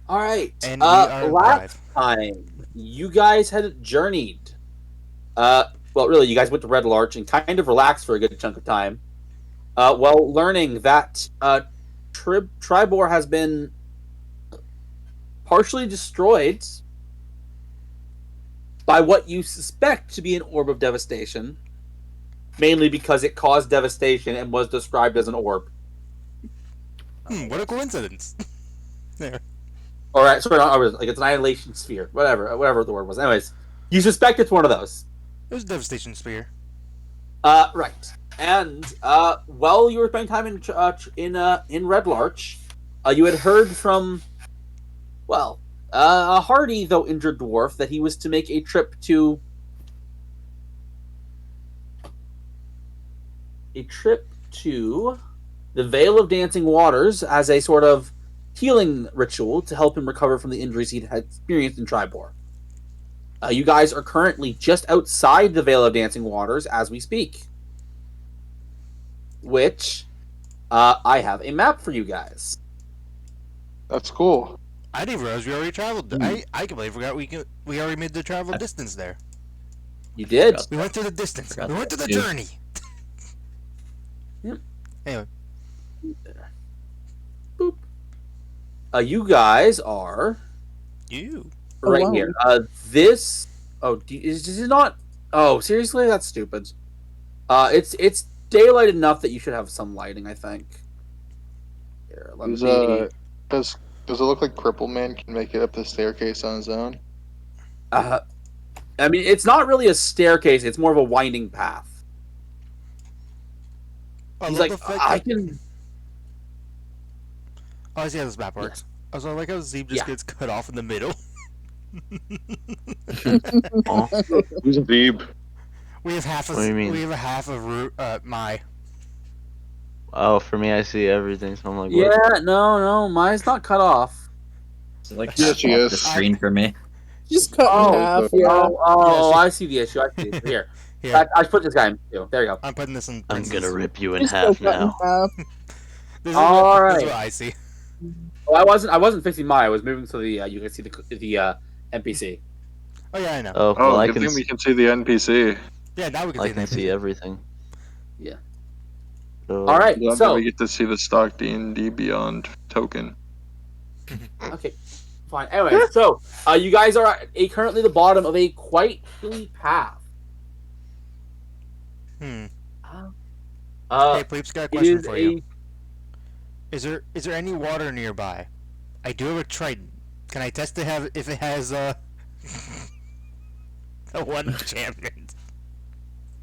All right. And we are Last live. time you guys had journeyed. Well, really, you guys went to Red Larch and kind of relaxed for a good chunk of time. While learning that Tribor has been partially destroyed by what you suspect to be an orb of devastation, mainly because it caused devastation and was described as an orb. What a coincidence. There. All right, sorry, like it's an annihilation sphere, whatever the word was. Anyways, you suspect it's one of those. It was a devastation spear. Right. And while you were spending time in Red Larch, you had heard from a hardy though injured dwarf that he was to make a trip to the Vale of Dancing Waters as a sort of healing ritual to help him recover from the injuries he'd had experienced in Tribor. You guys are currently just outside the Vale of Dancing Waters as we speak. Which I have a map for you guys. That's cool. I didn't realize we already traveled. I completely forgot we already made the travel distance there. You did. We went through the distance. Forgot We went that through the too. journey. Yep. Anyway, Boop. You guys are you. right wow. here. This. Oh, is it not? Oh, seriously, that's stupid. It's daylight enough that you should have some lighting. I think. Here, let Is, me. does it look like Cripple Man can make it up the staircase on his own? I mean, it's not really a staircase. It's more of a winding path. I He's love like, the fact I that- can. Oh, I see how this map works. I was like how Zeeb just Yeah. gets cut off in the middle. Who's Zeeb? We have half of What do you mean? we have a half of my. Oh, for me, I see everything, so I'm like, Yeah, what? no, mine's not cut off. It's like Yes, half she off is. the screen for me. Just cut Oh, in half. the- Yeah. Oh, Yeah, I see the issue. I see it. Here. Here, I put this guy in too. There you go. I'm putting this in. I'm this gonna is- rip you in Just half cut in now. half. This is All what, this is right. what I see. Oh, I wasn't fixing mine. I was moving so the you can see the NPC. Oh yeah, I know. Oh, well, Oh, I good can, thing we can see the NPC. Yeah, now we can I see can that. see everything. Yeah. So, All right. Love that So we get to see the stock D&D Beyond token. okay, fine. Anyway, so you guys are at currently the bottom of a quite hilly path. Hmm. Uh, Hey, Pleeps, got a it question is for a you. Is there any water nearby? I do have a trident. Can I test to have if it has a one enchantment?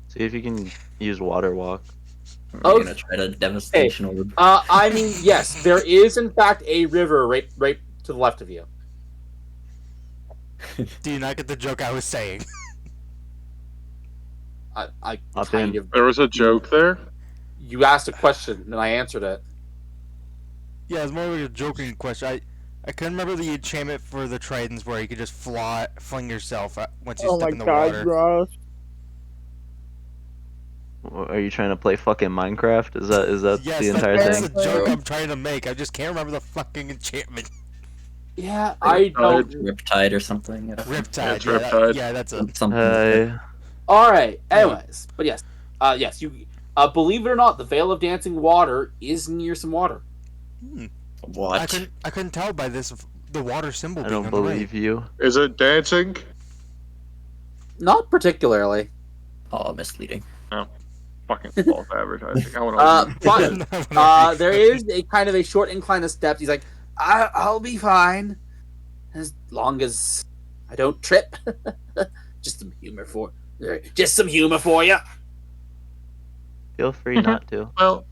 see if you can use water walk. Oh, Oh, We're gonna try to devastation orb. I mean, yes, there is in fact a river right to the left of you. Do you not get the joke I was saying? I Hop kind in. of. There was a joke there? You asked a question and I answered it. Yeah, it's more like a joking question. I couldn't remember the enchantment for the tridents where you could just fling yourself once you Oh step my in the god, water. Ross. Are you trying to play fucking Minecraft? Is that Yes, the entire that's thing? the joke I'm trying to make. I just can't remember the fucking enchantment. Yeah, I don't. Riptide or something. Riptide. It's Yeah, Riptide. yeah, that's a. Something. Hey, All right. Anyways, but yes, yes, you. Believe it or not, the Vale of Dancing Water is near some water. What? I couldn't tell by this the water symbol I being don't on the right. believe you. Is it dancing? Not particularly. Oh, misleading. Fucking false advertising. I want But there is a kind of a short incline of steps. He's like, I'll be fine as long as I don't trip. Just some humor for you. Feel free not to. Well,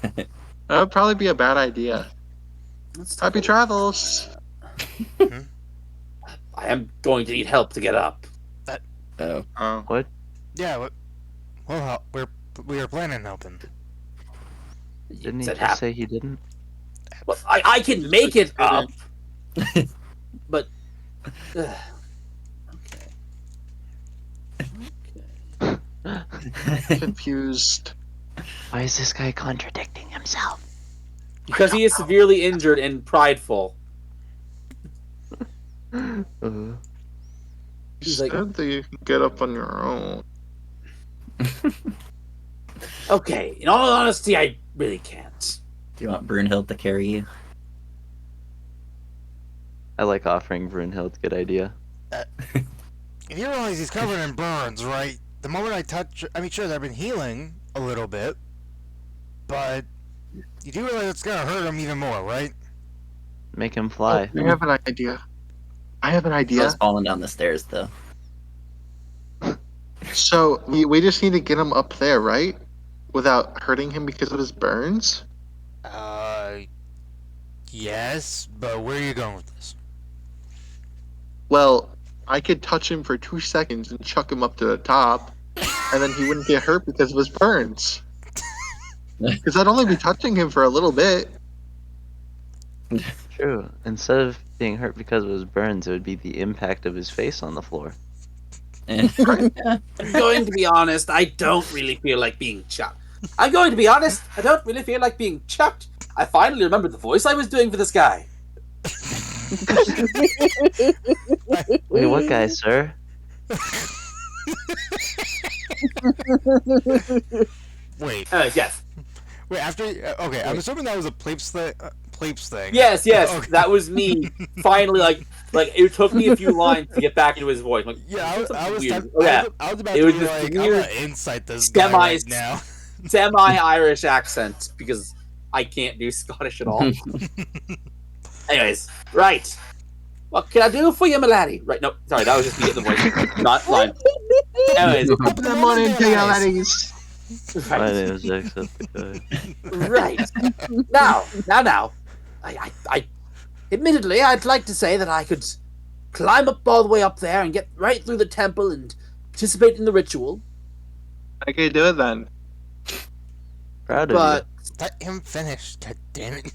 that would probably be a bad idea. Happy travels. I am going to need help to get up. Oh. Oh. Yeah, well, we are planning on helping. Didn't he Said just say he didn't? Well, I can make it up, but Confused. Why is this guy contradicting himself? because he is severely injured and prideful. Uh, He's like, said that you can get up on your own. okay, in all honesty, I really can't. Do you want Brunhild to carry you? I like offering Brunhild. Good idea. And you realize he's covered in burns, right? The moment I touch, I mean, sure, they've been healing a little bit, but you do realize it's gonna hurt him even more, right? Make him fly. I have an idea. I have an I idea. was falling down the stairs, though. So we just need to get him up there, right? Without hurting him because of his burns? Yes, but where are you going with this? Well, I could touch him for 2 seconds and chuck him up to the top, and then he wouldn't get hurt because of his burns. Because I'd only be touching him for a little bit. True. Instead of being hurt because of his burns, it would be the impact of his face on the floor. I'm going to be honest, I don't really feel like being chucked. I'm going to be honest, I don't really feel like being chucked. I finally remembered the voice I was doing for this guy. Wait, what guy, sir? Wait, Yes. wait. After, okay, I'm assuming that was a Plapes thing. Yes, Okay. that was me. Finally, like it took me a few lines to get back into his voice. Like, Yeah, I was weird. I was about It to was be this like, I'm weird gonna insight this guy semi- right now. semi-Irish accent because I can't do Scottish at all. Anyways, right. What can I do for you, my laddie? Right, no, sorry, that was just me getting the voice, not line. Anyways, Put them on into your laddies. My right. name is Jacksepticeye. Right. Now. I admittedly, I'd like to say that I could climb up all the way up there and get right through the temple and participate in the ritual. I could do it then. Proud of But Let him finish. God damn it.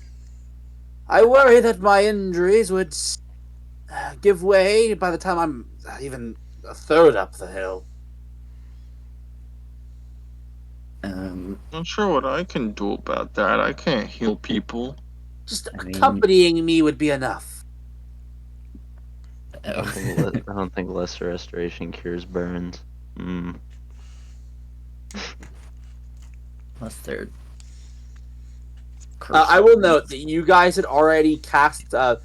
I worry that my injuries would give way by the time I'm even a third up the hill. Not sure what I can do about that. I can't heal people. Just I mean- accompanying me would be enough. you. I don't think lesser restoration cures burns. Unless they're. I will note that you guys had already cast a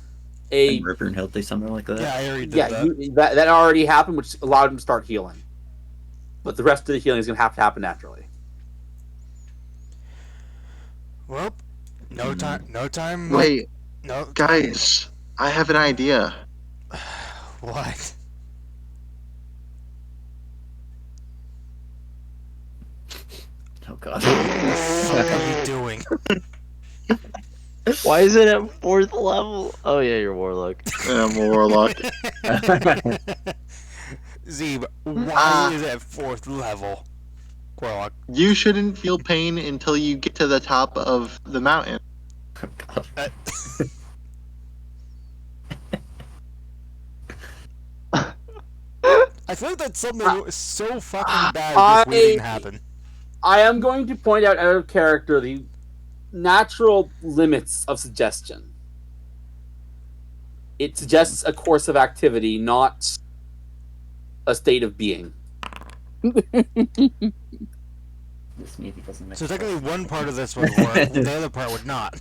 Brunhild do something like that. Yeah, I already did yeah that. that already happened, which allowed him to start healing. But the rest of the healing is going to have to happen naturally. Well, no time. Wait, No. guys, I have an idea. What? Oh god. What are you doing? Why is it at 4th level? Oh yeah, you're warlock. Yeah, I'm a warlock. Zeb, why is it at 4th level? Warlock. You shouldn't feel pain until you get to the top of the mountain. Oh god. I feel like that's something that was so fucking bad this didn't happen. I am going to point out of character the natural limits of suggestion. It suggests a course of activity, not a state of being. This maybe doesn't make So sense. technically one part of this would work, the other part would not.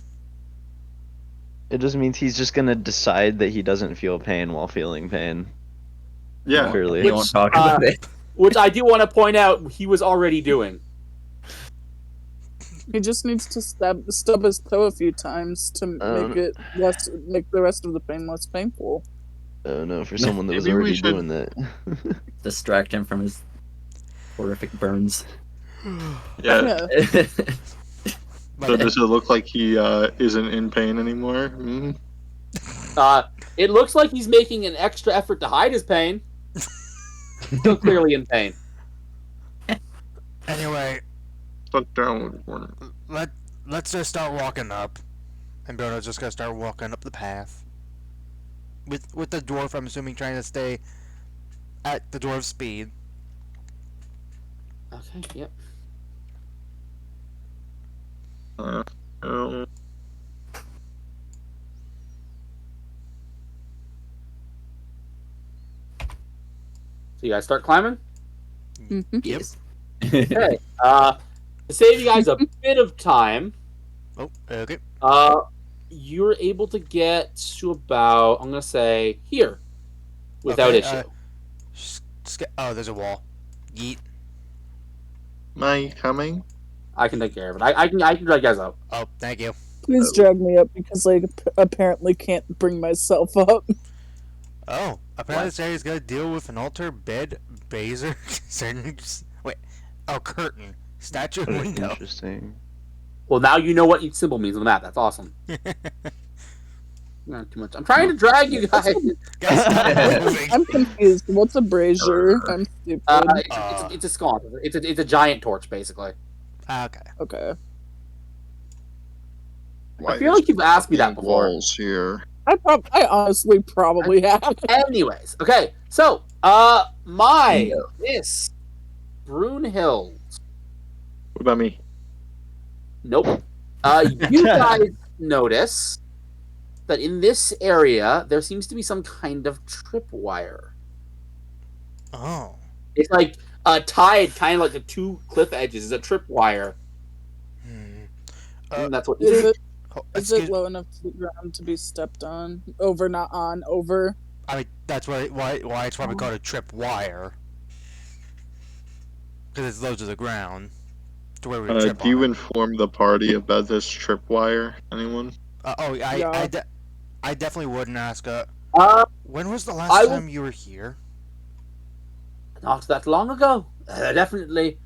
It just means he's just gonna decide that he doesn't feel pain while feeling pain. Yeah. Clearly. We won't talk about it. Which I do want to point out he was already doing. He just needs to stub his toe a few times to make it make the rest of the pain less painful. Oh no, for someone that was Maybe we already should- doing that. Distract him from his horrific burns. Yeah. Yeah. So does it look like he isn't in pain anymore? Mm. It looks like he's making an extra effort to hide his pain. Still clearly in pain. Anyway, Stuck down with one. let's just start walking up. And Bruno's just gonna start walking up the path. With the dwarf, I'm assuming, trying to stay at the dwarf's speed. Okay, yep. Um, So you guys start climbing. Mhm. Yes. Okay. To save you guys a bit of time, Oh, okay. you're able to get to about, I'm gonna say, here without Okay, issue. Oh, there's a wall. Yeet. Am I coming? I can take care of it. I can drag you guys out. Oh, thank you. Please drag me up because I apparently can't bring myself up. Oh, apparently What? this area's got to deal with an altar, bed, baser, wait, oh, curtain, statue, and window. Interesting. Well, now you know what each symbol means on the map. That's awesome. Not too much. I'm trying to drag you guys. Guys, stop moving. I'm confused. What's a brazier? I'm stupid. It's a sconce. It's a giant torch, basically. Okay. Okay. Why I feel there's like you've asked me that fucking before. walls here. I honestly probably have. Anyways, okay. So, Miss Brunhild. What about me? Nope. You guys notice that in this area there seems to be some kind of tripwire. Oh. It's like tied, kind of like the two cliff edges. Is a tripwire. Hmm. And that's what you Is think. it Oh, is it low enough to the ground to be stepped on? Over, not on. Over. I mean, that's why it's probably called a trip wire. Because it's low to the ground. To where we trip Do you on it. inform the party about this tripwire? Anyone? Yeah. I definitely wouldn't ask. When was the last I will- time you were here? Not that long ago. Definitely.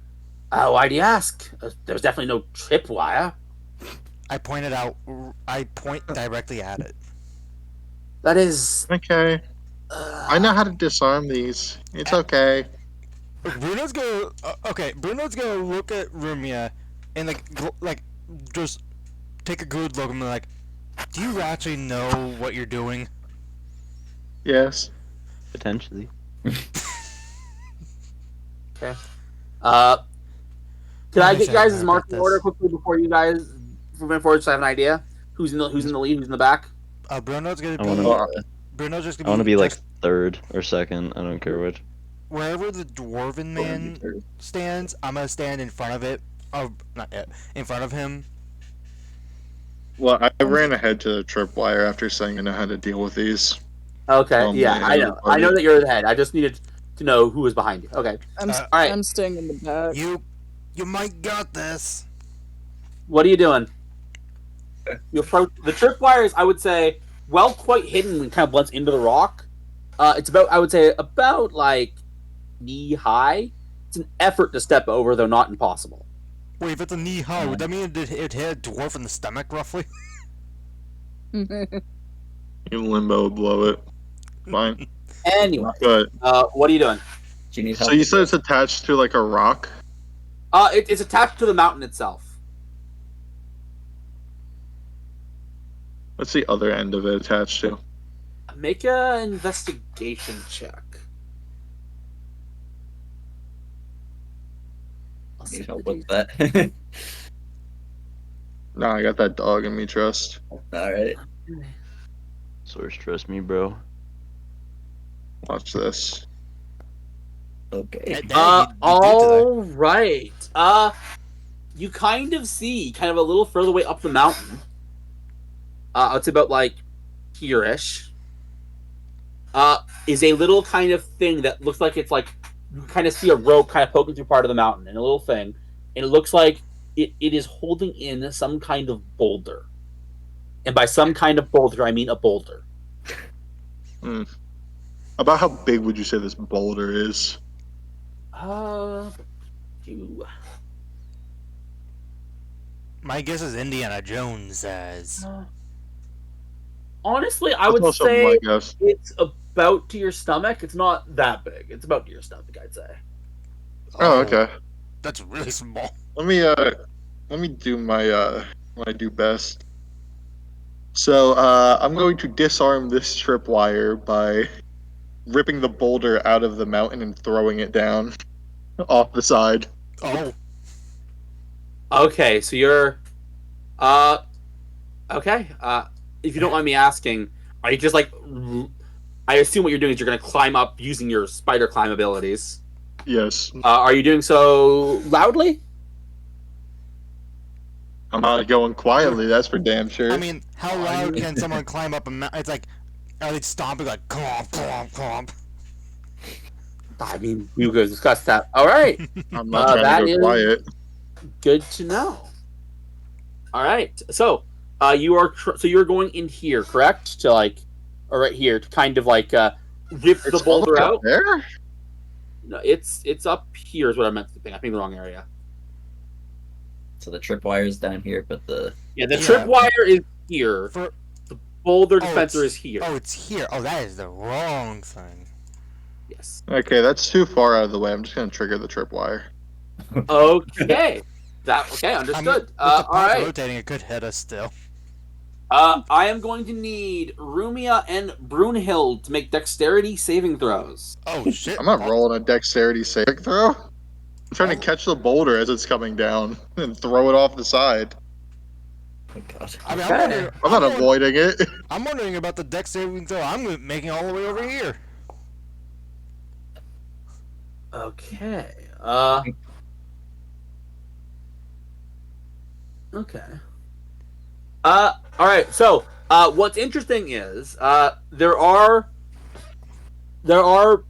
Why do you ask? There's definitely no tripwire. I point directly at it. That is. Okay. I know how to disarm these. It's okay. Bruno's gonna Bruno's gonna look at Rumia and just take a good look and be like, do you actually know what you're doing? Yes. Potentially. Okay. Can I get you guys' about marching this. order quickly before you guys move forward, so I have an idea? Who's in the lead? Who's in the back? Bruno's gonna I be. wanna- Bruno's just I gonna want to be like just third or second. I don't care which. wherever the dwarven man stands. I'm gonna stand in front of it. Oh, not yet. In front of him. Well, I ran ahead to the tripwire after saying I know how to deal with these. Okay. Oh, Yeah, man, I know. I know that you're the head. I just needed to know who was behind you. Okay. I'm all right. I'm staying in the back. You might got this. What are you doing? You approach the tripwire is, I would say, well, quite hidden and kind of blends into the rock. It's about, I would say, about like knee high. It's an effort to step over, though not impossible. Wait, if it's a knee high, would that mean it hit a dwarf in the stomach roughly? You limbo blow it. Fine. Anyway, But what are you doing? Do you need so help? you said it's attached to like a rock? It's attached to the mountain itself. What's the other end of it attached to? Make a investigation check. Need help with that. No, I got that dog in me, trust. Alright. Source, trust me, bro. Watch this. Okay. All right. You kind of see, kind of a little further away up the mountain. It's about like here-ish. Is a little kind of thing that looks like it's like you kind of see a rope kind of poking through part of the mountain, and a little thing, and it looks like it is holding in some kind of boulder. And by some kind of boulder, I mean a boulder. About how big would you say this boulder is? You. My guess is Indiana Jones says. Honestly, I That's would also say my guess. it's about to your stomach. It's not that big. It's about to your stomach, I'd say. Oh, okay. That's really small. Let me do my what I do best. So I'm going to disarm this tripwire by ripping the boulder out of the mountain and throwing it down off the side. Oh, Okay, so you're okay. If you don't mind me asking, are you just like I assume what you're doing is you're going to climb up using your spider climb abilities. Yes. Are you doing so loudly? I'm not going quietly, that's for damn sure. I mean, how loud can someone climb up a mountain? It's like, are they stomping like, clomp, clomp, clomp? I mean, we could discuss that. All right. I'm not that trying to is- go quiet. Good to know. All right. So, you're going in here, correct? To like, or right here to kind of like rip the It's all boulder the way up out. there? No, it's up here is what I meant to think. I think the wrong area. So the tripwire is down here, but the Yeah, the Yeah. tripwire is here. For The boulder Oh, dispenser it's- is here. oh, it's here. Oh, that is the wrong thing. Yes. Okay, that's too far out of the way. I'm just gonna trigger the tripwire. Okay. Okay, I understood. mean, with the All path right. rotating, it could hit us still. I am going to need Rumia and Brunhild to make dexterity saving throws. Oh shit! I'm not rolling a dexterity saving throw. I'm trying to catch the boulder as it's coming down and throw it off the side. oh god. I mean, Okay. I'm not avoiding it. I'm wondering about the deck saving throw. I'm making all the way over here. Okay. Okay. All right. So, what's interesting is there are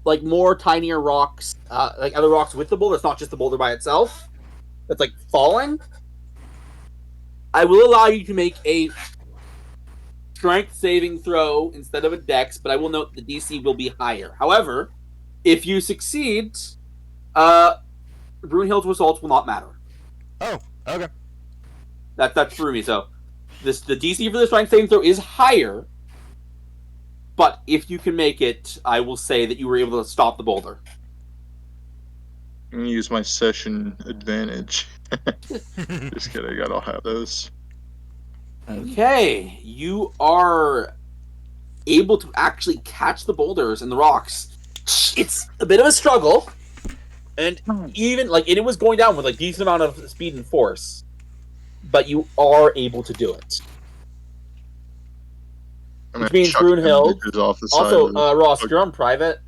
like more tinier rocks, like other rocks with the boulder. It's not just the boulder by itself. That's like falling. I will allow you to make a strength saving throw instead of a dex, but I will note the DC will be higher. However, if you succeed, Brunhild's results will not matter. Oh, okay. That's for me. So, the DC for the strength saving throw is higher, but if you can make it, I will say that you were able to stop the boulder. I'm gonna use my session advantage. Just kidding, I don't have those. Okay, you are able to actually catch the boulders and the rocks. It's a bit of a struggle, and even like it was going down with like decent amount of speed and force, but you are able to do it. I'm Which gonna means chuck Brunhild. them bitches off the side Also, of the- Ross, you're on private.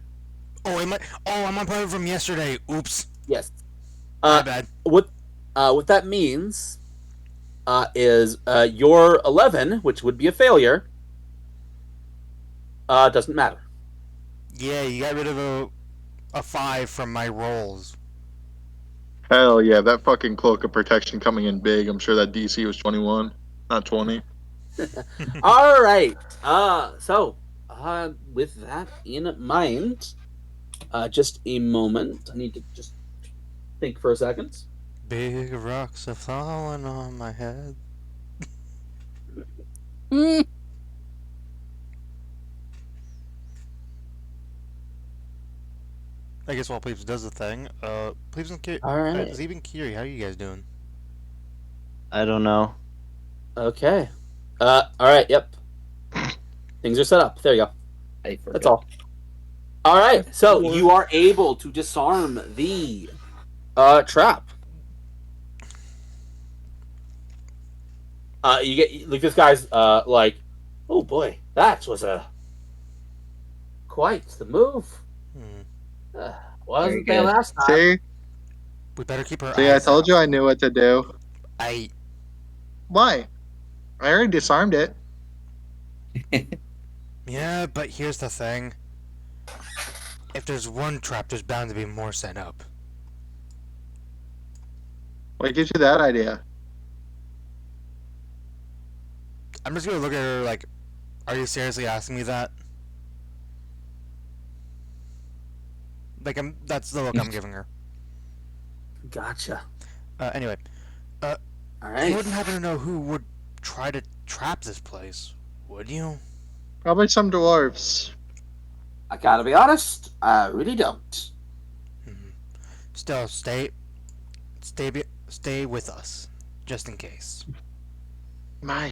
Oh, I'm on private from yesterday. Oops. Yes. My bad. What that means is your 11, which would be a failure, doesn't matter. Yeah, you got rid of a 5 from my rolls. Hell yeah, that fucking cloak of protection coming in big. I'm sure that DC was 21, not 20. All right. So, with that in mind, just a moment. I need to just think for a second. Big rocks are falling on my head. Mm, I guess while Plebes does the thing, Plebes and Kiri, All right. Zebe and Kiri, how are you guys doing? I don't know. Okay. All right. Yep. Things are set up. There you go. I forgot. That's all. All right. So you are able to disarm the trap. You get like this guy's like, oh boy, that was quite the move. Hmm. Wasn't Very there good. last time? See? We better keep our See, I eyes told out. you I knew what to do. I Why? I already disarmed it. Yeah, but here's the thing. If there's one trap, there's bound to be more set up. What gives you that idea? I'm just gonna look at her like, are you seriously asking me that? Like, that's the look I'm giving her. Gotcha. Anyway, All you right. wouldn't happen to know who would try to trap this place, would you? Probably some dwarves. I gotta be honest. I really don't. Still, stay with us, just in case. My.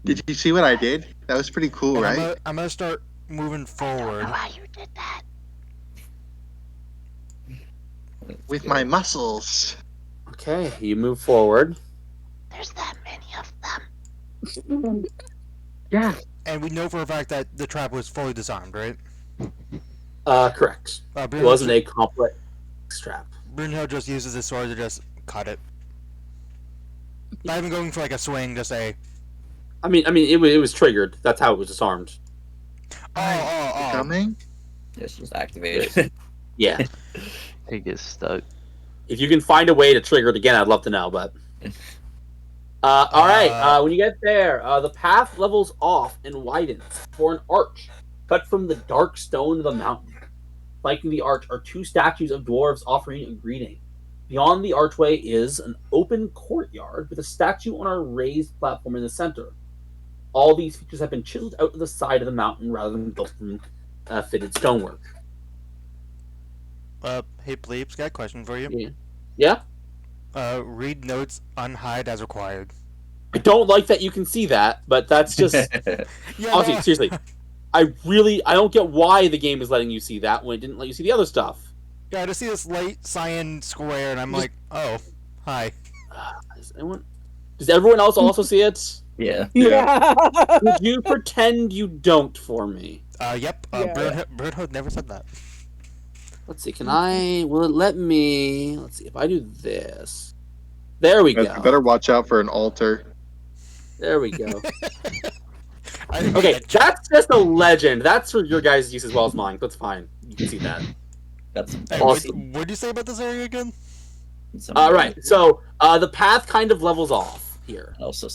Did you see what I did? That was pretty cool, And right? I'm gonna start moving forward. With my muscles. Okay, you move forward. Yeah. And we know for a fact that the trap was fully disarmed, right? Correct. It wasn't a complex trap. Brunhild just uses his sword to just cut it. Not even going for like a swing, just a. I mean, it was triggered. That's how it was disarmed. Oh. Coming? It's just activated. Yeah. It gets stuck. If you can find a way to trigger it again, I'd love to know. But all right, when you get there, the path levels off and widens for an arch cut from the dark stone of the mountain. Flanking the arch are two statues of dwarves offering a greeting. Beyond the archway is an open courtyard with a statue on a raised platform in the center. All these features have been chiseled out of the side of the mountain rather than built from fitted stonework. Hey, Bleeps, got a question for you. Yeah? Read notes unhide as required. I don't like that you can see that, but that's just... Yeah, Honestly, seriously. I don't get why the game is letting you see that when it didn't let you see the other stuff. Yeah, I just see this light cyan square, and I'm like, oh, hi. Does everyone else also see it? Yeah. Yeah. Would you pretend you don't for me? Yep. Yeah. Birdhood never said that. Let's see. Will it let me? Let's see. If I do this, there we Guys, go. you better watch out for an altar. There we go. I Okay, that's just a legend. That's for your guys' use as well as mine. That's fine. You can see that. Got some. Hey, Awesome. what did you say about this area again? Right. So the path kind of levels off here. Also,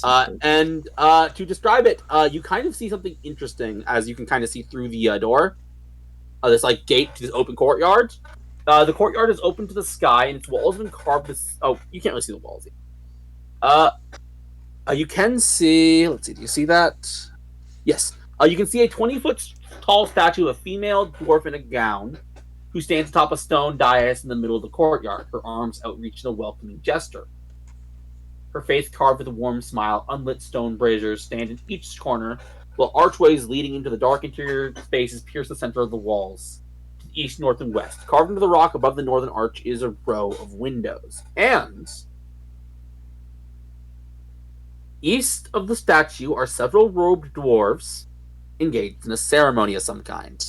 And to describe it, you kind of see something interesting as you can kind of see through the door. This like gate to this open courtyard. The courtyard is open to the sky, and its walls have been carved. Oh, you can't really see the walls. You can see. Let's see. Do you see that? Yes. You can see a 20-foot tall statue of a female dwarf in a gown, who stands atop a stone dais in the middle of the courtyard, her arms outreached in a welcoming gesture. Her face carved with a warm smile, unlit stone braziers stand in each corner, while archways leading into the dark interior spaces pierce the center of the walls, to the east, north, and west. Carved into the rock above the northern arch is a row of windows. And east of the statue are several robed dwarves engaged in a ceremony of some kind.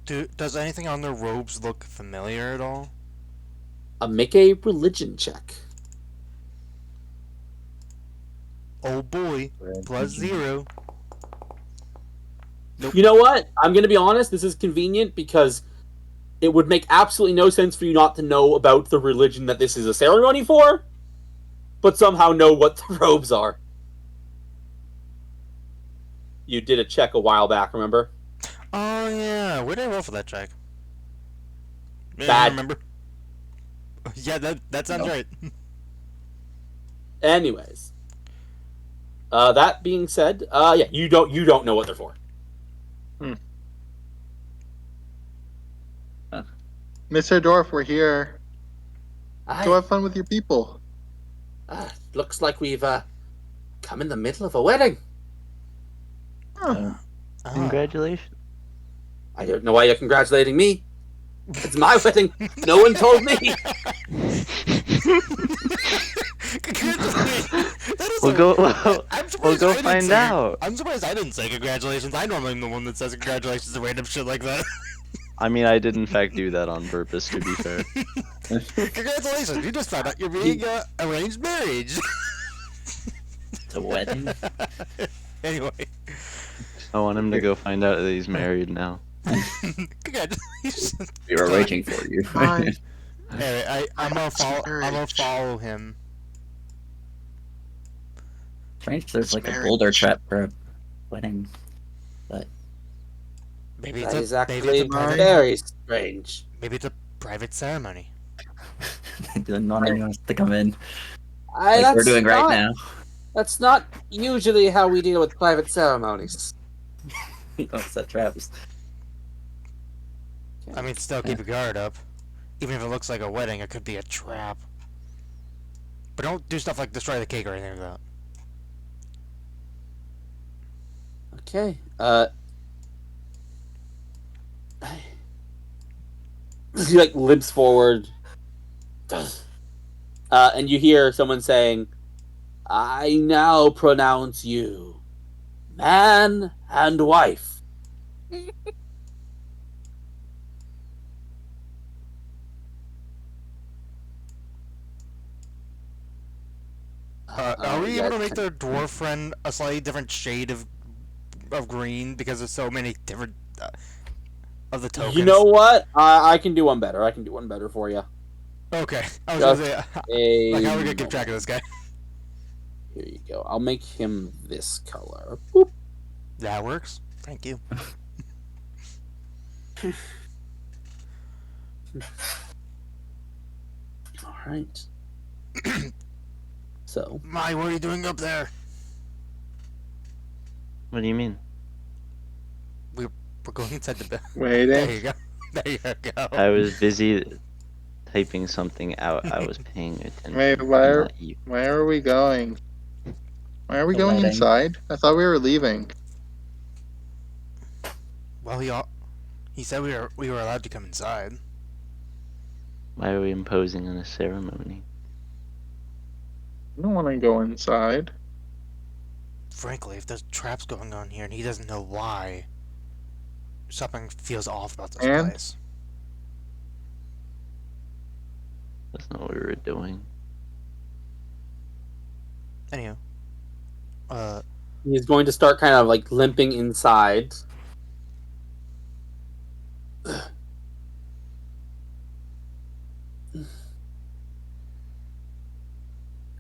Does anything on their robes look familiar at all? Make a religion check. Oh boy, +0. Nope. You know what? I'm going to be honest. This is convenient because it would make absolutely no sense for you not to know about the religion that this is a ceremony for, but somehow know what the robes are. You did a check a while back, remember? Oh yeah, where did I roll for that check? Yeah, Bad. I remember. Yeah, that sounds right. Anyways, that being said, yeah, you don't know what they're for. Mr. Dorf, we're here. Go have fun with your people. Looks like we've come in the middle of a wedding. Congratulations. I don't know why you're congratulating me. It's my wedding. No one told me. We'll go find out. I'm surprised I didn't say congratulations. I normally am the one that says congratulations to random shit like that. I mean, I did in fact do that on purpose, to be fair. Congratulations, you just found out you're being arranged marriage. It's a wedding. Anyway. I want him to go find out that he's married now. Congratulations. We were waiting for you. Fine. Anyway, I'm gonna follow him. Strange, there's like a boulder trap for a wedding. Maybe That is maybe actually it's a private, very strange. maybe it's a private ceremony. Not anyone wants to come in Like like we're doing right now. That's not usually how we deal with private ceremonies. Don't set traps. I mean, still keep your guard up. Even if it looks like a wedding, it could be a trap. But don't do stuff like destroy the cake or anything like that. Okay. He like limps forward, and you hear someone saying, I now pronounce you man and wife. Are we yeah, able to make the dwarf friend a slightly different shade of green because there's so many different of the tokens? You know what? I can do one better. I can do one better for you. Okay, I was Just gonna say, a like, how are we gonna keep moment. track of this guy? Here you go. I'll make him this color. Boop. That works. Thank you. All right. So, Mai, what are you doing up there? What do you mean? We're going inside the bed. There Waiting. you go. There you go. I was busy typing something out. I was paying attention. Wait, where not you. are we going? Why are we The going wedding. inside? I thought we were leaving. Well, he said we were allowed to come inside. Why are we imposing on a ceremony? I don't want to go inside. Frankly, if there's traps going on here and he doesn't know why, something feels off about this And? place. That's not what we were doing. Anyhow, he's going to start kind of like limping inside.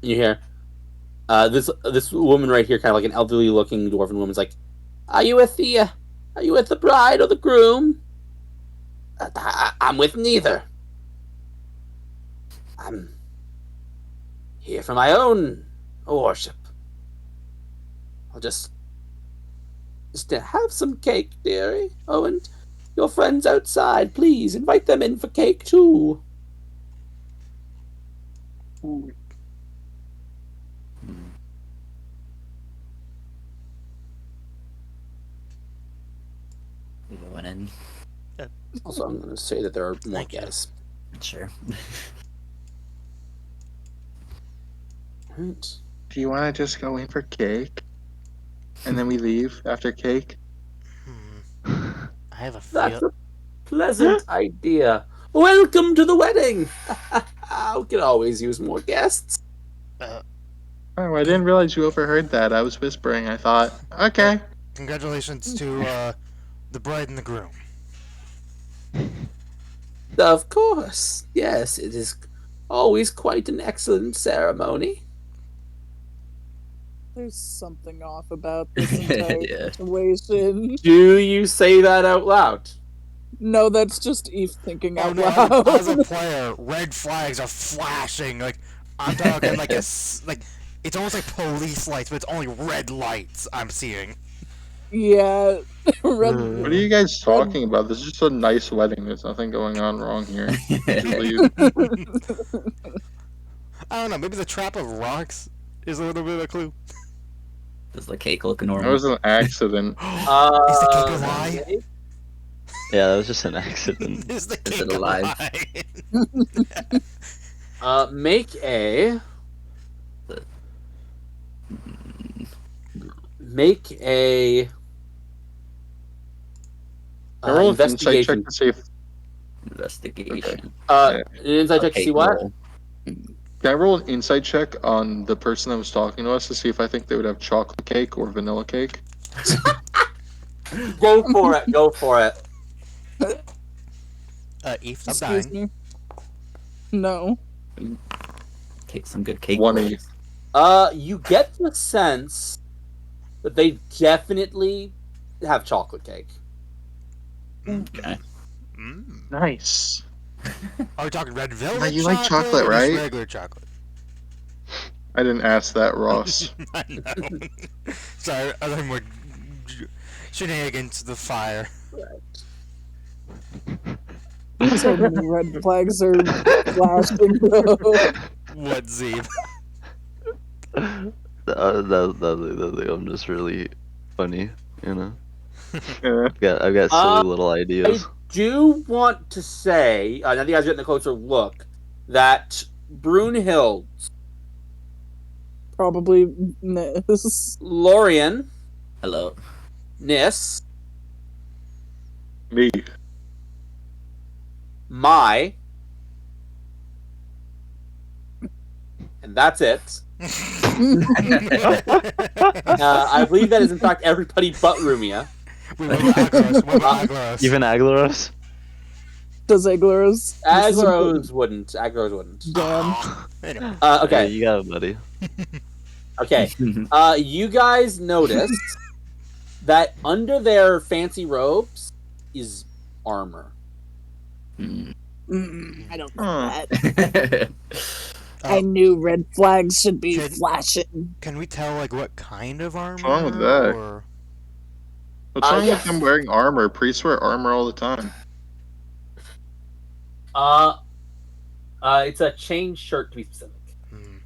You hear this woman right here, kind of like an elderly looking dwarven woman's like, are you with the bride or the groom? I'm with neither. I'm here for my own worship. I'll just have some cake, dearie. Oh, and your friends outside, please invite them in for cake too. We going in. Also, I'm going to say that there are more Thank you. guests. Sure. Right. Do you want to just go in for cake? And then we leave after cake? I have a That's feel. a pleasant idea. Welcome to the wedding. We could always use more guests. Oh, I didn't realize you overheard that. I was whispering. I thought, okay. Congratulations to the bride and the groom. Of course. Yes, it is always quite an excellent ceremony. There's something off about this entire Yeah. situation. Do you say that out loud? No, that's just Eve thinking Oh out no! loud. As a player, red flags are flashing. Like I'm talking like like it's almost like police lights, but it's only red lights I'm seeing. Yeah. What are you guys talking about? This is just a nice wedding. There's nothing going on wrong here. Just leave. I don't know. Maybe the trap of rocks is a little bit of a clue. Does the cake look That normal? was an accident. Is the cake a lie? Yeah, that was just an accident. Is the Is cake it a alive? lie? Make a Roll an insight check investigation. to see if Investigation. An insight check to Okay, see what? roll. can I roll an insight check on the person that was talking to us to see if I think they would have chocolate cake or vanilla cake? Go for it. Go for it. Eve, stop Excuse dying. me. No. Cake, some good cake. 1-8. rolls. You get the sense that they definitely have chocolate cake. Okay. Mm. Nice. Are we talking red velvet? Now, you like chocolate, or just right? Regular chocolate. I didn't ask that, Ross. I know. Sorry, I think more shenanigans to the fire. So many red flags are flashing, though. What, Zeeb? I'm just really funny, you know. Yeah. I've got silly little I ideas. do want to say, now that you guys are getting a closer look, that Brunhild's Probably Nis. Lorian, Hello. Nis, Me. Mai, and that's it. I believe that is in fact everybody but Rumia. Wait, what about Aglaros? What about Aglaros? Even Aglaros? Does Aglaros? Agros wouldn't. Agros wouldn't. Damn. Anyway. Hey, Okay. you got it, buddy. Okay. You guys notice that under their fancy robes is armor. Hmm. I don't Huh. like that. I knew red flags should be Should- flashing. Can we tell like what kind of armor? wrong with that? Or... What's wrong yes. with them wearing armor? Priests wear armor all the time. It's a chain shirt to be specific. Hmm.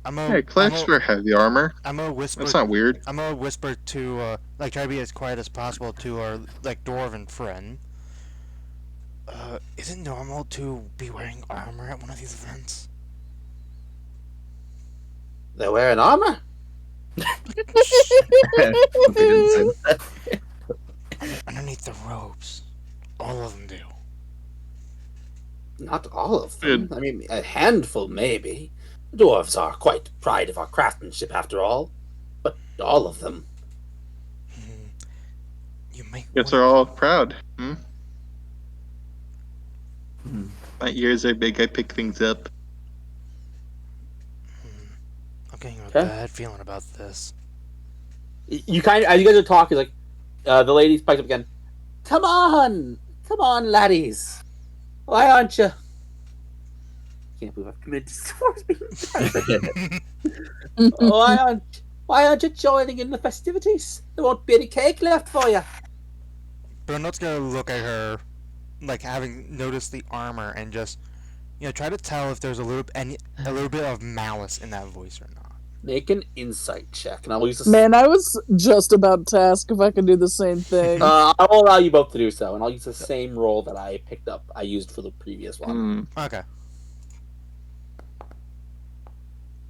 I'm a. Hey, clerics wear heavy armor. I'm a whisper. That's not weird. I'm gonna whisper to like try to be as quiet as possible to our like dwarven friend. Is it normal to be wearing armor at one of these events? They're wearing armor? Underneath the robes, all of them do. Not all of them. I mean, a handful maybe. Dwarves are quite proud of our craftsmanship after all. But all of them. Hmm. You make. Guess they're all proud. Hmm? Hmm. My ears are big. I pick things up. I'm getting a Okay. bad feeling about this. You kind of, as you guys are talking, like, the lady spikes up again. Come on, laddies. Why aren't you? Can't believe I've committed to towards being Why aren't you joining in the festivities? There won't be any cake left for you. Bernard's gonna look at her, like having noticed the armor, and just, try to tell if there's a little bit of malice in that voice or not. Make an insight check, and I'll use the. Man, I was just about to ask if I could do the same thing. I'll allow you both to do so, and I'll use the same roll that I picked up. I used for the previous one. Hmm. Okay.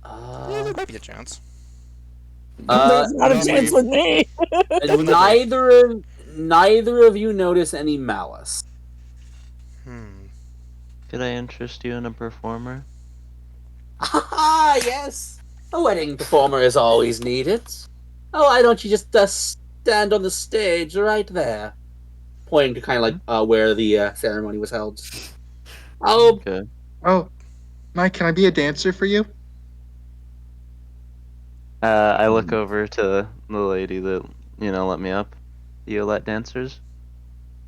Yeah, there might be a chance. There's not a no, chance with me. Neither of you notice any malice. Could I interest you in a performer? Ah, yes. A wedding performer is always needed. Oh, why don't you just stand on the stage right there? Pointing to kind of like where the ceremony was held. Oh, Okay. Oh, Mike, can I be a dancer for you? I look over to the lady that, let me up. Do you let dancers?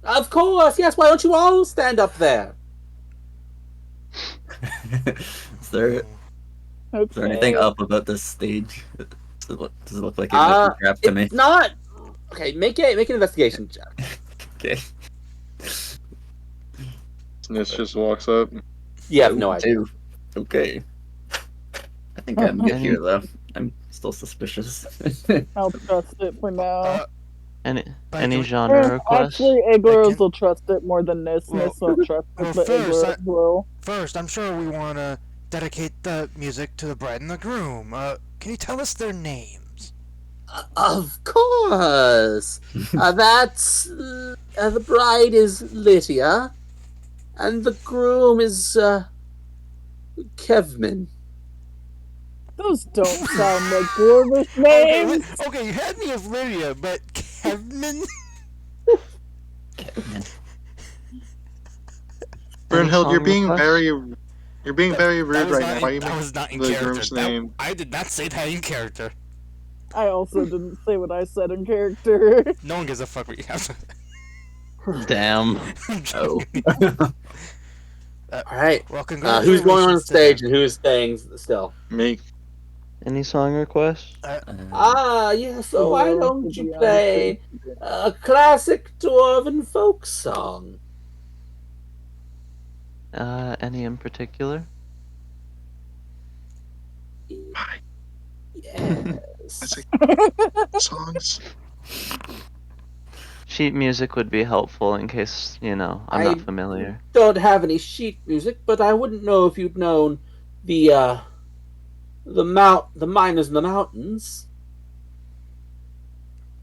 of course, yes. Why don't you all stand up there? Is there anything up about this stage? Does it look like it might be trapped to me? It's not. Okay, make an investigation check. Okay. Nis just walks up. You have no idea. Okay. I think I'm good here though. I'm still suspicious. I'll trust it for now. Any But any don't- genre requests? Actually, Igloros can- will trust it more than Nis. Well- Nis won't trust it, well, but first, Igloros will. First, I'm sure we want to dedicate the music to the bride and the groom. Can you tell us their names? Of course. That's the bride is Lydia, and the groom is Kevmin. Those don't sound like dwarvish names. Okay, you had me as Lydia, but Kevin? Brunhild, you're song being requests? very rude That was right not now. Why are you that making was not in the character. groom's name? I did not say that in character. I also didn't say what I said in character. No one gives a fuck what you have to Damn. Oh. All right. Well, Who's going on congratulations to stage them. and who's staying still? Me. Any song requests? Yes. So why Oh, don't to you be play a classic dwarven folk song? Any in particular? Yes. Songs. Sheet music would be helpful in case, I'm not familiar. Don't have any sheet music, but I wouldn't know if you'd known the The mine is in the mountains.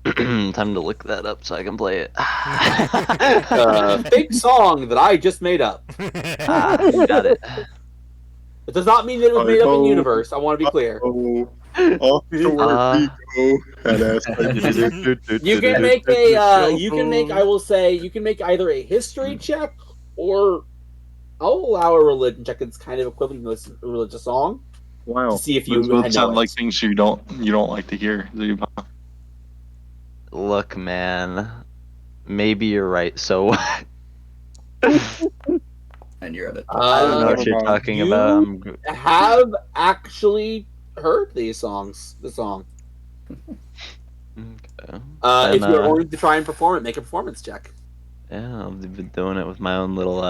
Time to look that up so I can play it. Fake song that I just made up. Got it. It does not mean that it was made up in universe. I want to be clear. Off to where we go. You can make a. You can make. I will say you can make either a history check or I'll allow a religion check. It's kind of equivalent to a religious song Wow. to see if you Those both know sound it. like things you don't like to hear. Zeba. Look, man. Maybe you're right. So And you're at it. I don't know what hold you're on. talking you- about. Have actually heard these songs. The song. Okay. If Then, you're going to try and perform it, make a performance check. Yeah, I've been doing it with my own little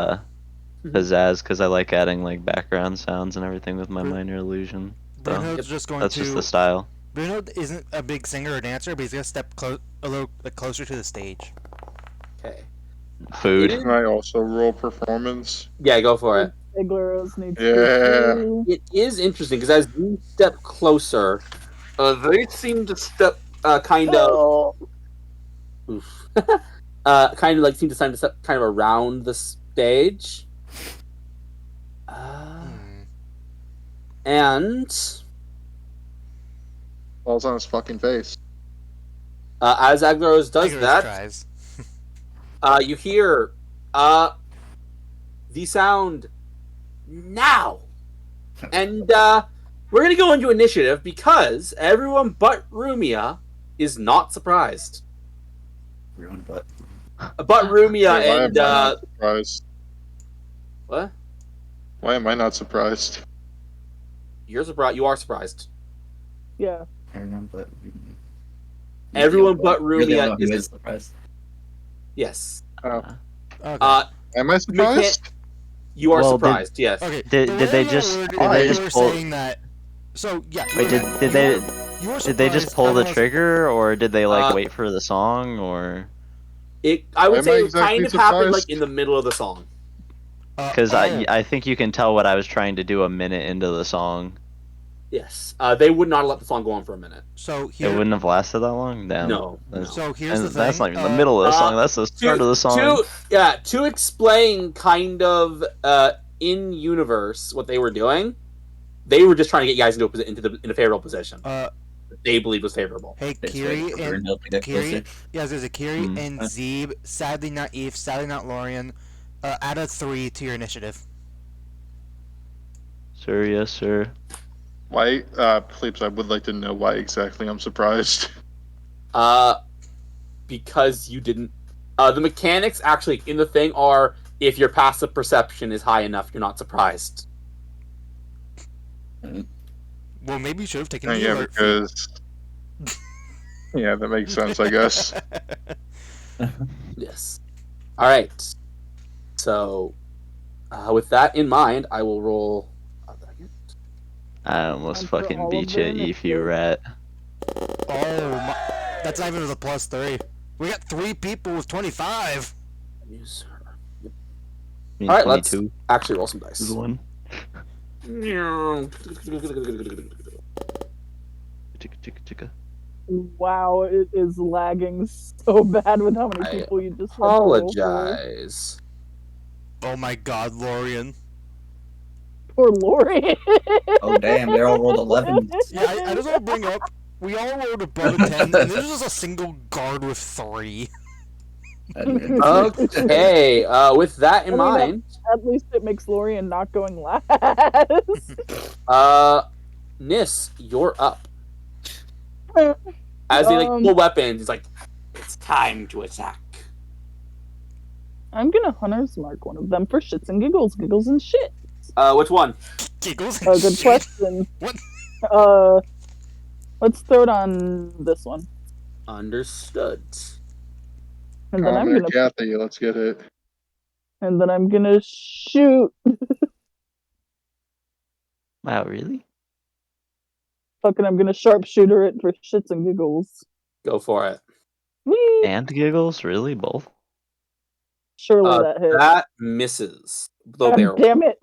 pizzazz because I like adding like background sounds and everything with my minor illusion. So Bruno's just going that's to. just the style. Bruno isn't a big singer or dancer, but he's gonna step a little closer to the stage. Okay. Food. Can I also roll performance? Yeah, go for it. Iglaros needs Yeah. to. It is interesting because as you step closer, they seem to step kind of, Oh, oof. Kind of like seem to step kind of around the stage. And Falls on his fucking face. as Aglaros does Igorous that, tries. you hear the sound now. And we're going to go into initiative because everyone but Rumia is not surprised. Everyone but. But Rumia Why am and I not surprised? what? Why am I not surprised? You're surprised. You are surprised. yeah. Everyone but. Everyone but You're the Rumia only one who is- is surprised. Yes. Okay. Am I surprised? You are Well, did- surprised. Yes. Okay. Did the they way that just- word- did the they way just you were pull- saying that. So yeah. Wait, you did they were did they just surprised, pull the everyone was- trigger or did they like Uh, wait for the song or? I would Am say I it exactly kind of happened surprised? like in the middle of the song. Because oh. I think you can tell what I was trying to do a minute into the song. Yes. They would not let the song go on for a minute. So It here. wouldn't have lasted that long. Damn. No. That's- So here's and the thing. that's not even the middle of the song. That's the start of the song. To explain kind of in universe what they were doing, they were just trying to get you guys in a favorable position. They believed was favorable. Hey, It's waiting Kiri for and Brindle to get Kiri, closer. yeah, there's a Kiri Hmm. and Zeeb. Sadly not Eve. Sadly not Lorian. Add a 3 to your initiative. Sir, yes, sir. Why, Philippe, I would like to know why exactly I'm surprised. Because you didn't. The mechanics actually in the thing are if your passive perception is high enough, you're not surprised. Well, maybe you should have taken the Yeah, alert. because... Yeah, that makes sense, I guess. Yes. All right. So, with that in mind, I will roll. I almost Time for fucking all beat of you, them, if you if rat. Oh, my, that's not even with a +3. We got 3 people with 25. Use her. I mean, All right, let's 22 actually roll some dice. is one. Chicka, chicka, chicka. Wow, it is lagging so bad with how many I people you just had to roll for. Apologize. Oh my God, Lorian. Poor Lori. Oh damn, they all rolled 11. Yeah, I just want to bring up. We all rolled above a 10, and there's just a single guard with 3. Okay. With that in I mean, mind, At least it makes Lorian not going last. Nis, you're up. As he pull weapons, he's like, "It's time to attack." I'm gonna Hunter's Mark one of them for shits and giggles, giggles and shit. Which one? Giggles. Oh, good question. What? Let's throw it on this one, Understood. and then Come I'm here, gonna Kathy, let's get it. shoot. Wow, really? Fucking, I'm gonna sharpshooter it for shits and giggles. Go for it. Whee! And giggles? Really? Both? Surely that hit. That misses. Though God barely. damn it!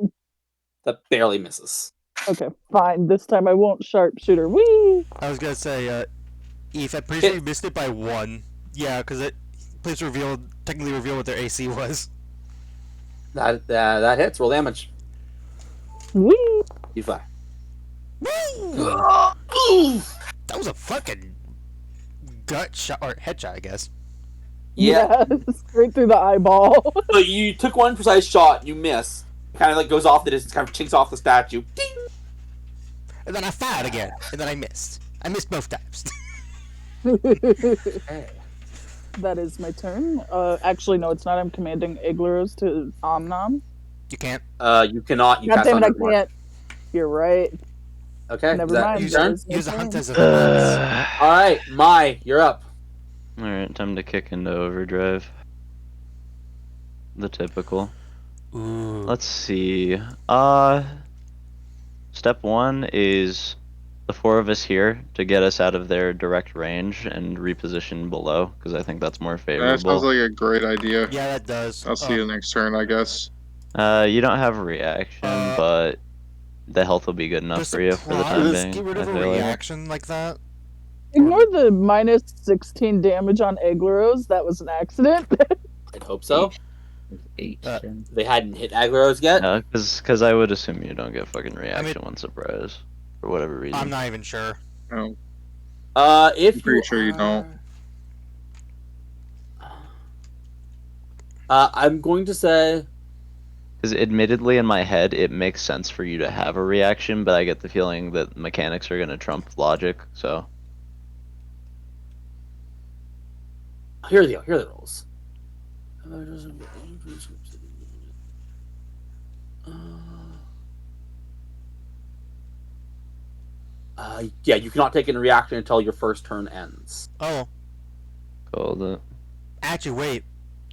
That barely misses. Okay, fine. This time I won't sharpshooter. Whee! I was gonna say, Eve, I'm pretty sure you missed it by 1. Yeah, because police technically revealed what their AC was. That hits. Roll damage. Whee! You fire. That was a fucking gut shot or headshot, I guess. Yeah. Straight through the eyeball. So you took one precise shot. You miss. Kind of like goes off the distance. Kind of chinks off the statue. Ding! And then I fired again, and then I missed. I missed both times. That is my turn. Actually, no, it's not. I'm commanding Igloros to Omnom. You can't. You cannot. You God cast damn it, I Hunter's Mark. can't. You're right. Okay. Never is that mind. your Use, turn? It's my use a turn. hunt as a defense. All right, Mai, you're up. Alright, time to kick into overdrive. The typical. Ooh. Let's see. Step 1 is the 4 of us here to get us out of their direct range and reposition below, because I think that's more That favorable. sounds like a great idea. Yeah, that does. I'll see you next turn, I guess. You don't have a reaction, but the health will be good enough Does for you for the time Prize being. get rid of I a feel like. reaction like that? Ignore the minus 16 damage on Igloros. That was an accident. I'd hope so. Eight. They hadn't hit Agleros yet. No, because I would assume you don't get fucking reaction when surprise, for whatever reason. I'm not even sure. No. If I'm pretty you sure you don't. I'm going to say Because admittedly, in my head, it makes sense for you to have a reaction, but I get the feeling that mechanics are going to trump logic, so. here are the rules. Yeah, you cannot take a reaction until your first turn ends. Oh, Called it. actually, wait.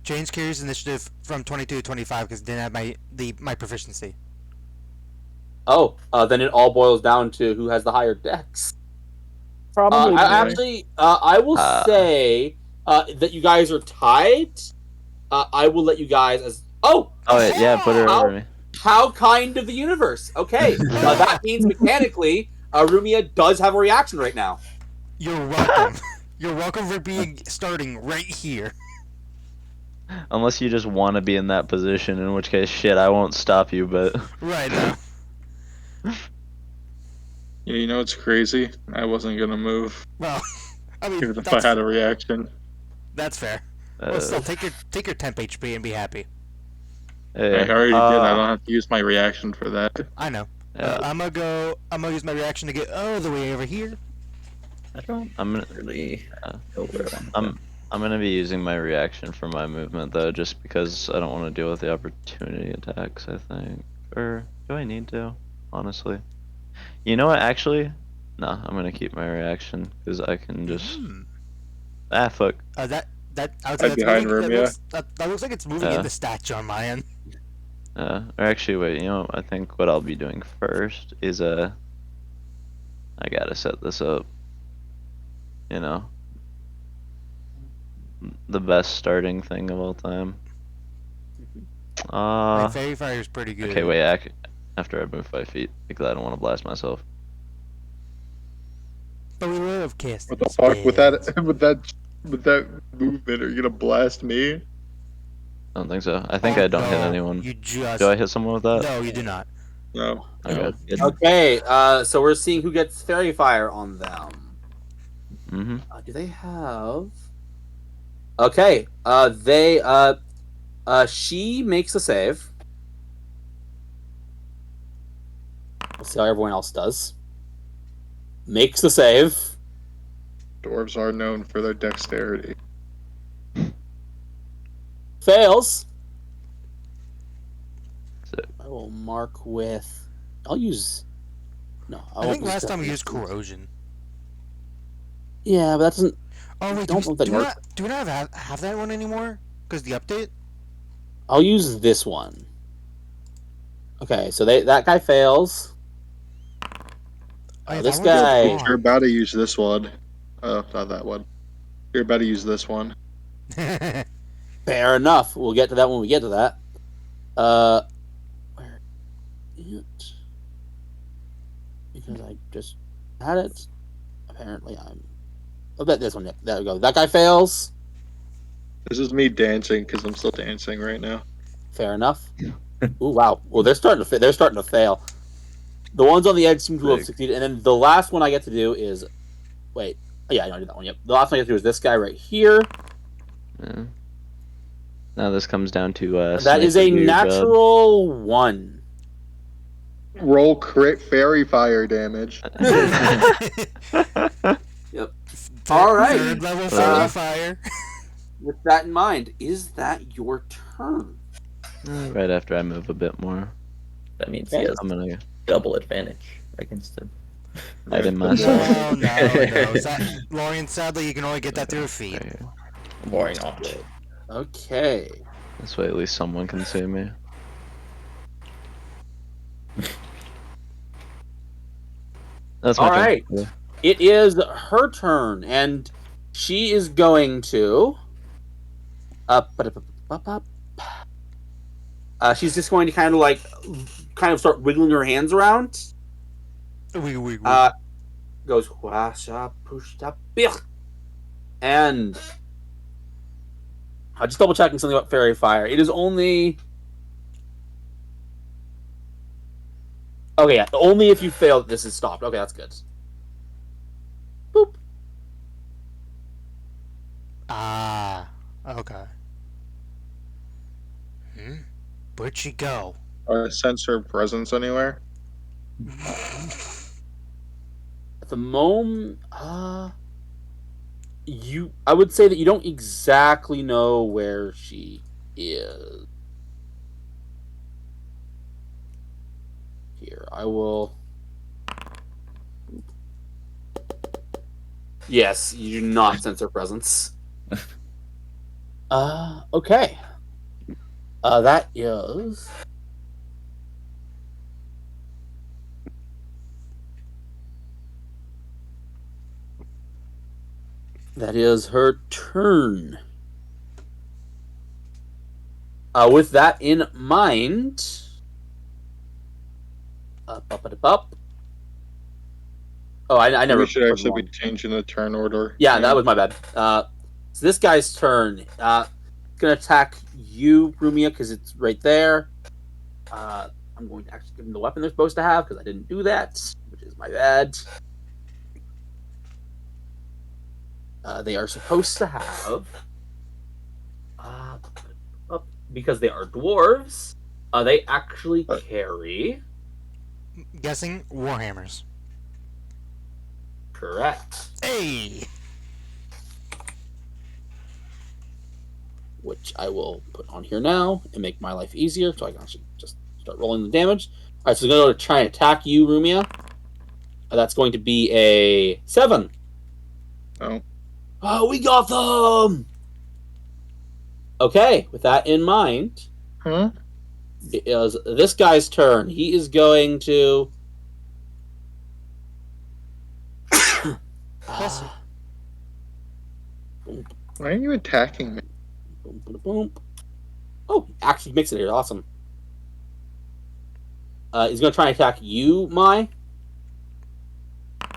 Change carries initiative from 22 to 25 because it didn't have my proficiency. Oh, then it all boils down to who has the higher dex. Probably. I will say that you guys are tied. I will let you guys as. Oh, Yeah, put her over me. how kind of the universe. Okay, that means mechanically, Rumia does have a reaction right now. You're welcome. You're welcome for starting right here. Unless you just want to be in that position, in which case, shit, I won't stop you, but. Right now. Yeah, you know what's crazy? I wasn't gonna move, Well, I mean, even if I had a reaction. that's fair. Well, still, take your temp HP and be happy. I already did. I don't have to use my reaction for that. I know. Yeah. I'm gonna use my reaction to get all the way over here. I don't I'm gonna. really know where I'm I'm gonna be using my reaction for my movement though, just because I don't want to deal with the opportunity attacks. I think, or do I need to? Honestly, you know what? Actually, no. I'm gonna keep my reaction because I can just. Fuck. That I would Right say behind that Rumia. that looks like it's moving Yeah. into statue on my end. Or actually, wait. You know, what? I think what I'll be doing first is I gotta set this up. You know. The best starting thing of all time. My fairy fire is pretty good. Okay, wait. After I move 5 feet, because I don't want to blast myself. But we love casting. What the fuck with that movement? Are you gonna blast me? I don't think so. I think I don't hit anyone. You just. Do I hit someone with that? No, you do not. No. Okay. Okay, so we're seeing who gets fairy fire on them. Mm-hmm. Do they have? Okay, she makes a save. We'll see how everyone else does. Makes a save. Dwarves are known for their dexterity. Fails. Sick. I will mark with. I'll use. No, I think last time we used corrosion. Yeah, but that doesn't. Oh wait, Don't know if that works. do we not have that one anymore? Because the update. I'll use this one. Okay, so that guy fails. Oh, yeah, this that one was guy- wrong. You're about to use this one. Oh, not that one. You're about to use this one. Fair enough. We'll get to that when we get to that. Where? It? because I just had it. Apparently, I'll bet this one. There we go. That guy fails. This is me dancing because I'm still dancing right now. Fair enough. Ooh, wow. Well, they're starting to fail. The ones on the edge seem to have succeeded, and then the last one I get to do is, wait. Yeah, I did that one. Yep. The last one I get to do is this guy right here. Yeah. Now this comes down to That is a natural 1. Roll crit fairy fire damage. Yep. All right. Third level fairy fire. With that in mind, is that your turn? Right after I move a bit more. That means he has I'm gonna double advantage against him. I didn't myself. No. Lorian, sadly, you can only get that through feet. Right here. Boring off. Okay. This way at least someone can see me. That's my All turn. right. Yeah. It is her turn, and she is going to. She's just going to kind of start wiggling her hands around. Goes "Huasha pushta bir," and just double checking something about fairy fire. It is only. Okay, yeah. Only if you fail, this is stopped. Okay, that's good. Boop. Ah, okay. Where'd she go? Sense her presence anywhere? At the moment, I would say that you don't exactly know where she is. Here, I will. Yes, you do not sense her presence. Okay. That is. That is her turn. With that in mind, Oh, I never. We should put actually one. be changing the turn order. Yeah, that was my bad. So this guy's turn. It's gonna attack you, Rumia, because it's right there. I'm going to actually give them the weapon they're supposed to have because I didn't do that, which is my bad. They are supposed to have, because they are dwarves. They actually carry. Guessing warhammers. Correct. Hey. Which I will put on here now and make my life easier, so I can actually just start rolling the damage. All right, so we're going to try and attack you, Rumia. That's going to be a 7. Oh, we got them! Okay, with that in mind, it is this guy's turn. He is going to. Why are you attacking me? Boom, boom, boom. Oh, actually makes it here. Awesome. He's going to try and attack you, Mai.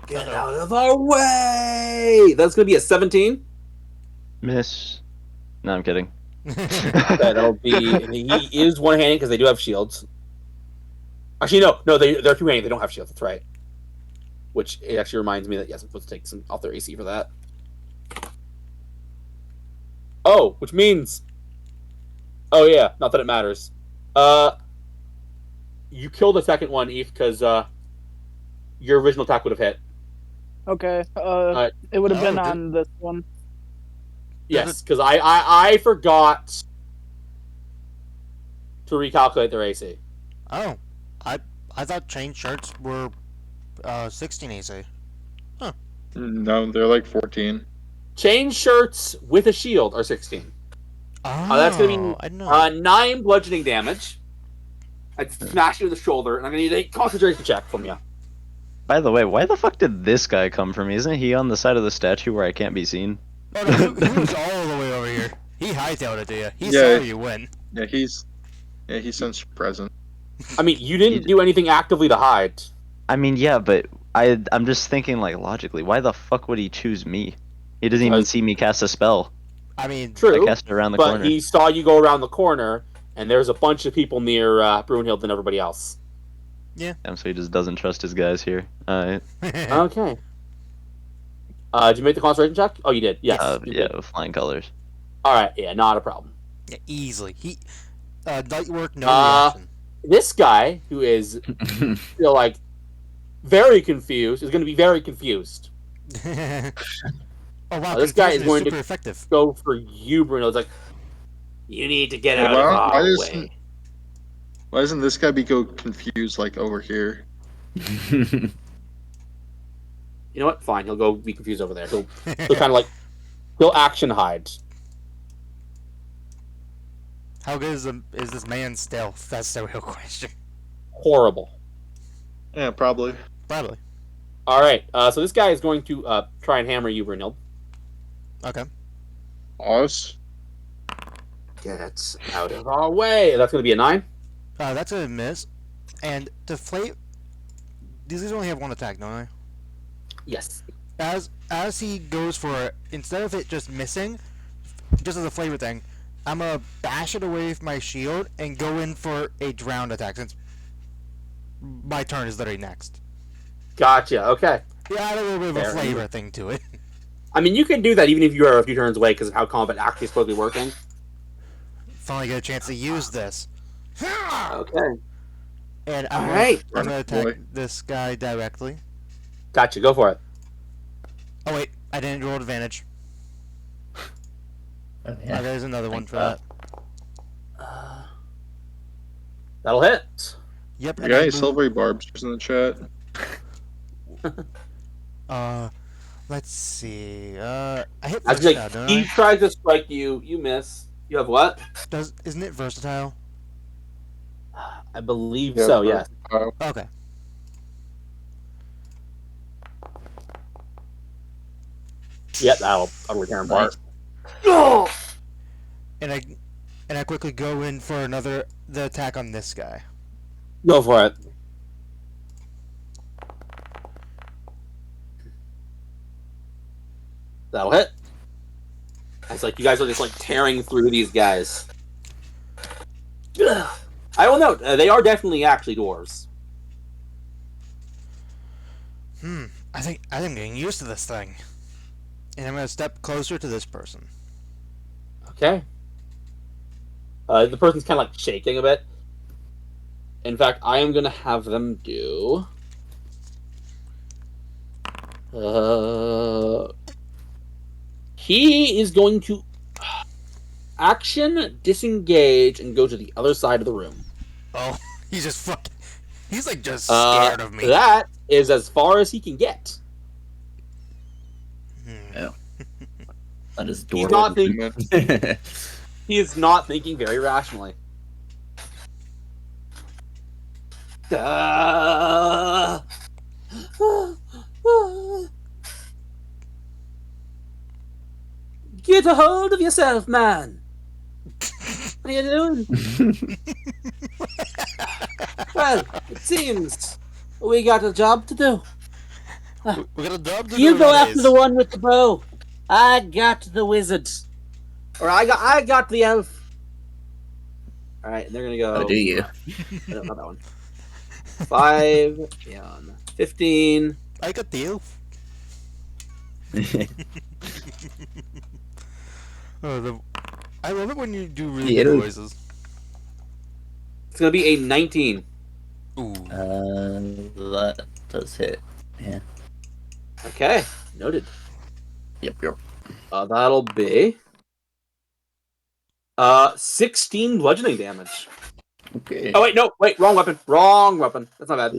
Get out of our way! That's going to be a 17. Miss. No, I'm kidding. Okay, that'll be. He is one-handed because they do have shields. Actually, no, they're two-handed. They don't have shields. That's right. Which it actually reminds me that yes, I'm supposed to take some off their AC for that. Oh, which means. Oh yeah, not that it matters. You killed the second one, Eve, because your original attack would have hit. Okay. It would have been on this one. Yes, because I forgot to recalculate their AC. Oh, I thought chain shirts were 16 AC. No, they're like 14. Chain shirts with a shield are 16. Oh, That's going I to know. be 9 bludgeoning damage. I smash you in the shoulder, and I'm going to need a concentration check from you. By the way, why the fuck did this guy come from? Isn't he on the side of the statue where I can't be seen? Oh, no, he was all the way over here. He hightailed it to you. He Yeah. saw you win. Yeah, he sensed your presence. I mean, you didn't do anything actively to hide. I mean, yeah, but I'm just thinking like logically, why the fuck would he choose me? He doesn't even see me cast a spell. I mean, I True, cast it around the but corner. he saw you go around the corner, and there's a bunch of people near Brunhild than everybody else. So he just doesn't trust his guys here. Alright. Okay. Did you make the concentration check? Oh, you did. Yes. you Yeah, did. with flying colors. All right. Yeah, not a problem. yeah, easily. He night work, no Uh, reaction. This guy, who is like very confused, is going to be very confused. Oh wow, this guy is confusion going to- super effective. Go for you, Bruno. It's like, you need to get Hey, out of why our doesn't- way. Why doesn't this guy be go confused like over here? You know what? Fine. He'll go be confused over there. He'll kind of like he'll action hide. How good is this man's stealth? That's the real question. Horrible. Yeah, probably. Probably. All right. So this guy is going to try and hammer you, Brunhild. Okay. Us. Get out of our way. That's going to be a 9. That's a miss. And deflate. These guys only have one attack, don't they? Yes. As he goes for it, instead of it just missing, just as a flavor thing, I'm gonna bash it away with my shield and go in for a drowned attack since my turn is literally next. Gotcha. Okay. Yeah, add a little bit of a Fair flavor enough. thing to it. I mean, you can do that even if you are a few turns away because of how combat actually is supposed to be working. Finally get a chance to use this. Okay. And All right. I'm gonna attack Boy. this guy directly. Gotcha. Go for it. Oh wait, I didn't roll advantage. Oh, Oh, yeah. there's another one for that. That'll hit. Yep. You and got I any move- silvery barbs just in the chat? Let's see. I hit I was versatile, like, don't he I? tries to strike you. You miss. You have what? Isn't it versatile? I believe Yeah, so. for- Yes. Okay. Yep. I'll return part. And I quickly go in for the attack on this guy. Go for it. That'll hit. It's like you guys are just like tearing through these guys. I will note they are definitely actually dwarves. I think I'm getting used to this thing. And I'm gonna step closer to this person. Okay. The person's kind of like shaking a bit. In fact, I am gonna have them do. He is going to action disengage and go to the other side of the room. Oh, he's just fucking. He's like just scared of me. That is as far as he can get. That is He's not adorable. thinking. He is not thinking very rationally. Get a hold of yourself, man. What are you doing? Well, it seems we got a job to do. We got a dub to You do go nowadays. after the one with the bow. I got the wizard. Or I got the elf. Alright, and they're gonna go. Oh, do you? No, not that one. 5 and 15. I got the elf. I love it when you do really The good elf. voices. It's gonna be a 19. Ooh. That does hit. Yeah. Okay, noted. Yep. That'll be 16 bludgeoning damage. Okay. Oh wait, wrong weapon. That's not bad.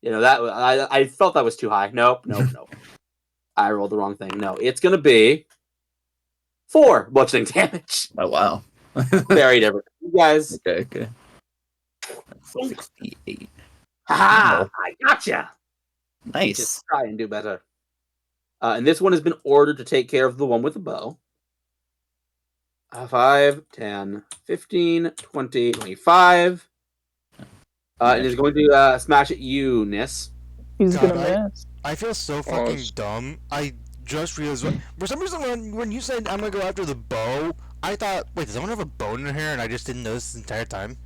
You know that I felt that was too high. Nope. I rolled the wrong thing. No, it's gonna be 4 bludgeoning damage. Oh wow. Very different. You guys, Okay. That's 68. haha! I gotcha. Nice. Just try and do better. And this one has been ordered to take care of the one with the bow. 5, 10, 15, 20, 25. And is going to smash at you, Nis. He's God, gonna miss. I feel so fucking dumb. I just realized for some reason when you said I'm gonna go after the bow, I thought, wait, does someone have a bow in their hair? And I just didn't notice this entire time.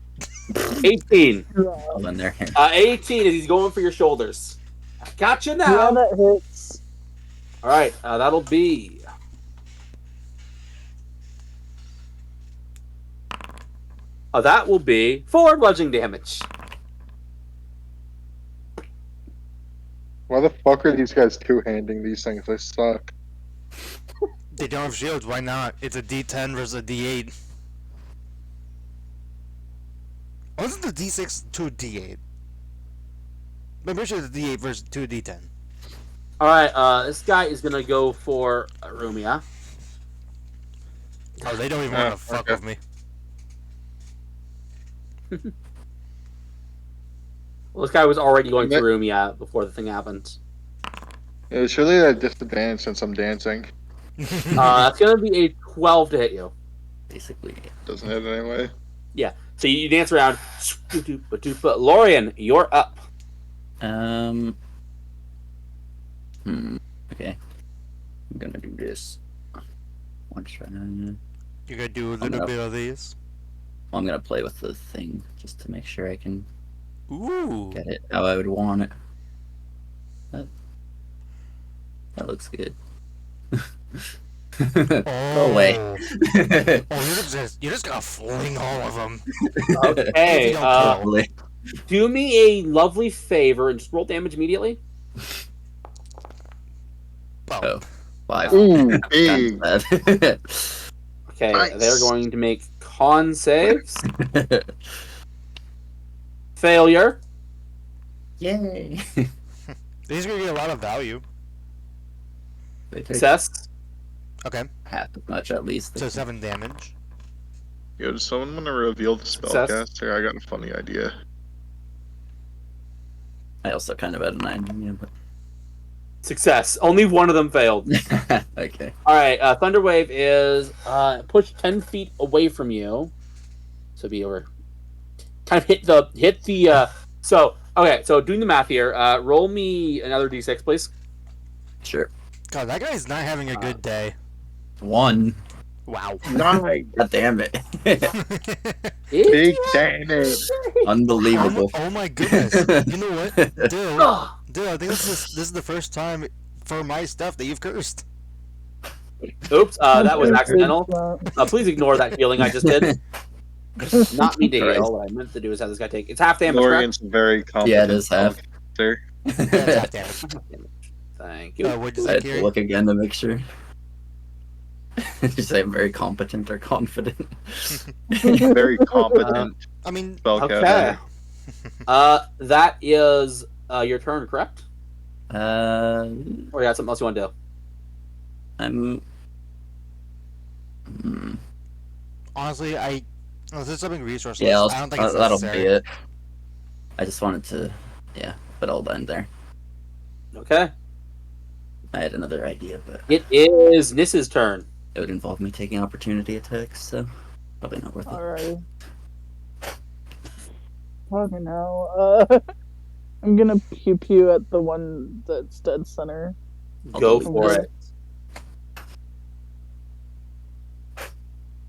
18. All in there. 18 is he's going for your shoulders. Gotcha Yeah, now. that hits. All right, that'll be. That will be 4 bludgeoning damage. Why the fuck are these guys two-handing these things? They suck. They don't have shields. Why not? It's a D10 versus a D8. Wasn't the D6 to a D8? I'm pretty sure it's D8 versus to a D10. All right, this guy is gonna go for Rumia. Oh, they don't even want to fuck okay. with me. Well, this guy was already going for Rumia before the thing happened. Yeah, surely at a disadvantage since I'm dancing. It's gonna be a 12 to hit you. Basically. Doesn't hit anyway. Yeah. So you dance around. Lorian, you're up. Okay. I'm gonna do this. One try. You're gonna do a little bit of this. I'm gonna play with the thing just to make sure I can Ooh. get it how I would want it. That looks good. Go away. Oh, you're just gonna fling all of them. Okay. Probably. Do me a lovely favor and just roll damage immediately. Oh, 5. Ooh, That's big. bad. Okay, Nice. they're going to make con saves. Failure. Yay! These are gonna get a lot of value. They take Success. Okay, half as much at least. so 7 damage. Yo, does someone want to reveal the Success. spellcaster? I got a funny idea. I also kind of had a 9. Yeah, Success. Only one of them failed. but... okay. All right. Thunderwave is pushed 10 feet away from you, so be over. Kind of hit the. So okay. So doing the math here. Roll me another d6, please. Sure. God, that guy's not having a good day. 1. Wow. Nice. God damn it. Big damage. Unbelievable. Oh my goodness. You know what? Dill, I think this is the first time for my stuff that you've cursed. Oops. That was accidental. Please ignore that healing I just did. Not me to heal. What I meant to do is have this guy take. It's half damage. Lorian's very competent. Yeah, it is half. spellcaster. Yeah, damn it. Thank you. What does I that had to carry? look again to make sure. Did you say I'm very competent or confident? Very competent I mean, spellcaster. Okay. That is your turn, correct? Uh, Or you got something else you want to do? I'm. honestly, unless there's something resourceless, Yeah, I don't think it's that'll necessary. be it. I just wanted to, put all that in there. Okay. I had another idea, but It is Nissa's turn. it would involve me taking opportunity attacks, so probably not worth it. Alright. Probably now. I'm gonna pew pew at the one that's dead center. Go do for it.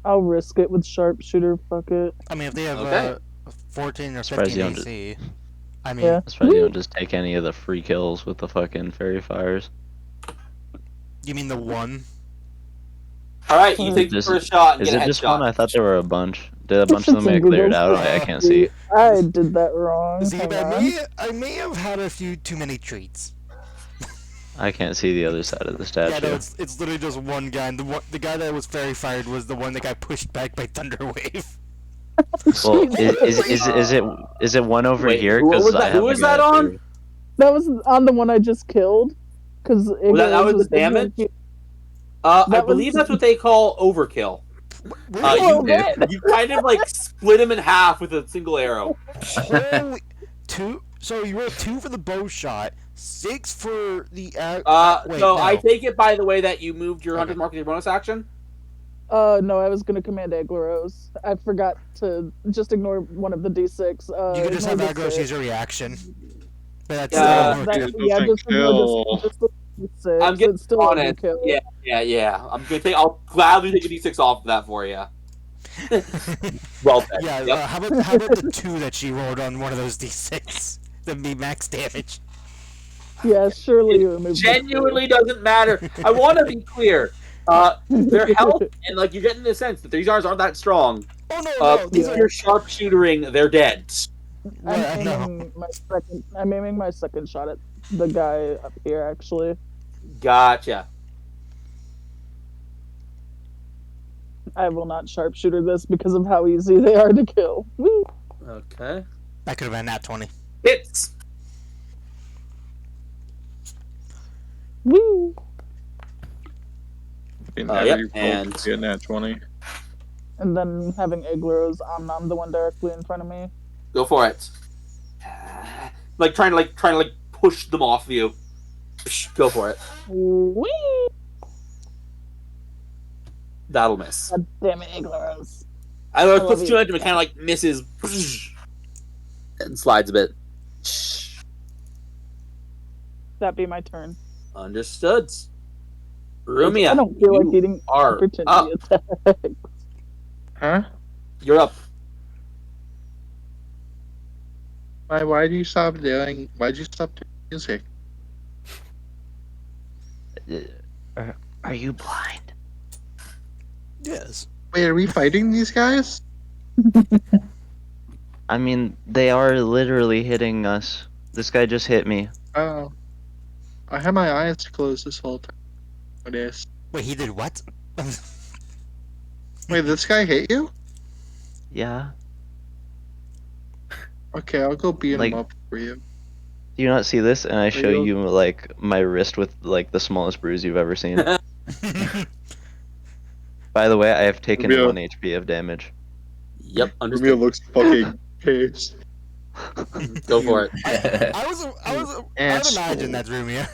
I'll risk it with sharpshooter. Fuck it. I mean, if they have Okay. 14 or Surprised 15 you don't AC, I mean, Yeah. That's why you don't just take any of the free kills with the fucking fairy fires. you mean the one? All right, you take the Just- first shot and Is get it a just one? headshot. I thought there were a bunch. Did a bunch of them get cleared out? I can't see. I did that wrong. See, Hang but on. I may have had a few too many treats. I can't see the other side of the Yeah, statue. no, it's literally just one guy, and the guy that was fairy fired was the one that got pushed back by Thunderwave. Well, is it one over Wait, here? who was 'Cause that- I who have was the guy that on? too. That was on the one I just killed. Because that was the damage? I That was- believe that's what they call overkill. Oh, man. You kind of like split him in half with a single arrow. Holy, 2. So you rolled 2 for the bow shot, 6 for the. Wait, So no. I take it by the way that you moved your Okay. Hunter's Mark with your bonus action? No, I was gonna command Aglaros. I forgot to just ignore one of the D6. You can just have ignore the Agros six. use a reaction. But that's Yeah, still That, It yeah, doesn't just kill. just the D6. I'm getting It's still on a it. kill. Yeah. I'll gladly take a d6 off of that for you. Well said. Yeah, Yep. how about the 2 that she rolled on one of those d6? That'd be max damage. Yeah, surely It you remove the genuinely doesn't matter. I want to be clear. Their health and like you're getting the sense that these guards aren't that strong. Oh no, these If are you're sharpshootering, they're dead. Right, I know. I'm aiming my second shot at the guy up here. Actually, Gotcha. I will not sharpshooter this because of how easy they are to kill. Woo! Okay. That could have been nat 20. Hits. Woo! Never Yep, you and- get nat 20. And then having Igloros, I'm the one directly in front of me. Go for it. Like trying to push them off you. Go for it. Wee! That'll miss. God damn it, Igloros. I know it I puts love two you. into it, kind of like misses and slides a bit. That be my turn. Understood. I Rumia, don't feel like you eating are opportunity up. attack. Huh? You're up. Why do you stop doing? Why'd you stop doing music? Are you blind? Yes. Wait, are we fighting these guys? I mean, they are literally hitting us. This guy just hit me. Oh, I had my eyes closed this whole time. What is? Wait, he did what? Wait, this guy hit you? Yeah. Okay, I'll go beat Like- him up for you. Do you not see this? And I show you- you like my wrist with like the smallest bruise you've ever seen. By the way, I have taken Rumia- 1 HP of damage. Yep, Rumia understood. looks fucking pissed. Go for it. I'd imagine that's Rumia.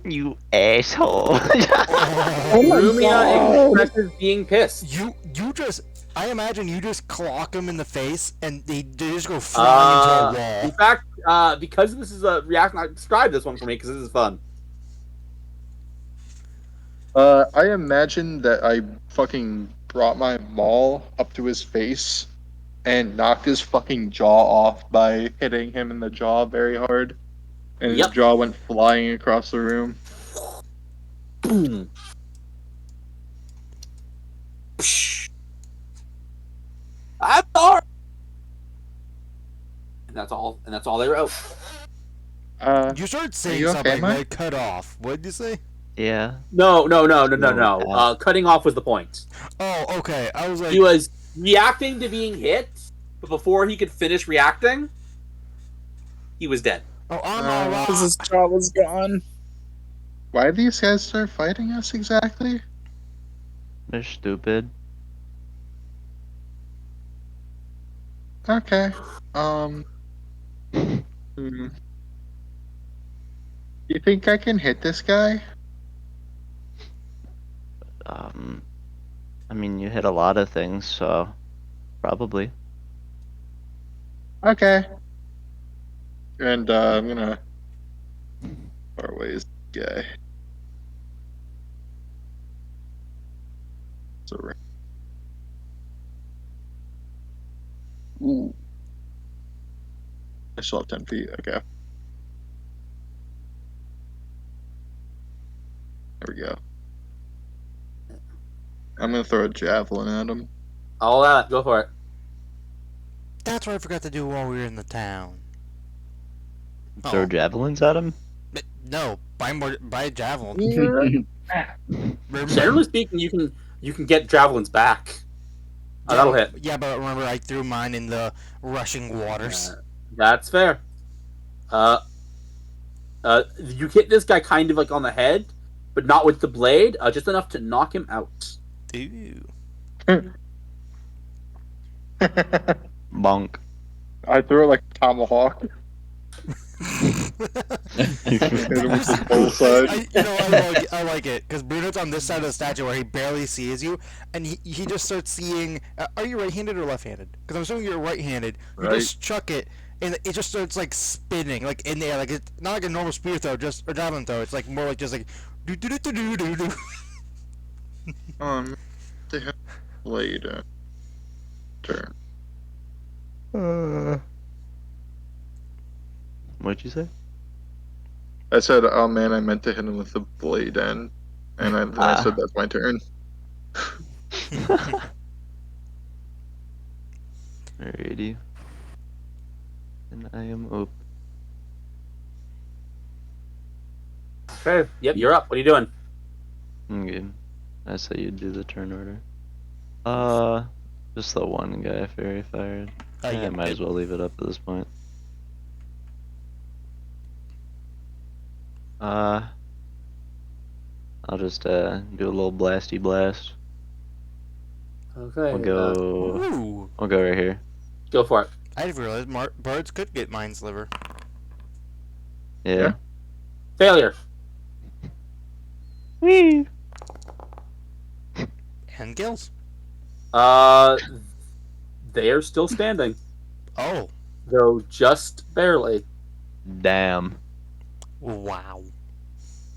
You asshole. Oh my Rumia God. expresses being pissed. You just, I imagine you just clock him in the face and they just go flying into a In wall. fact, because this is a reaction, describe this one for me because this is fun. I imagine that I fucking brought my maul up to his face and knocked his fucking jaw off by hitting him in the jaw very hard. And Yep. his jaw went flying across the room. Boom. I'm sorry. And that's all they wrote. You started saying you okay, something Mike? like cut off. What did you say? Yeah. No. No. Cutting off was the point. Oh, okay. I was like, He was reacting to being hit, but before he could finish reacting, he was dead. oh, I'm Uh, alright. Because his jaw was gone. Why did these guys start fighting us exactly? They're stupid. Okay. You think I can hit this guy? I mean, you hit a lot of things, so probably. Okay. And I'm gonna far away is this guy. So I still have 10 feet. Okay. There we go. I'm gonna throw a javelin at him. All that. Go for it. That's what I forgot to do while we were in the town. Throw Oh. javelins at him? But no, buy a javelin. Remember- Generally speaking, you can get javelins back. That'll hit. Yeah, but remember I threw mine in the rushing waters. That's fair. You hit this guy kind of like on the head, but not with the blade, just enough to knock him out. Ew. Bonk. I threw it like a tomahawk. Hit him with the bull side. I like it because Bruno's on this side of the statue where he barely sees you, and he just starts seeing. Are you right-handed or left-handed? Because I'm assuming you're right-handed. You Right. just chuck it, and it just starts like spinning, like in the air, like it's not like a normal spear throw, just or javelin throw. It's like more like just like do do do do do do. They have blade. Turn. What'd you say? I said, oh man, I meant to hit him with the blade end, and then I said that's my turn. Alrighty. And I am up. Okay. Yep, you're up. What are you doing? Okay. I say you do the turn order. Just the one guy fairy fired. Yeah, Might as well leave it up at this point. I'll just do a little blasty blast. Okay. I'll go. Ooh. I'll go right here. Go for it. I didn't realize birds could get mind sliver. Yeah. Failure. Whee! And gills. They are still standing, Oh. though just barely. Damn. Wow.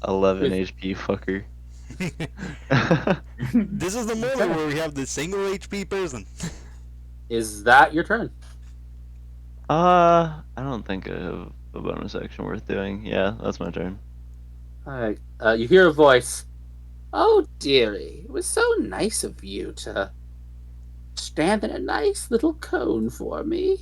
11 HP fucker. This is the moment where we have the single HP person. Is that your turn? I don't think I have a bonus action worth doing. Yeah, that's my turn. Alright. You hear a voice. Oh, dearie. It was so nice of you to stand in a nice little cone for me.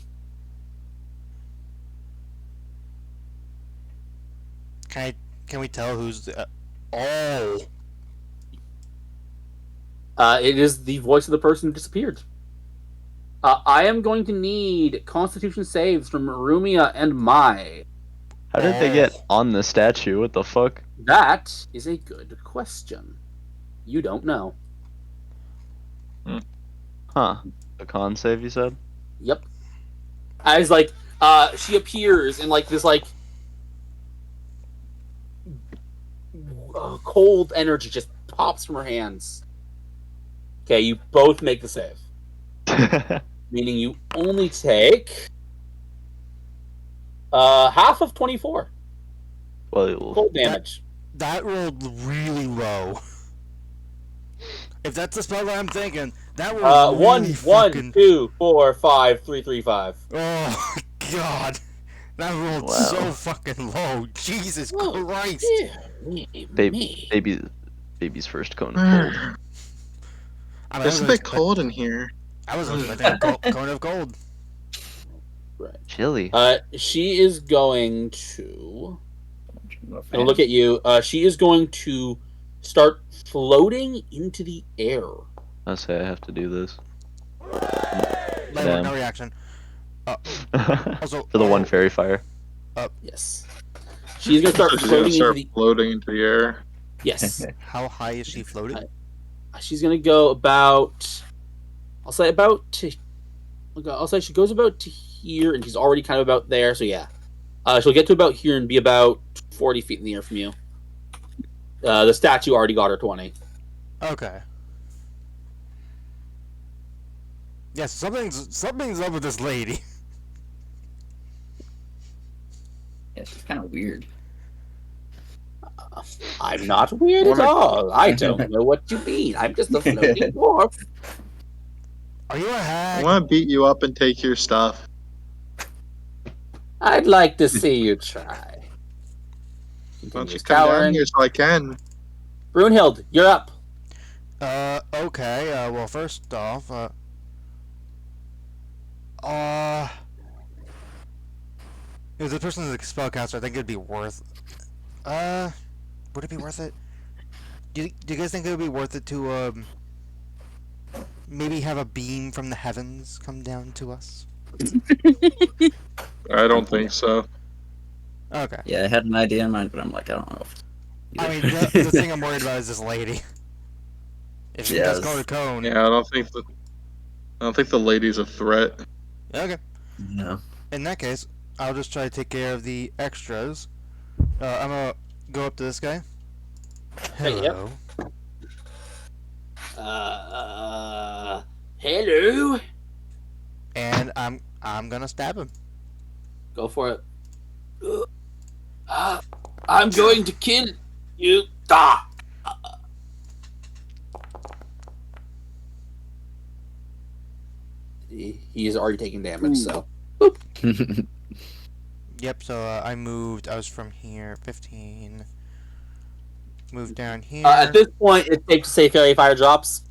Can we tell who's the, oh. It is the voice of the person who disappeared. I am going to need Constitution saves from Rumia and Mai. How did they get on the statue? What the fuck? That is a good question. You don't know. Huh. A con save, you said? Yep. As like, she appears in like this like cold energy just pops from her hands. Okay, you both make the save, meaning you only take half of 24 Well, cold damage. That rolled really low. If that's the spell that I'm thinking, that rolled really 1, 2, 4, 5, 3, 3, 5. Oh god, that rolled Wow. so fucking low. Jesus Christ! Baby's first cone of cold. I mean, It's a bit cold in here. I was expecting a cone of cold. Right. Chilly. She is going to. And look at you. She is going to start floating into the air. I say I have to do this. No reaction. Also, For the one fairy fire. Yes. She's going to start She's gonna floating start into the. floating into the air. Yes. how high is she floating? She's going to go about. I'll say about to. I'll say she goes about to here, and she's already kind of about there. So yeah, she'll get to about here and be about 40 feet in the air from you. The statue already got her 20. Okay. Yes, something's up with this lady. Yeah, she's kind of weird. I'm not weird at all. I don't know what you mean. I'm just a floating dwarf. Are you a I hag? want to beat you up and take your stuff. I'd like to see you try. Why don't you Continues come down cowering. here so I can? Brunhild, you're up. Okay, well, first off, if the person is a spellcaster, I think it'd be worth, would it be worth it? Do you guys think it would be worth it to, maybe have a beam from the heavens come down to us? I don't think so. Okay. Yeah, I had an idea in mind, but I'm like, I don't know if. I mean, the thing I'm worried about is this lady. If she does go to cone. Yeah, I don't think the lady's a threat. Okay. No. In that case, I'll just try to take care of the extras. I'm gonna go up to this guy. Hey, yep. Hello. Hello. And I'm gonna stab him. Go for it. I'm going to kill you. Ah! He is already taking damage, so. Yep, so I moved. I was from here, 15. Moved down here. At this point, it's safe to say Fairy Fire drops.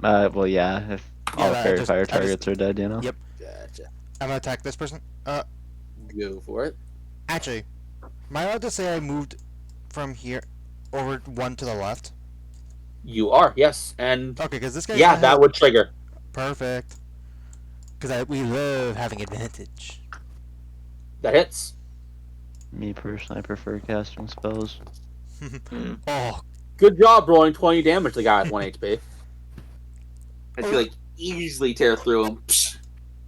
Well, yeah, if all Yeah, fairy fire targets are dead, you know? Yep. Gotcha. I'm gonna attack this person. Go for it. Actually, am I allowed to say I moved from here over one to the left? You are, yes. And Okay, because this guy. yeah, that would trigger. Perfect. Because we love having advantage. That hits. Me personally, I prefer casting spells. Oh, Good job rolling 20 damage to the guy with 1 HP. I feel like easily tear through him. Psh.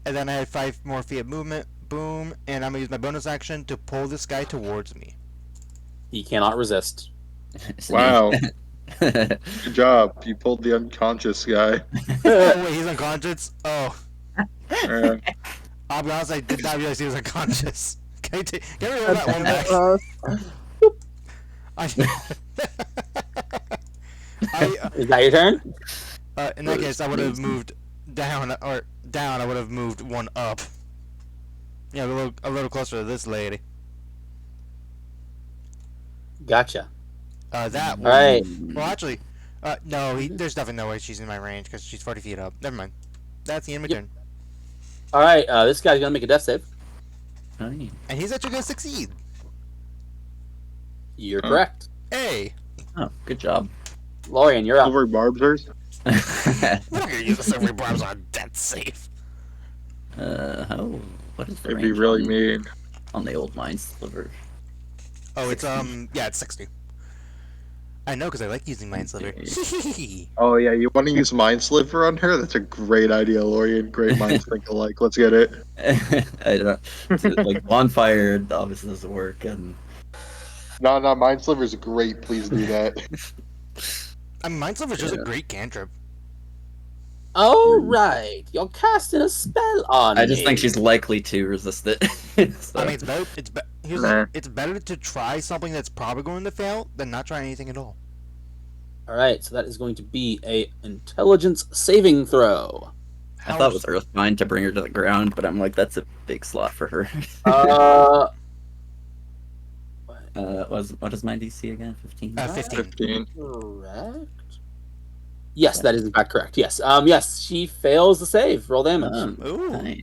and then I had 5 more feet of movement. Boom, and I'm gonna use my bonus action to pull this guy towards me. He cannot resist. Wow. Good job. You pulled the unconscious guy. Oh wait, he's unconscious. Oh, Yeah. I'll be honest, I did not realize he was unconscious. Can we roll that one back? Is that your turn? In that case, I would have moved down, or down. I would have moved one up. Yeah, a little closer to this lady. Gotcha. That one. Alright. Well, actually, no. There's definitely no way she's in my range because she's 40 feet up. Never mind. That's the end of my turn. Alright, this guy's gonna make a death save. Hi. And he's actually gonna succeed. You're correct. Hey, Oh, good job. Lorian, you're up. Silver barbers. we're not gonna use the silver barbs on a death save. What is the It'd be range really on, mean. on the old mine sliver? Oh, it's yeah, it's 60. I know because I like using mine sliver. Oh yeah, you want to use Mind Sliver on her? That's a great idea, Lorian. Great minds think alike. Let's get it. I don't like bonfire obviously doesn't work, and No, Mind Sliver's great. Please do that. I mean, mine sliver's just a great cantrip. Alright, you're casting a spell on I just me. think she's likely to resist it. So, I mean, here's Nah. it's better to try something that's probably going to fail than not try anything at all. Alright, so that is going to be a intelligence saving throw. I thought it was Earthbind to bring her to the ground, but I'm like, that's a big slot for her. What is my DC again? 15? 15. 15. Correct. Yes, that is in fact correct. Yes. Yes, she fails the save. Roll damage. Ooh. Nice.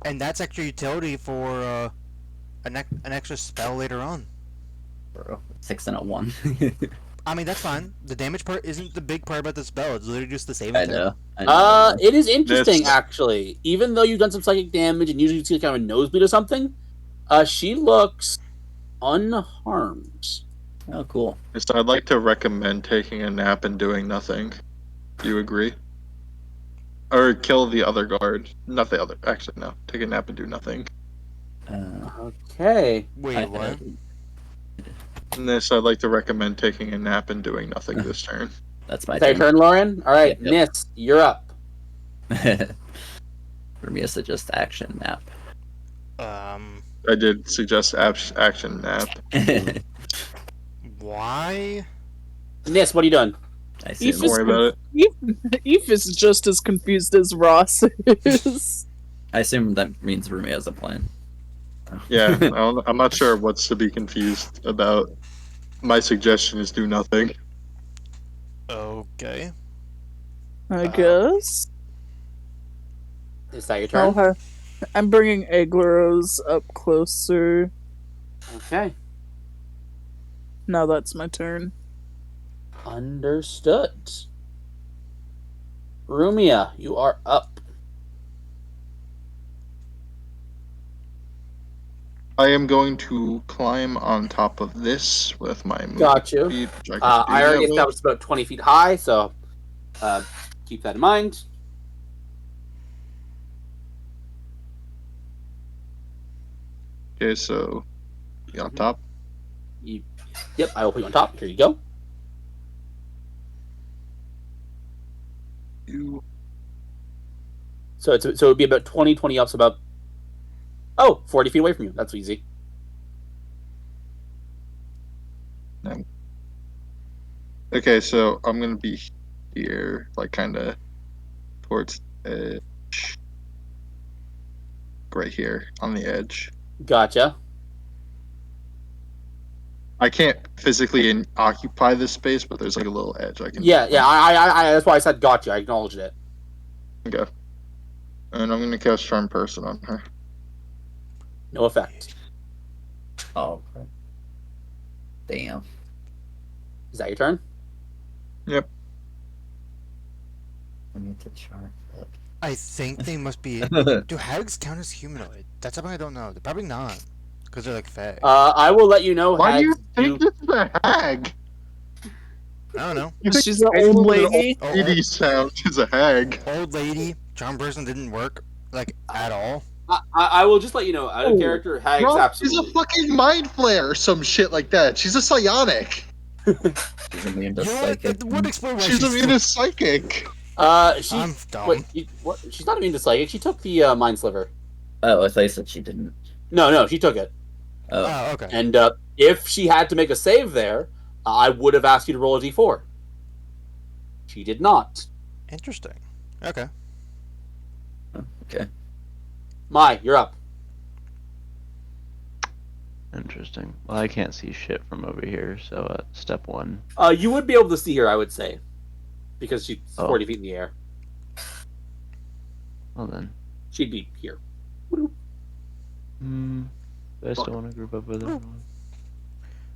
And that's extra utility for an extra spell later on. Bro, 6 and a 1. I mean, that's fine. The damage part isn't the big part about the spell. It's literally just the saving I throw. know. It is interesting, This- actually. Even though you've done some psychic damage and usually you see kind of a nosebleed or something, she looks unharmed. Oh, cool. So I'd like to recommend taking a nap and doing nothing. Do you agree? Or kill the other guard. Not the other. Actually, no. Take a nap and do nothing. Okay. Wait, what? And this, I'd like to recommend taking a nap and doing nothing this turn. That's my Is that your turn, Lauren? All right, Yep. Nis, you're up. For me, it's just action nap. I did suggest action nap. Why? Nis, what are you doing? I assume. Don't worry about it. Eve is just as confused as Ross is. I assume that means Rumi has a plan. Yeah, I'm not sure what's to be confused about. My suggestion is do nothing. Okay. I guess. Is that your turn? I'm bringing Eglaros up closer. Okay. Now that's my turn. Understood. Rumia, you are up. I am going to climb on top of this with my movement Got you. speed, which I can I do already that with. established about 20 feet high, so keep that in mind. Okay, so you on top. Yep, I will put you on top. Here you go. You So it would be about 20 up, so about 40 feet away from you. That's easy. Okay, so I'm gonna be here, like kind of towards the edge, right here on the edge. Gotcha. I can't physically occupy this space, but there's like a little edge I can. Yeah. I that's why I said gotcha. I acknowledged it. Okay. And I'm gonna cast Charm Person on her. No effect. Oh, crap. Damn. Is that your turn? Yep. I need to chart I think they must be. that. Do hags count as humanoid? That's something I don't know. They're probably not, because they're like fae. I will let you know. Why do you hags think this is a hag? I don't know. You think She's an anyone old with an lady. Oh, lady sound is a hag? Old lady, charm person didn't work like at all. I will just let you know. Out of character, hags Bro, absolutely. she's a fucking mind flare or some shit like that. She's a psionic. She's immune to You know what? psychic. That would explain why She's immune to psychic. She. I'm dumb. Wait, what? She's not immune to psychic. She took the mind sliver. Oh, I thought you said she didn't. No, she took it. Oh, Oh, okay. And if she had to make a save there, I would have asked you to roll a d4. She did not. Interesting. Okay. okay. Mai, you're up. Interesting. Well, I can't see shit from over here, so step one. You would be able to see her, I would say, because she's 40 feet in the air. Well then. She'd be here. Do I still want to group up with her?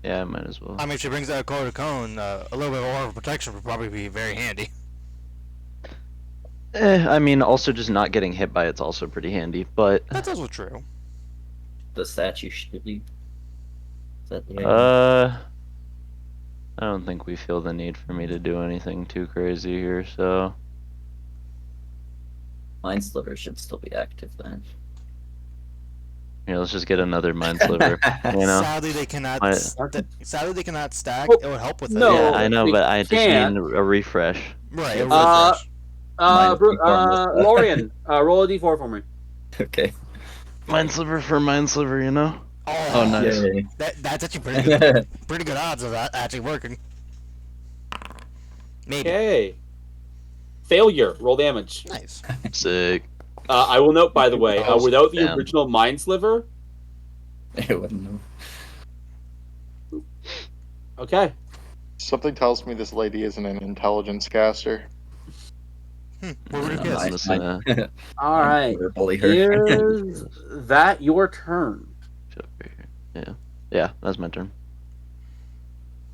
Yeah, I might as well. I mean, if she brings out a cone to cone, a little bit more of protection would probably be very handy. I mean, also just not getting hit by it's also pretty handy, but That's also true. The statue shooting. Is that the idea? I don't think we feel the need for me to do anything too crazy here, so Mind Sliver should still be active then. here, let's just get another mind sliver. You know? Sadly, they cannot. My- Sadly, they cannot stack. Well, it would help with it. no. Yeah, I know, we but I just can't. need a refresh. Right. Uh, refresh. Mind reform. Lorian, roll a d4 for me. Okay. Mind sliver for mind sliver, you know? Oh, Oh, nice. Yay. That's actually pretty good. Pretty good odds of that actually working. Maybe. Okay. Failure. Roll damage. Nice. Sick. I will note, by the way, Oh, without the damn. original mind sliver. It wouldn't know. Okay. Something tells me this lady isn't an intelligence caster. What would you No, guess? I'm just gonna All right. Bully her. Is that your turn? shove over here. Yeah. Yeah, that's my turn.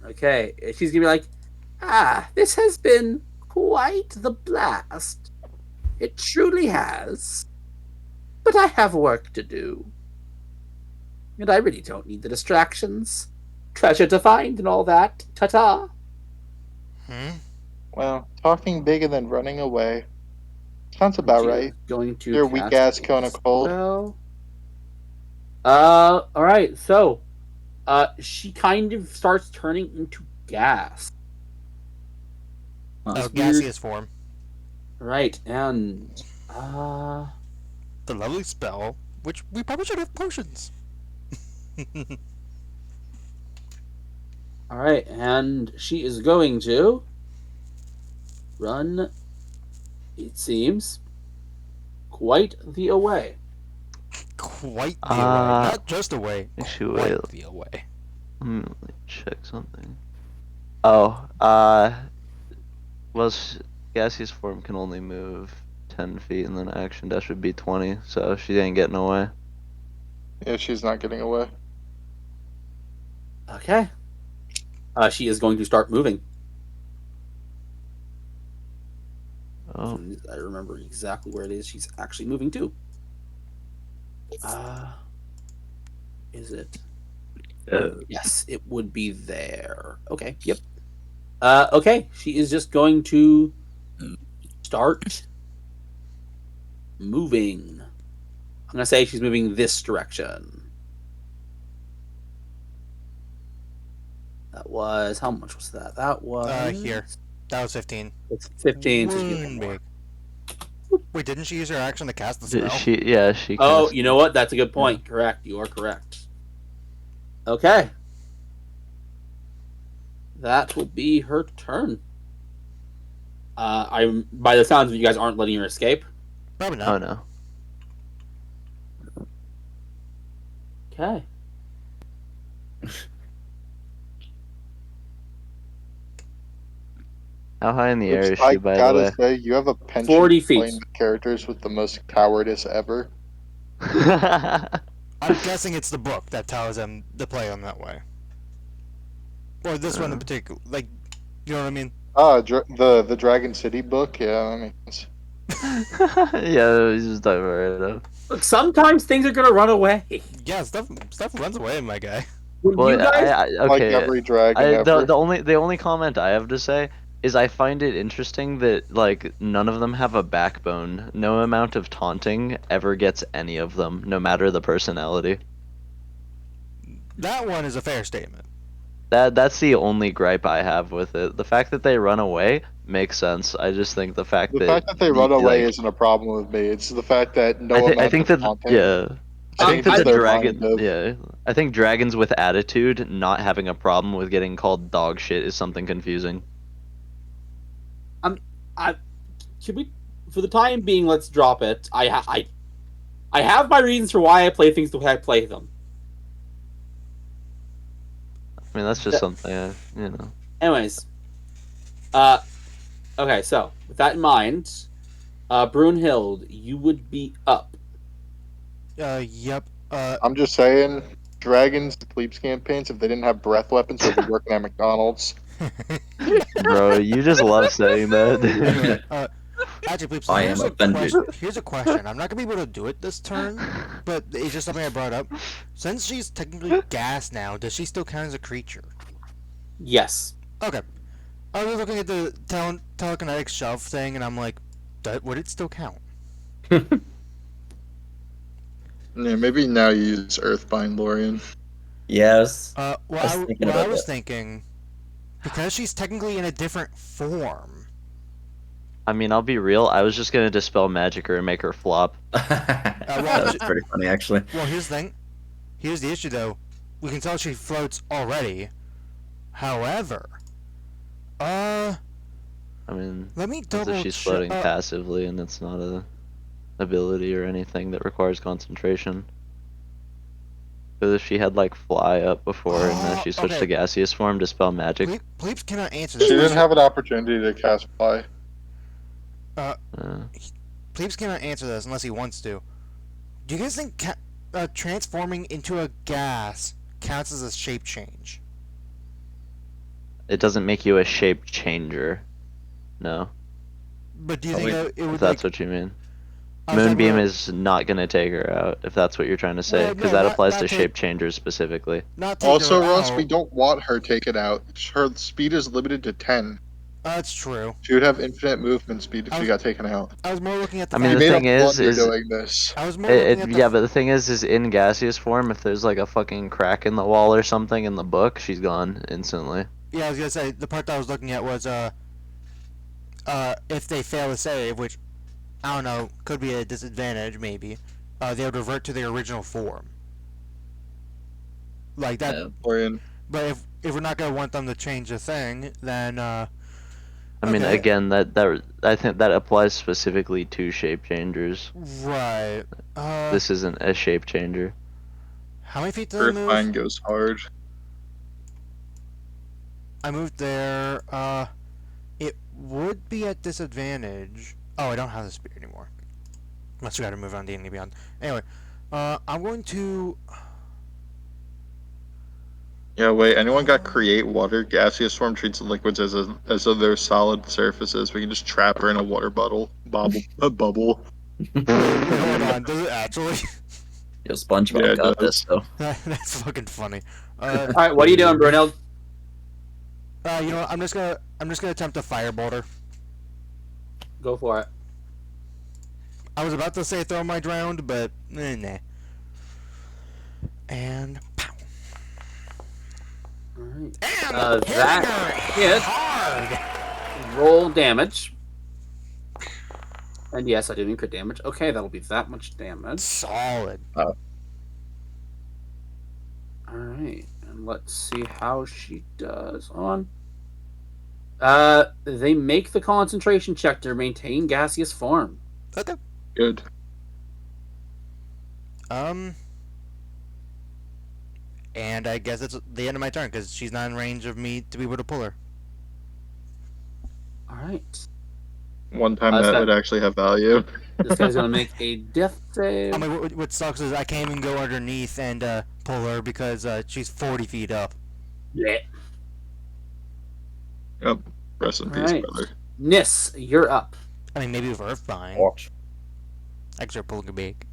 Okay. She's gonna be like, this has been quite the blast. It truly has. But I have work to do. And I really don't need the distractions. Treasure to find and all that. Ta-ta. Hmm? Well, talking big and then running away. Sounds about She right. is Going to You're a weak ass cone of cold. Well, all right. So, she kind of starts turning into gas. Oh, weird. gaseous form. Right, and The lovely spell, which we probably should have potions. all right, and she is going to run. It seems quite the away. Quite the away. Not just away. Actually, Quite wait. the away. Let me check something. Oh, gaseous form can only move 10 feet, and then action dash would be 20, so she ain't getting away. Yeah, she's not getting away. Okay. She is going to start moving. Oh, I remember exactly where it is she's actually moving to. Is it? Yes, it would be there. Okay, yep. Okay, she is just going to start moving. I'm going to say she's moving this direction. That was, how much was that? That was... Here. That was 15. It's 15. So she's Moon getting more. big. Wait, didn't she use her action to cast the Did spell? she Oh, cast- you know what? That's a good point. Correct. You are correct. Okay. That will be her turn. I'm by the sounds of it, you guys aren't letting her escape. Probably Oh not. no. Okay. How high in the air is I she, by the gotta way? say, you have a penchant 40 for feet. playing the characters with the most cowardice ever. I'm guessing it's the book that tells them to play them that way. Or this one in particular. Like, you know what I mean? The Dragon City book, yeah, that makes sense. Yeah, he's just diving right up. Look, sometimes things are gonna run away. Yeah, stuff runs away, my guy. When Well, you guys, Like okay. every dragon ever. The only comment I have to say is I find it interesting that like none of them have a backbone. No amount of taunting ever gets any of them, no matter the personality. That one is a fair statement. That's the only gripe I have with it. The fact that they run away makes sense. I just think the fact that They run away like, isn't a problem with me. It's the fact that I think that content yeah. I think that changes the their dragon, mind of- yeah, I think dragons with attitude not having a problem with getting called dog shit is something confusing. should we, for the time being, let's drop it. I have my reasons for why I play things the way I play them. I mean, that's just something, you know. Anyways, okay. So with that in mind, Brunhild, you would be up. Yep. I'm just saying, dragons, plebes campaigns, if they didn't have breath weapons, they'd be working at McDonald's. Bro, you just love saying that. Actually, please, I am offended. here's a question. I'm not gonna be able to do it this turn, but it's just something I brought up. Since she's technically gas now, does she still count as a creature? Yes. Okay. I was looking at the telekinetic shove thing, and I'm like, would it still count? Yeah, maybe now you use Earthbind, Lorian. Yes. Well, I was thinking I about was that. thinking, because she's technically in a different form. I mean, I'll be real. I was just gonna dispel magic her and make her flop. That's pretty funny, actually. Well, here's the thing. Here's the issue, though. We can tell she floats already. However, I mean, let me that's double if she's check. floating passively and it's not a ability or anything that requires concentration. Because if she had like fly up before and then she switched okay. to gaseous form, dispel magic. Plebes cannot answer this She didn't question. have an opportunity to cast Fly. Plebes cannot answer this unless he wants to. Do you guys think transforming into a gas counts as a shape change? It doesn't make you a shape changer. No, But do you Probably- think it if would that's like, what you mean. I was talking Moonbeam about- is not gonna take her out, if that's what you're trying to say, Well, because no, that not- applies not to take- shape changers specifically. not take Also, her Ross, out? we don't want her taken out. Her speed is limited to 10. That's true. She would have infinite movement speed if I she was- got taken out. I was more looking at the I mean, fact the You made thing a is blunder doing this. I was more looking at the Yeah, but the thing is in gaseous form, if there's like a fucking crack in the wall or something in the book, she's gone instantly. Yeah, I was gonna say the part that I was looking at was if they fail to save, which I don't know, could be a disadvantage maybe. They would revert to their original form. Like that. Yeah. Lorian. But if we're not gonna want them to change a thing, then I mean, Okay. again, that I think that applies specifically to shape changers. right. This isn't a shape changer. How many feet did I move? Earthbind goes hard. I moved there. It would be at disadvantage. Oh, I don't have the spear anymore. Must have got to move on D&D Beyond. Anyway, I'm going to. Yeah, wait, anyone got create water? Gaseous form treats the liquids as though they're solid surfaces. We can just trap her in a water bubble. A bubble. Wait, hold on. Does it actually? Yo, SpongeBob Yeah, it got does. this, though. That's fucking funny. All right, what are you doing, Brunhild? You know what? I'm just gonna attempt a firebolt her. Go for it. I was about to say throw my drowned, but nah. And pow. All right. And That is hard. roll damage. And yes, I did mean crit damage. Okay, that'll be that much damage. Solid. Alright, and let's see how she does on. They make the concentration check to maintain gaseous form. Okay. Good. And I guess it's the end of my turn because she's not in range of me to be able to pull her. Alright. One time That's that that- would actually have value. This guy's gonna make a death save. I mean, what sucks is I can't even go underneath and pull her because she's 40 feet up. Yeah. Yep. Rest in peace, Alright. brother. Nis, you're up. I mean, maybe with Earthbind. Watch. I can start pulling a big.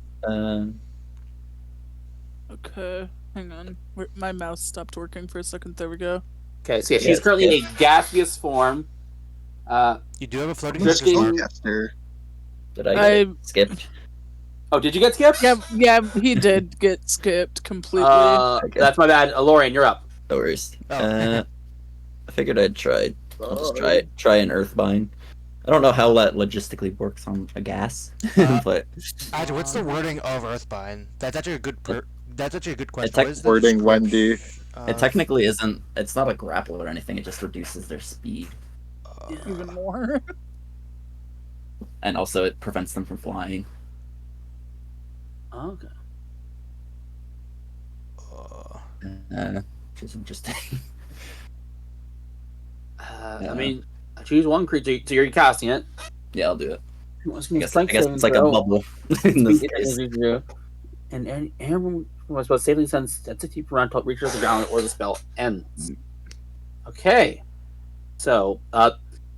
Okay, hang on. My mouse stopped working for a second. There we go. Okay, so yeah, she's Yes, currently yes. in a gaseous form. You do have a floating Drifting- focus mark. Caster. Did I I get skipped? Oh, did you get skipped? yeah, he did get skipped completely. Okay. That's my bad. Lorian, you're up. No worries. Oh. I figured I'd try. I'll just try an Earthbind. I don't know how that logistically works on a gas, but Actually, what's the wording of Earthbind? That's actually a good. That's actually a good question. tech What is the wording, description? Wendy. it technically isn't. It's not a grapple or anything. It just reduces their speed, Even more. and also it prevents them from flying. Okay. Which is interesting. I mean, choose one creature. So you're casting it. Yeah, I'll do it. Who wants to I make guess, strength saving it's like a throw? bubble in this case. And everyone was supposed to safely send sensitive around top reaches the ground or the spell ends. Okay. So, I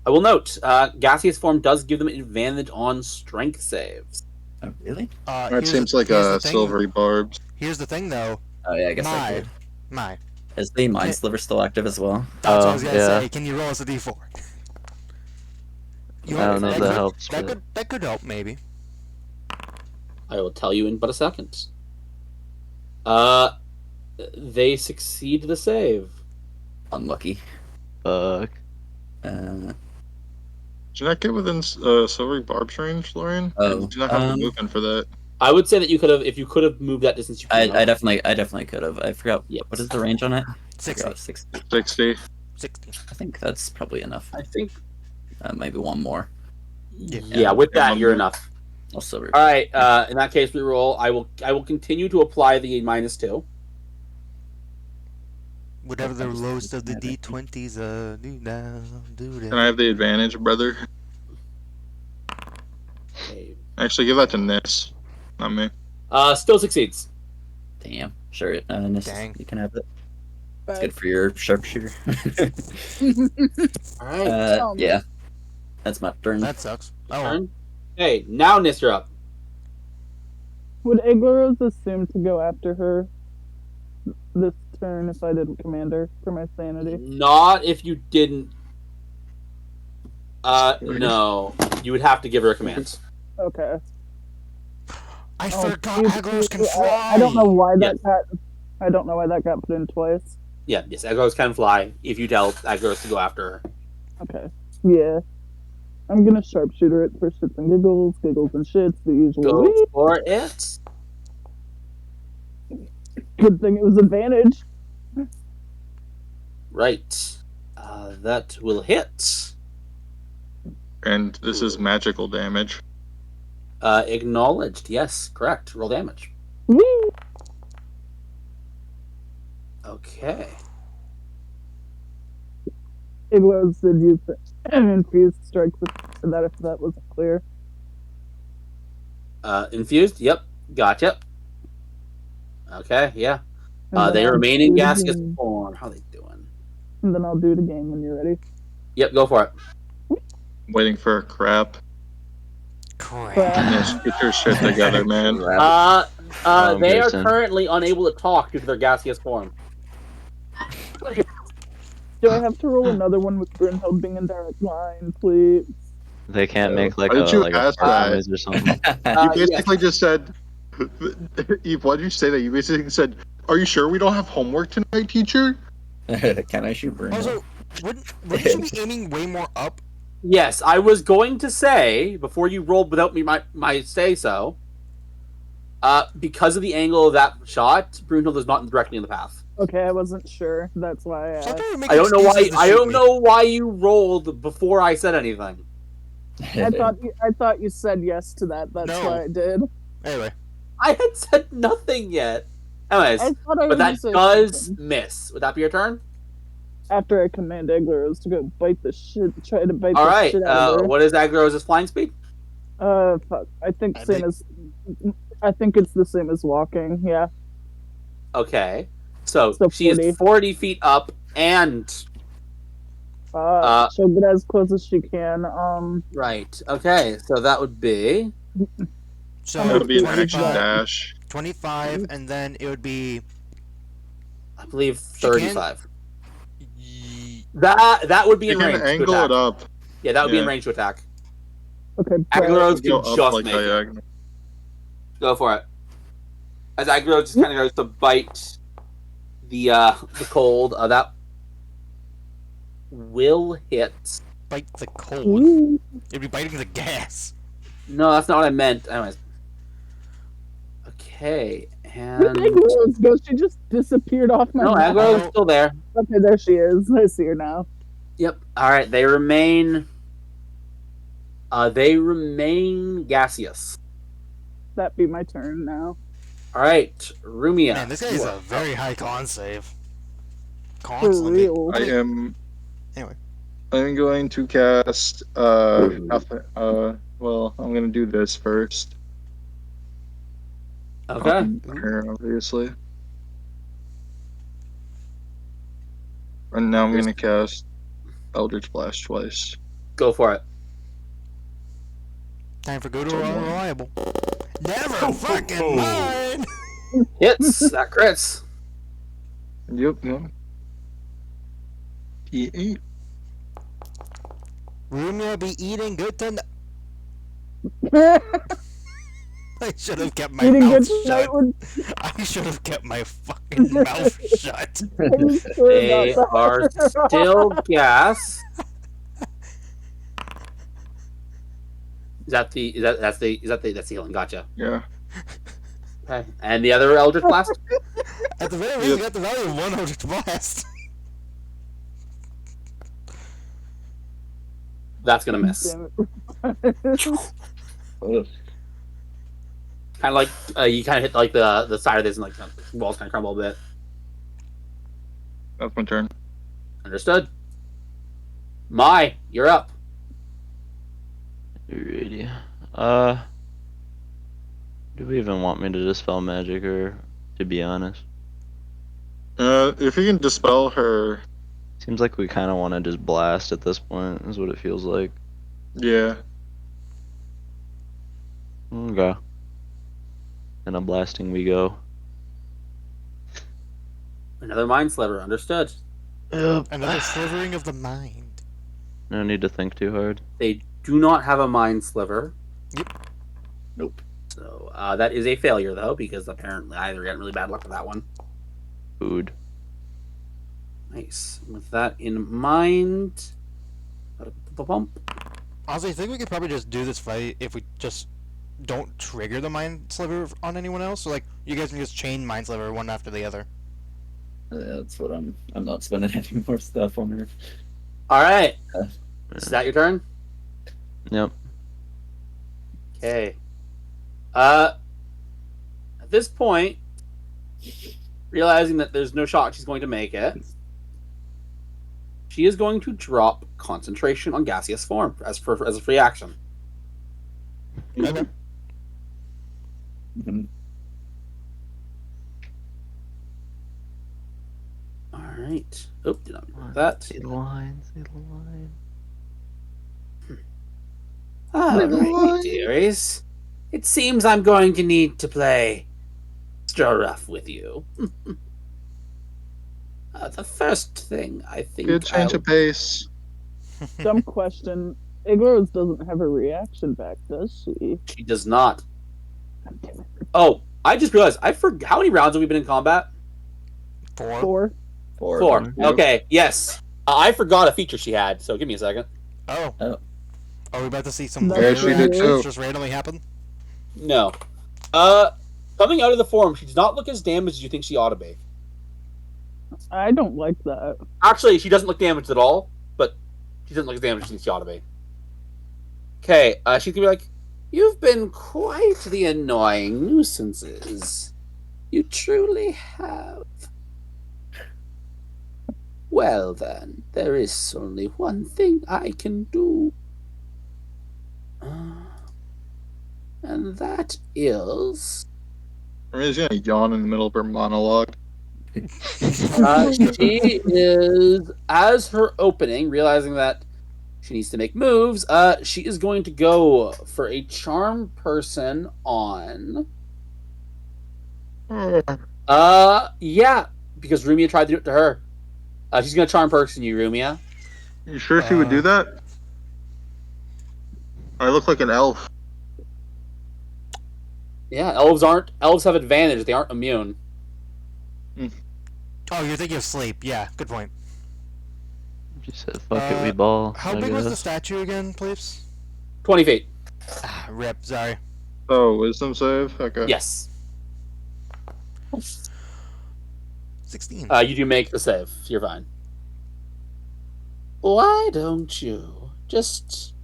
will note, gaseous form does give them advantage on strength saves. Oh, really? That seems like a silvery barbs. Here's the thing, though. Oh yeah, I guess I My, could. my. Is the Mind Sliver still active as well? That's what I was gonna yeah. say. Can you roll us a d4? I don't know if that helps. That could help, maybe. I will tell you in but a second. They succeed the save. Unlucky. Fuck. Uh, Did you not get within silvery barbs range, Lauren? Oh, Do you not have the movement for that? I would say that you could have, if you could have moved that distance, you could I have. definitely could have. I forgot. Yes. What is the range on it? 60. 60. 60. 60. I think that's probably enough. I think. Maybe one more. Yeah, with that, you're enough. I'll still All right. In that case, we roll. I will continue to apply the -2. Whatever the I just lowest of the have it. d20s do now, do Can I have the advantage, brother? Okay. Actually, give that to Nis. Not me. Still succeeds. Damn. Sure. Nis, Dang. you can have it. It's But good for your sharpshooter. All right. Yeah. That's my turn. That sucks. Oh, Turn. Hey, now Nis, you're up. would Iglaros assume to go after her this turn if I didn't command her for my sanity? Not if you didn't. No. You would have to give her a command. Okay. I Oh, forgot you- Agros can you- fly. I don't know why that Yes. got. I don't know why that got put in twice. Yeah, yes, Agros can fly if you tell Agros to go after her. Okay. Yeah. I'm gonna sharpshooter it for shits and giggles and shits, the usual. Go Whee! for it. Good thing it was advantage. Right. That will hit. And this is magical damage. Acknowledged. Yes, correct. Roll damage. Whee! Okay. Iglos did use infused strikes for that if that wasn't clear. Infused. Yep. Gotcha. Okay. Yeah. And They then I'll remain in do it gaseous again. form. How they doing? And then I'll do it again when you're ready. Yep. Go for it. Waiting for a crap. Crap. Nis, get your shit together, man. They are Jason. currently unable to talk due to their gaseous form. Do I have to roll another one with Brynhild being in direct line, please? They can't make like Why a did you like a ask fart that? noise or something. You basically just said, Eve, why did you say that? You basically said, "Are you sure we don't have homework tonight, teacher?" Can I shoot Bruno? Also, wouldn't you be aiming way more up? Yes, I was going to say before you rolled without me my say so. Because of the angle of that shot, Brunhild is not directly in the path. Okay, I wasn't sure. That's why I asked. Sometimes we make I don't know why. excuses to I shoot don't me. know why you rolled before I said anything. I thought you said yes to that. That's No. why I did. Anyway, I had said nothing yet. Anyways, I thought I but that was saying does something. miss. Would that be your turn? After I command Eglaros to go bite the shit, try to bite All the right. shit out of her. What is Agros' flying speed? Fuck. I think I same think- as. I think it's the same as walking. Yeah. Okay. So So she 40. is 40 feet up and She'll get as close as she can. right. Okay. So that would be so That would be an action 25, dash. 25, and then it would be I believe can- 35. ye- That would be You in can range to angle attack. it up. Yeah, that would be in Yeah. range to attack. Okay. Agros Go can up just like make it. diagonal. Go for it. As Agros just kind of goes to bite the cold, that will hit. bite the cold. Ooh. It'd be biting the gas. No, that's not what I meant. Anyways. Okay, Where'd and Eglaros go? She just disappeared off my no, map. Agros is still there. Okay, there she is. I see her now. Yep. All right, they remain. They remain gaseous. That be my turn now. All right, Rumia. Man, this guy is a very high con save. For Constantly. real. I am. Anyway. I'm going to cast. Nothing. Well, I'm gonna do this first. Okay. Here, obviously. And now I'm gonna cast Eldritch Blast twice. Go for it. Time for go to So one. unreliable. Never fucking mind. Hits. That crits. Yep. P8. Rumia be eating good tonight. I should have kept my Eating mouth good shut. tonight would I should have kept my fucking mouth shut. Are you sure They about are that? still gas. That's the healing. Gotcha. Yeah. Okay. And the other Eldritch Blast. At the very least, we got the value of one Eldritch Blast. That's gonna miss. Damn it. Ugh. Kind of like you kind of hit like the side of this and like the walls kind of crumble a bit. That's my turn. Understood. Mai, you're up. Alrighty. Do we even want me to dispel magic, or to be honest? If you can dispel her, Seems like we kind of want to just blast at this point, is what it feels like. yeah. Okay. And a blasting we go. Another mind sliver. Understood. Yep. Another slivering of the mind. No need to think too hard. They do not have a mind sliver. Yep. Nope. So that is a failure though, because apparently either got really bad luck with that one. Food. Nice. With that in mind, Honestly, I think we could probably just do this fight if we just don't trigger the mind sliver on anyone else. So like, you guys can just chain mind sliver one after the other. That's what I'm not spending any more stuff on her. all right. Is that your turn? Yep. Okay. At this point, realizing that there's no shot she's going to make it, she is going to drop concentration on gaseous form as a free action. Okay. Mhm. All right. Oh, did not want that. See the line, see the line. All right, dearies. It seems I'm going to need to play extra rough with you. The first thing I think Good change of pace. Dumb question. Igloros doesn't have a reaction back, does she? she does not. God damn it. Oh, I just realized I forgot how many rounds have we been in combat? 4. 4. Four. Yep. Okay, yes. I forgot a feature she had, so give me a second. Oh. Are we about to see some That's Yeah, she did too. just randomly happen? No. Coming out of the form, she does not look as damaged as you think she ought to be. I don't like that. Actually, she doesn't look damaged at all, but she doesn't look as damaged as she ought to be. Okay, she's gonna be like, "You've been quite the annoying nuisances. You truly have. Well then, there is only one thing I can do. And that is... Maria's gonna yawn in the middle of her monologue. she is, as her opening, realizing that she needs to make moves, she is going to go for a charm person on... yeah, because Rumia tried to do it to her. She's going to charm person you, Rumia. You sure she would do that? I look like an elf. Yeah, elves have advantage, they aren't immune. Oh, you're thinking of sleep. Yeah, good point. She said, "Fuck it, we ball." How I big was the guess. statue again, please? 20 feet. Ah, rip, sorry. Oh, wisdom save? Okay. Yes. 16. You do make the save, so you're fine. Why don't you just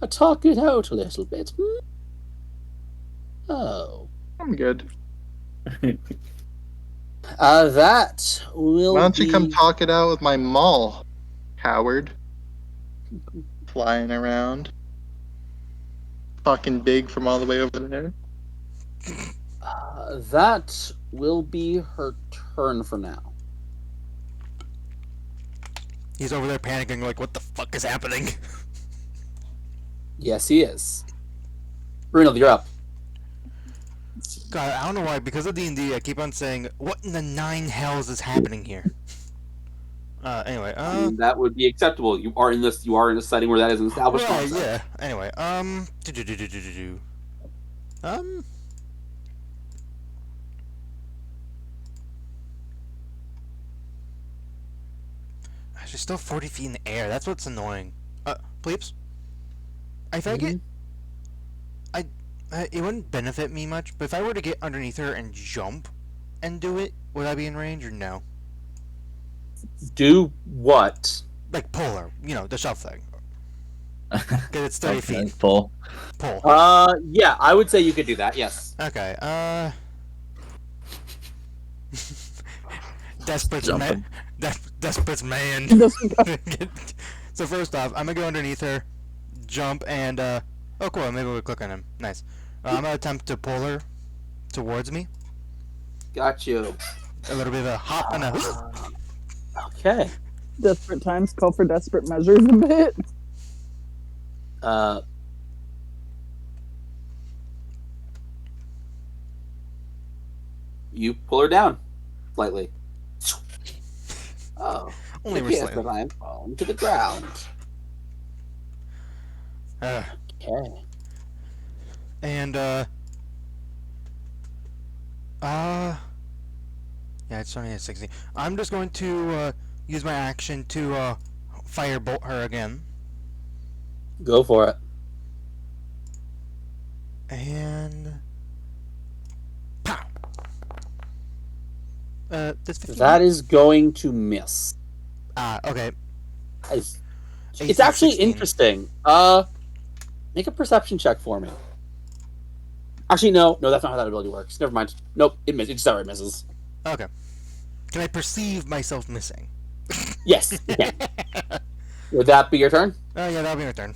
talk it out a little bit? Oh. I'm good. That will Why don't you come be- talk it out with my mall, Howard? Flying around. Fucking big from all the way over there. That will be her turn for now. He's over there panicking, like, what the fuck is happening? Yes, he is. Bruno, you're up. God, I don't know why, because of D&D, I keep on saying, what in the nine hells is happening here? Anyway, That would be acceptable. You are in this setting where that is an established right, concept. yeah. Anyway, she's still 40 feet in the air. That's what's annoying. Pleeps? I think it wouldn't benefit me much, but if I were to get underneath her and jump and do it, would I be in range or no? Do what? Like pull her, the shove thing. Because it's 30 Okay, feet. Pull. Pull. Yeah, I would say you could do that, yes. Okay, Desperate Jumping. man. Desperate man. So first off, I'm gonna go underneath her, jump, and oh cool, maybe we'll click on him. Nice. I'm gonna attempt to pull her towards me. Got you. A little bit of a hop and a. Okay. Desperate times call for desperate measures a bit. You pull her down slightly. Oh. Only yes, slightly. but I am falling to the ground. Okay. And yeah, it's only at 60. I'm just going to use my action to firebolt her again. Go for it. And pow. That's 15. That is going to miss. Okay. It's 18, actually 16. interesting. Make a perception check for me. Actually, no, that's not how that ability works. Never mind. Nope, it misses. It just outright misses. Okay. Can I perceive myself missing? Yes, you can. Would that be your turn? Oh yeah, that'll be my turn.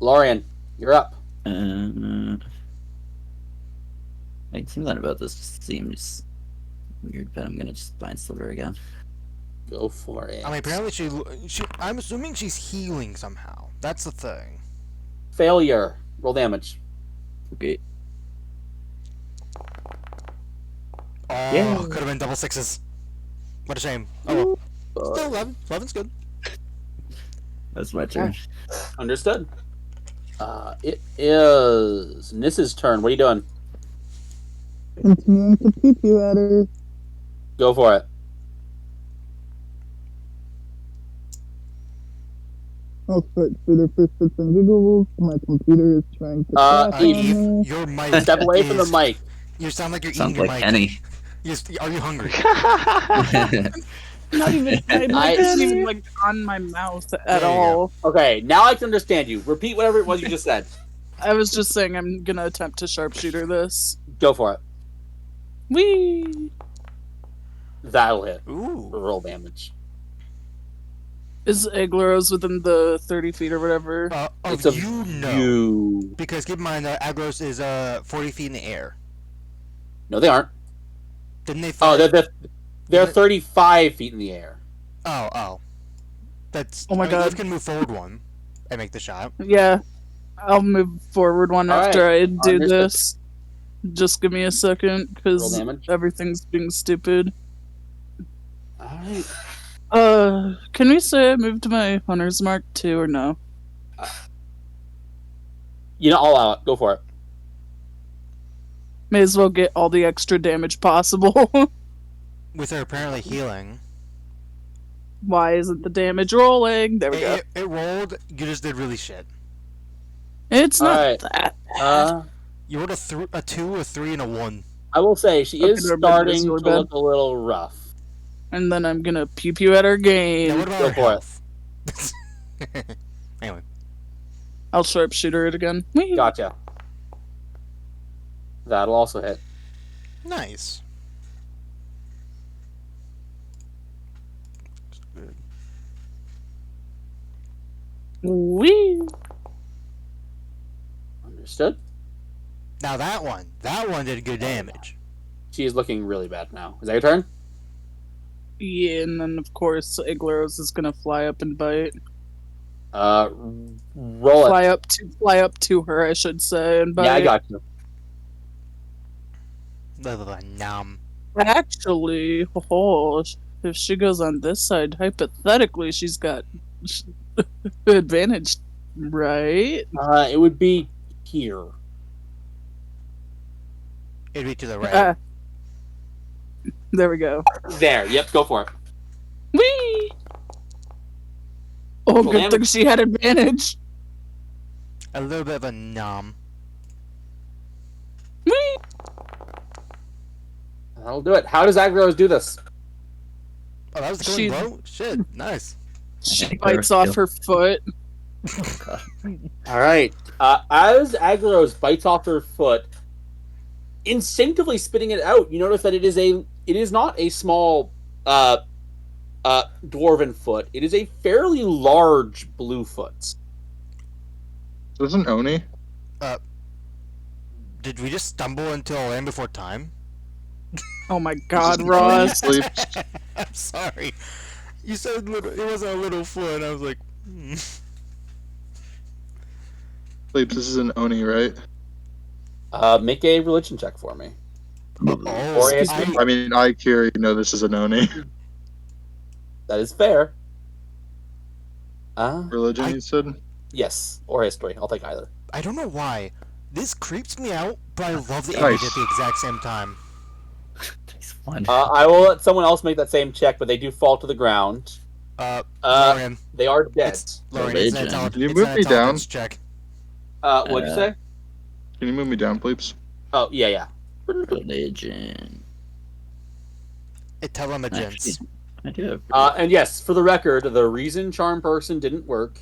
Lorian, you're up. I think that about this just seems weird, but I'm gonna just bind Sliver again. Go for it. I mean, apparently she. I'm assuming she's healing somehow. That's the thing. Failure. Roll damage. Okay. Oh, Yeah. could have been double sixes. What a shame. Oh, well. Still 11. 11's good. That's my turn. Understood. It is Nis's turn. What are you doing? Continuing to peep you at her. Go for it. I'll start shooter for shits and giggles. My computer is trying to crash Eve, on me. Your mic. Step away from the is- mic. You sound like you're Sounds eating your like mic. Kenny. Are you hungry? Not even. My mic isn't even like on my mouth at There you all. Okay, now I can understand you. Repeat whatever it was you just said. I was just saying I'm gonna attempt to sharpshooter this. Go for it. Whee! That'll hit. Ooh. Roll damage. Is Aglaros within the 30 feet or whatever? It's a You know. view. Because keep in mind, Agros is 40 feet in the air. No, they aren't. Didn't they? Oh, fly- they're 35 feet in the air. Oh. That's. Oh my I mean, God. Eve can move forward one and make the shot. Yeah. I'll move forward one All after I do Understood. this. Just give me a second, Roll because damage. everything's being stupid. Alright. Can we say I moved to my Hunter's Mark too, or no? You know, I'll allow it. Go for it. May as well get all the extra damage possible. With her apparently healing. Why isn't the damage rolling? There we go. It rolled. You just did really shit. It's not Alright. that. You rolled a 2, a 3, and a 1. I will say she Okay, is never mind, starting this is to really bad. look a little rough. And then I'm gonna pew pew at her Now, game. what about Go her for it. health? Anyway. I'll sharpshooter it again. Whee! Gotcha. That'll also hit. Nice. Whee! Understood. Now that one did good damage. She is looking really bad now. Is that your turn? Yeah, and then of course Iglaros is gonna fly up and bite. Roll it. Fly up to her, I should say, and bite. Yeah, I got you. Nom. Actually, if she goes on this side, hypothetically, she's got advantage, right? It would be here. It'd be to the right. Ah. There we go. There. Yep. Go for it. Whee! Oh, Roll good damage. thing she had advantage. A little bit of a nom. Whee! That'll do it. How does Agros do this? Oh, that was the She- killing blow? Shit, nice. She bites off her foot. All right. As Agros bites off her foot, instinctively spitting it out, you notice that it is not a small dwarven foot. It is a fairly large blue foot. This isn't Oni. Did we just stumble into a land before time? Oh my god, This is Ross. Sleep. I'm sorry. You said little, it wasn't a little foot. I was like, hmm. Sleep. This is an Oni, right? Make a religion check for me. Oh, Or is- I mean, I, Kiri, know this is an Oni. That is fair. Religion, I- you said? Yes, or history. I'll take either. I don't know why. This creeps me out, but I love the Nice. image at the exact same time. Nice one. I will let someone else make that same check, but they do fall to the ground. Lauren, They are dead. Lauren, it's an Religion. Can you it's move an me down? intelligence check. What'd you say? Can you move me down, please? Oh, yeah. Religion. Intelligence. Actually, I do have. And yes, for the record, the reason charm person didn't work.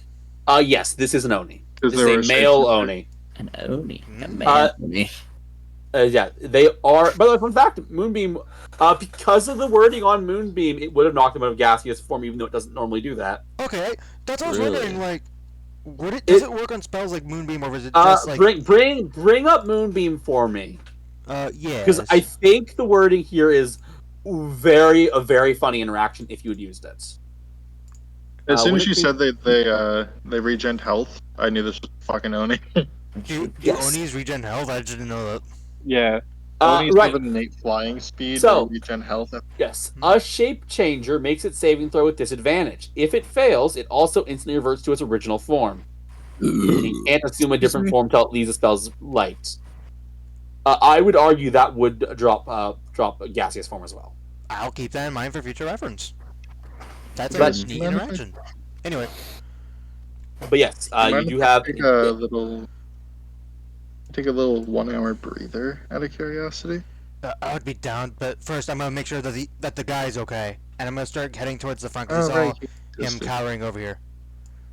Yes, this is an Oni. Because This is a male Oni. An Oni. A man Uh, Oni. Yeah, they are. By the way, fun fact: Moonbeam, because of the wording on Moonbeam, it would have knocked him out of gaseous form, even though it doesn't normally do that. Okay, that's what I was Really? wondering. Like, does it work on spells like Moonbeam, or is it Uh, just like? bring up Moonbeam for me, Yeah. because I think the wording here is a very funny interaction if you had used it. As soon would as it you be- said they regen health, I knew this was fucking Oni. Do Yes. Onis regen health? I didn't know that. Yeah. Oni's Right. with an innate flying speed, So- and regen health. Yes, a shape changer makes its saving throw with disadvantage. If it fails, it also instantly reverts to its original form. You can't assume a different form till it leaves the spell's light. I would argue that would drop a gaseous form as well. I'll keep that in mind for future reference. That's a But- neat interaction. Anyway, But yes, you do have. Take a little 1 hour breather out of curiosity. I would be down, but first I'm gonna make sure that the guy's okay, and I'm gonna start heading towards the front because Oh, I saw right. him cowering over here.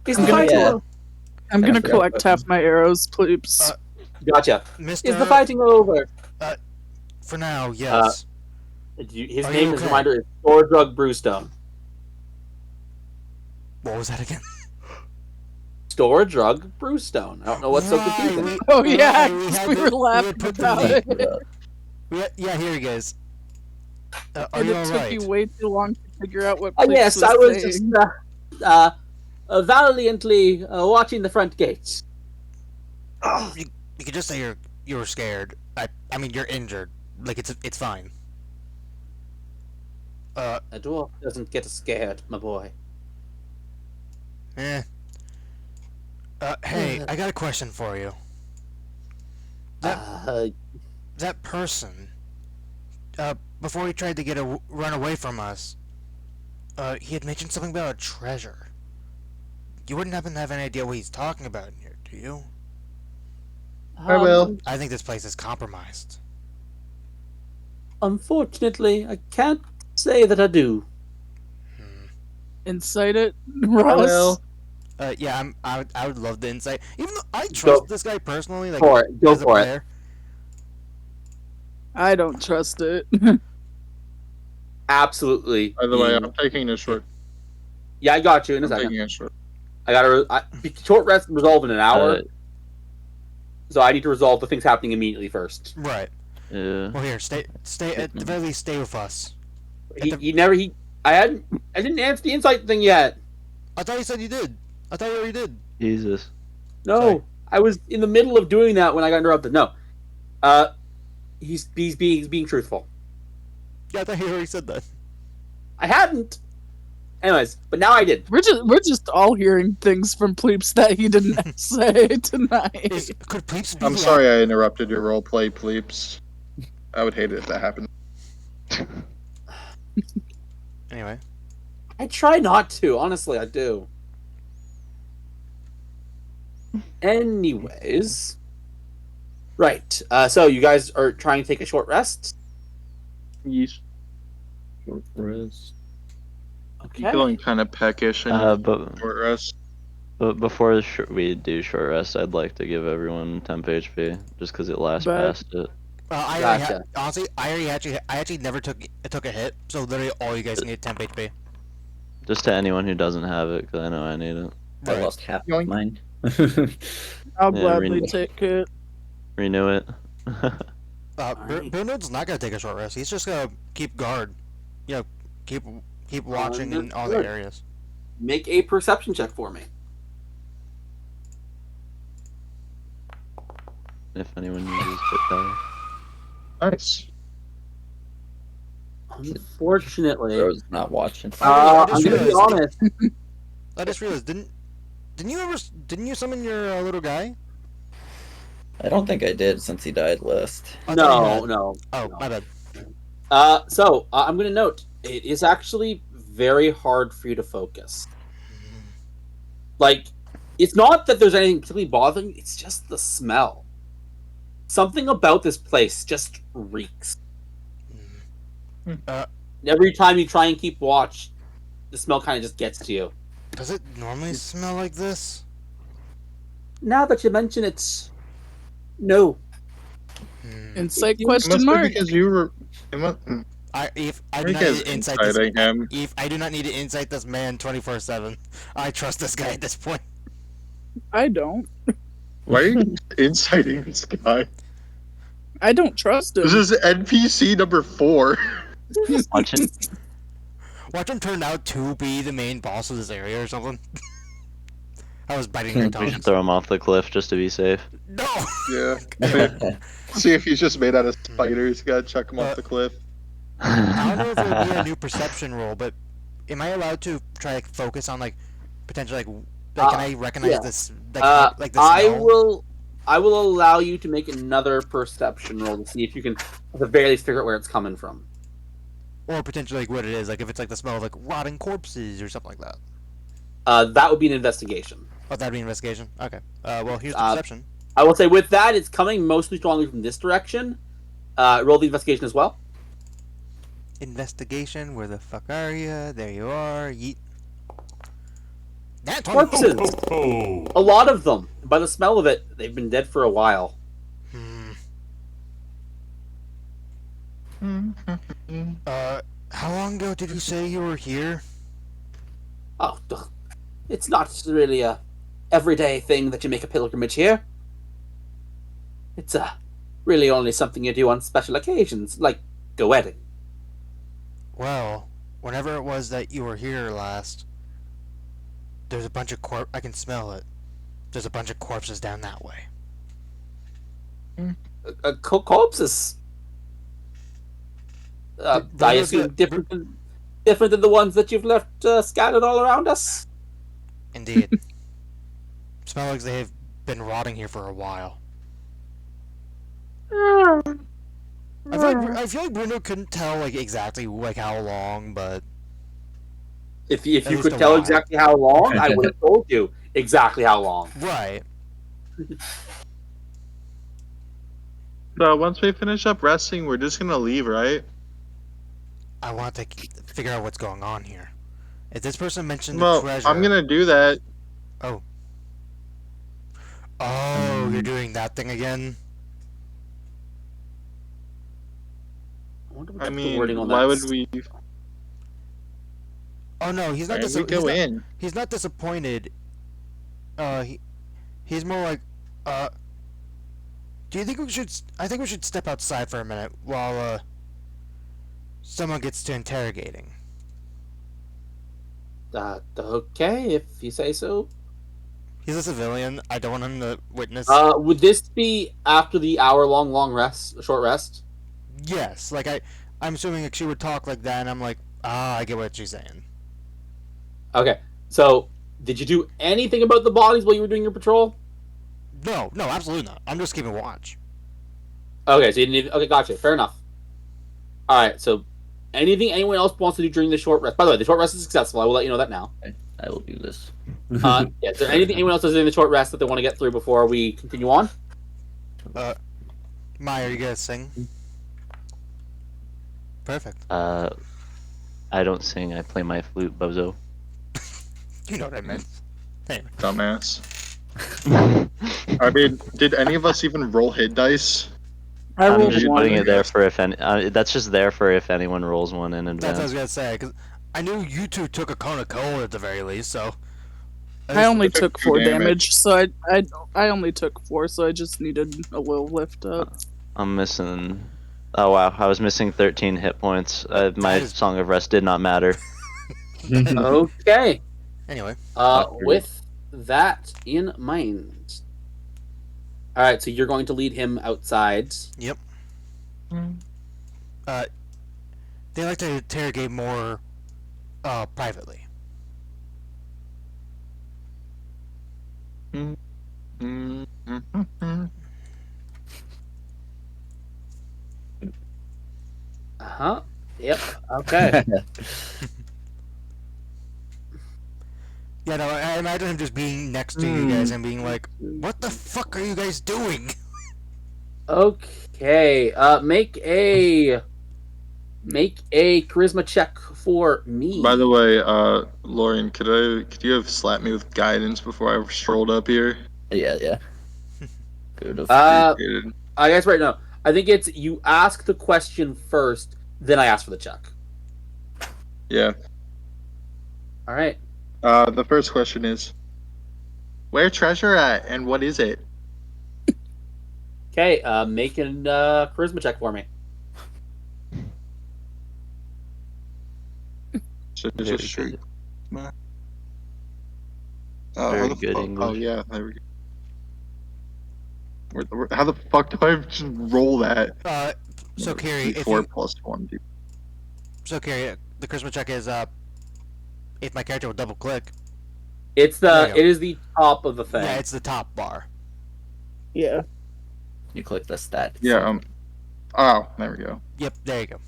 Is I'm the gonna, fighting yeah. over? I'm gonna forgot collect about half my arrows, please. Gotcha. Mister, Is the fighting over? for now, yes. His Are name, you as a okay? reminder, is Storedrug Brewstone. What was that again? Storedrug Brewstone. I don't know what's so confusing. Oh, yeah, we 'cause had we the- were we laughing had put about the- it. Yeah, here he goes. Are And you it took alright? you way too long to figure out what Yes, Plix I was saying. just valiantly watching the front gates. You could just say you were scared. I mean, you're injured. Like, it's fine. A dwarf doesn't get scared, my boy. Eh. Hey, I got a question for you. That person, before he tried to run away from us, he had mentioned something about a treasure. You wouldn't happen to have any idea what he's talking about in here, do you? I will. I think this place is compromised. Unfortunately, I can't say that I do. Incite it, I Ross. will. Yeah, I would love the insight. Even though I Go trust this guy personally, like for it. Go as a for it. player. I don't trust it. Absolutely. By the way, I'm taking a short. Yeah, I got you in a I'm second. taking a short. I got short rest and resolve in an hour, Uh, so I need to resolve the things happening immediately first. Right. yeah. Well, here, stay at the very least, stay with us. I didn't answer the insight thing yet. I thought you said you did. I thought you already did. Jesus. No, Sorry. I was in the middle of doing that when I got interrupted. No, he's being truthful. Yeah, I thought you already said that. I hadn't. Anyways, but now I did. We're just all hearing things from Pleeps that he didn't say tonight. Could Pleeps be I'm the sorry I interrupted your roleplay, Pleeps. I would hate it if that happened. Anyway. I try not to. Honestly, I do. Anyways, right. So you guys are trying to take a short rest. Yeesh. Short rest. Okay. Feeling kind of peckish and But short rest. before we do short rest, I'd like to give everyone temp HP just because it lasts But- past it. I Gotcha. honestly, I actually never took a hit, so literally all you guys need 10 HP. Just to anyone who doesn't have it, because I know I need it. I Right. lost half Yoink. of mine. I'll Yeah, gladly read- take it. Renew it. Alright. Bernard's not gonna take a short rest. He's just gonna keep guard. You know, keep watching in all the Understood. areas. Make a perception check for me. If anyone uses quick power. Nice. Unfortunately, I was not watching. I I'm just gonna be realized- honest. I just realized, didn't you summon your little guy? I don't think I did since he died last. I thought you No, had. no. Oh, no. my bad. So I'm gonna note it is actually very hard for you to focus. Like, it's not that there's anything particularly bothering you, it's just the smell. Something about this place just reeks. Every time you try and keep watch, the smell kind of just gets to you. Does it normally smell like this? Now that you mention it, no. Incite It must question be mark. because you were. It must, I do not Rick need is to insight this. inciting him. I do not need to insight this man 24/7. I trust this guy at this point. I don't. Why are you inciting this guy? I don't trust him. This is NPC number 4. Watch it. Watch him turn out to be the main boss of this area or something. I was biting your We tongue. should throw him off the cliff just to be safe. No. Yeah. See if he's just made out of spiders. Gotta chuck him off the cliff. I don't know if it would be a new perception roll, but am I allowed to try like focus on like potentially like can I recognize yeah. this like the I smell? will allow you to make another perception roll to see if you can, at the very least, figure out where it's coming from. Or potentially like what it is, like if it's like the smell of like rotting corpses or something like that. That would be an investigation. Oh, that'd be investigation. Okay. Well, here's the perception. I will say with that, it's coming mostly strongly from this direction. Roll the investigation as well. Investigation. Where the fuck are you? There you are. Yeet. That's Corpses. A lot of them. By the smell of it, they've been dead for a while. How long ago did you say you were here? Oh, it's not really a everyday thing that you make a pilgrimage here. It's really only something you do on special occasions, like a wedding. Well, whenever it was that you were here last, there's a bunch of I can smell it. There's a bunch of corpses down that way. Corpses. I assume different than the ones that you've left scattered all around us. Indeed. Smell like they've been rotting here for a while. I feel like Bruno couldn't tell like exactly like how long, but if you At least could a tell while. exactly how long, I would have told you exactly how long. right. So once we finish up resting, we're just gonna leave, right? I want to figure out what's going on here. If this person mentioned the Well, treasure, I'm gonna do that. Oh, you're doing that thing again. Wonder what I the mean, wording on why that would is. we? Oh no, he's not. Why we go in? He's not disappointed. He's more like, do you think we should? I think we should step outside for a minute while someone gets to interrogating. Okay, if you say so. He's a civilian. I don't want him to witness. Would this be after the hour-long short rest? Yes, like I'm assuming like she would talk like that, and I'm like, I get what she's saying. Okay, so did you do anything about the bodies while you were doing your patrol? No, absolutely not. I'm just keeping watch. Okay, so you didn't even... Okay, gotcha. Fair enough. Alright, so anything anyone else wants to do during the short rest? By the way, the short rest is successful. I will let you know that now. I will do this. Yeah, is there anything anyone else does in the short rest that they want to get through before we continue on? Maya, are you gonna sing? Perfect. I don't sing. I play my flute, bozo. You know what I meant. Anyway. Dumbass. I mean, did any of us even roll hit dice? I I'm rolled just one. putting it there for if any. That's just there for if anyone rolls one in That's what I was advance. gonna say, because I knew you two took a cone of cold at the very least, so. I only took took 2 4 damage. damage, so I only took 4, so I just needed a little lift up. I'm missing. Oh wow, I was missing 13 hit points. My That is- Song of Rest did not matter. Okay. Anyway, With that in mind. Alright, so you're going to lead him outside. yep. They like to interrogate more, privately. Uh-huh. Yep. Okay. Yeah, no, I imagine him just being next to you guys and being like, "What the fuck are you guys doing?" Okay. Make a charisma check for me. By the way, Lauren, could you have slapped me with guidance before I strolled up here? Yeah. Good. Appreciated. I guess right now. I think it's you ask the question first, then I ask for the check. Yeah. All right. The first question is, where treasure at, and what is it? Okay. Make a charisma check for me. So Very just straight. good. How Very the good fuck- English. Oh yeah, there we go. How the fuck do I just roll that? So Carrie, if 4 you, plus 1, dude. so Carrie, the Christmas check is if my character will double click. It's There you go. it is the top of the thing. Yeah, it's the top bar. Yeah. You click the stat. Yeah. Oh, there we go. Yep, there you go.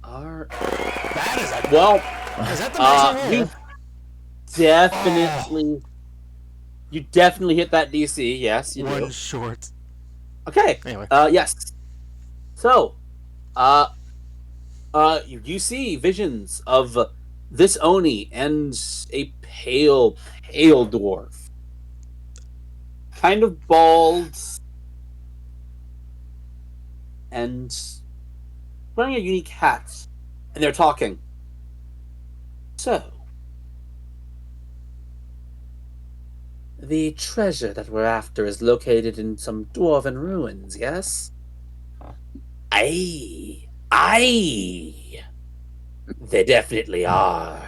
Alright. That is a Well, Is that the maximum You roll? definitely, you definitely hit that DC. Yes, you One do. short. Okay. Anyway. Yes. So, you see visions of this Oni and a pale, pale dwarf, kind of bald, and wearing a unique hat, and they're talking. So, the treasure that we're after is located in some dwarven ruins, yes? Aye. Aye. They definitely are.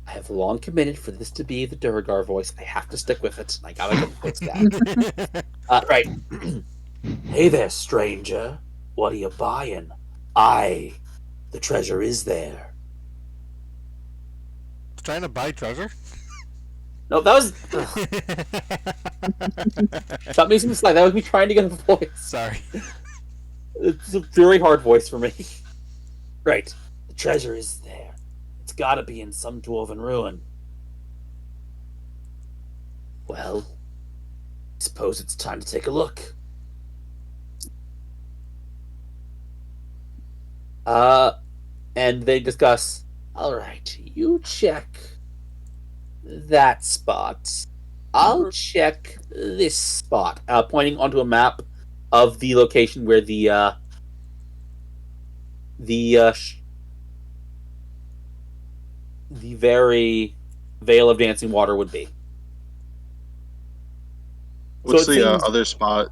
I have long committed for this to be the Durgar voice. I have to stick with it. I gotta get the voice down. Right. Hey there, stranger. What are you buying? Aye. The treasure is there. Trying to buy treasure? No, that was... That makes me slack. That was me trying to get a voice. Sorry. It's a very hard voice for me. Right. The treasure is there. It's gotta be in some dwarven ruin. Well, I suppose it's time to take a look. And they discuss, alright, you check that spot. I'll check this spot. Pointing onto a map of the location where the very Veil of Dancing Water would be. What's So it the seems- other spot?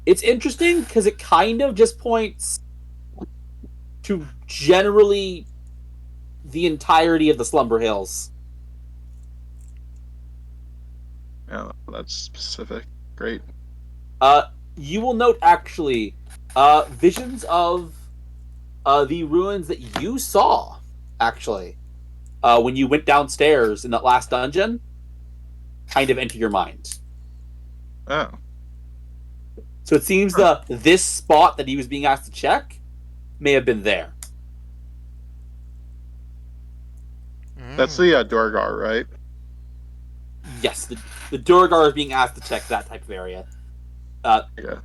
It's interesting because it kind of just points to generally the entirety of the Slumber Hills. Yeah, that's specific. Great. You will note actually visions of the ruins that you saw actually when you went downstairs in that last dungeon kind of enter your mind. Oh. So it seems this spot that he was being asked to check may have been there. That's the Dorgar, right? Yes, the Durgar is being asked to check that type of area. Yeah.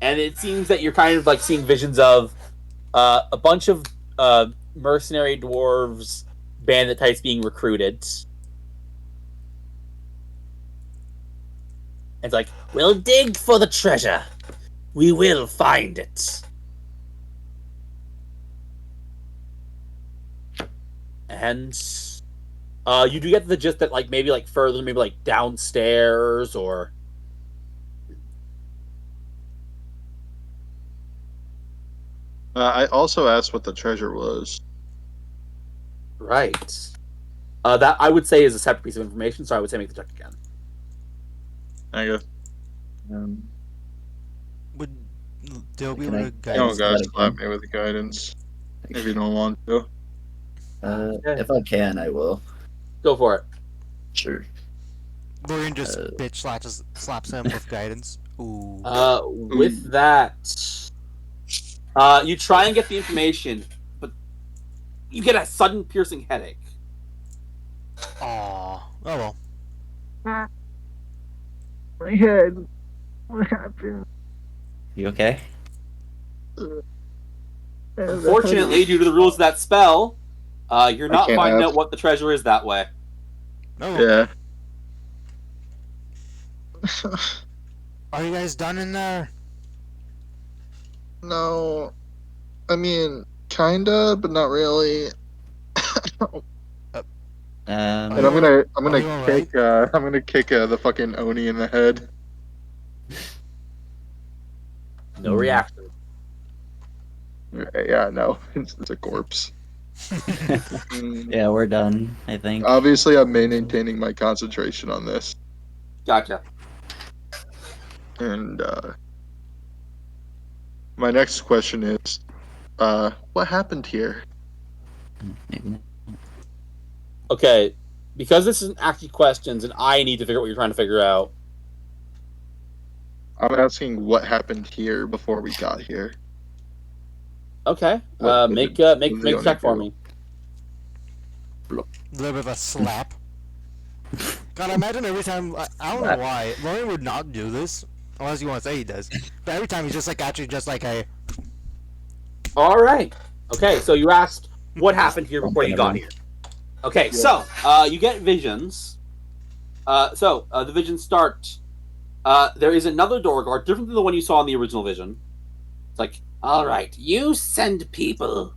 And it seems that you're kind of like seeing visions of a bunch of mercenary dwarves, bandit types being recruited. It's like, we'll dig for the treasure. We will find it. And you do get the gist that like maybe like further, maybe like downstairs or I also asked what the treasure was. right. That I would say is a separate piece of information, so I would say make the check again. There you go. Would Dill be Can able I- to You guide don't us? gotta that slap again. me with guidance if you don't want to. If I can, I will. Go for it. Sure. Lorian just Uh, bitch slaps him with guidance. Ooh. With that, you try and get the information, but you get a sudden piercing headache. Aw. Oh well. My head. What happened? You okay? Unfortunately, due to the rules of that spell, you're not can't finding ask. out what the treasure is that way. No. Yeah. Are you guys done in there? No. I mean, kinda, but not really. And I'm gonna Are you alright? kick the fucking Oni in the head. No reaction. Yeah, no, it's a corpse. Mm, Yeah, we're done, I think. Obviously, I'm maintaining my concentration on this, Gotcha. and my next question is, what happened here? Maybe not. Okay, because this isn't actually questions, and I need to figure out what you're trying to figure out. I'm asking what happened here before we got here. Okay. What Make did make the a check owner for do? me. A little bit of a slap. God, I imagine every time. I don't know Slap. why. Lauren would not do this, unless you want to say he does. But every time he's just like actually just like a. All right. Okay, so you asked what happened here before you got here. Okay, so you get visions. The visions start. There is another door guard, different than the one you saw in the original vision. It's like, all right, you send people.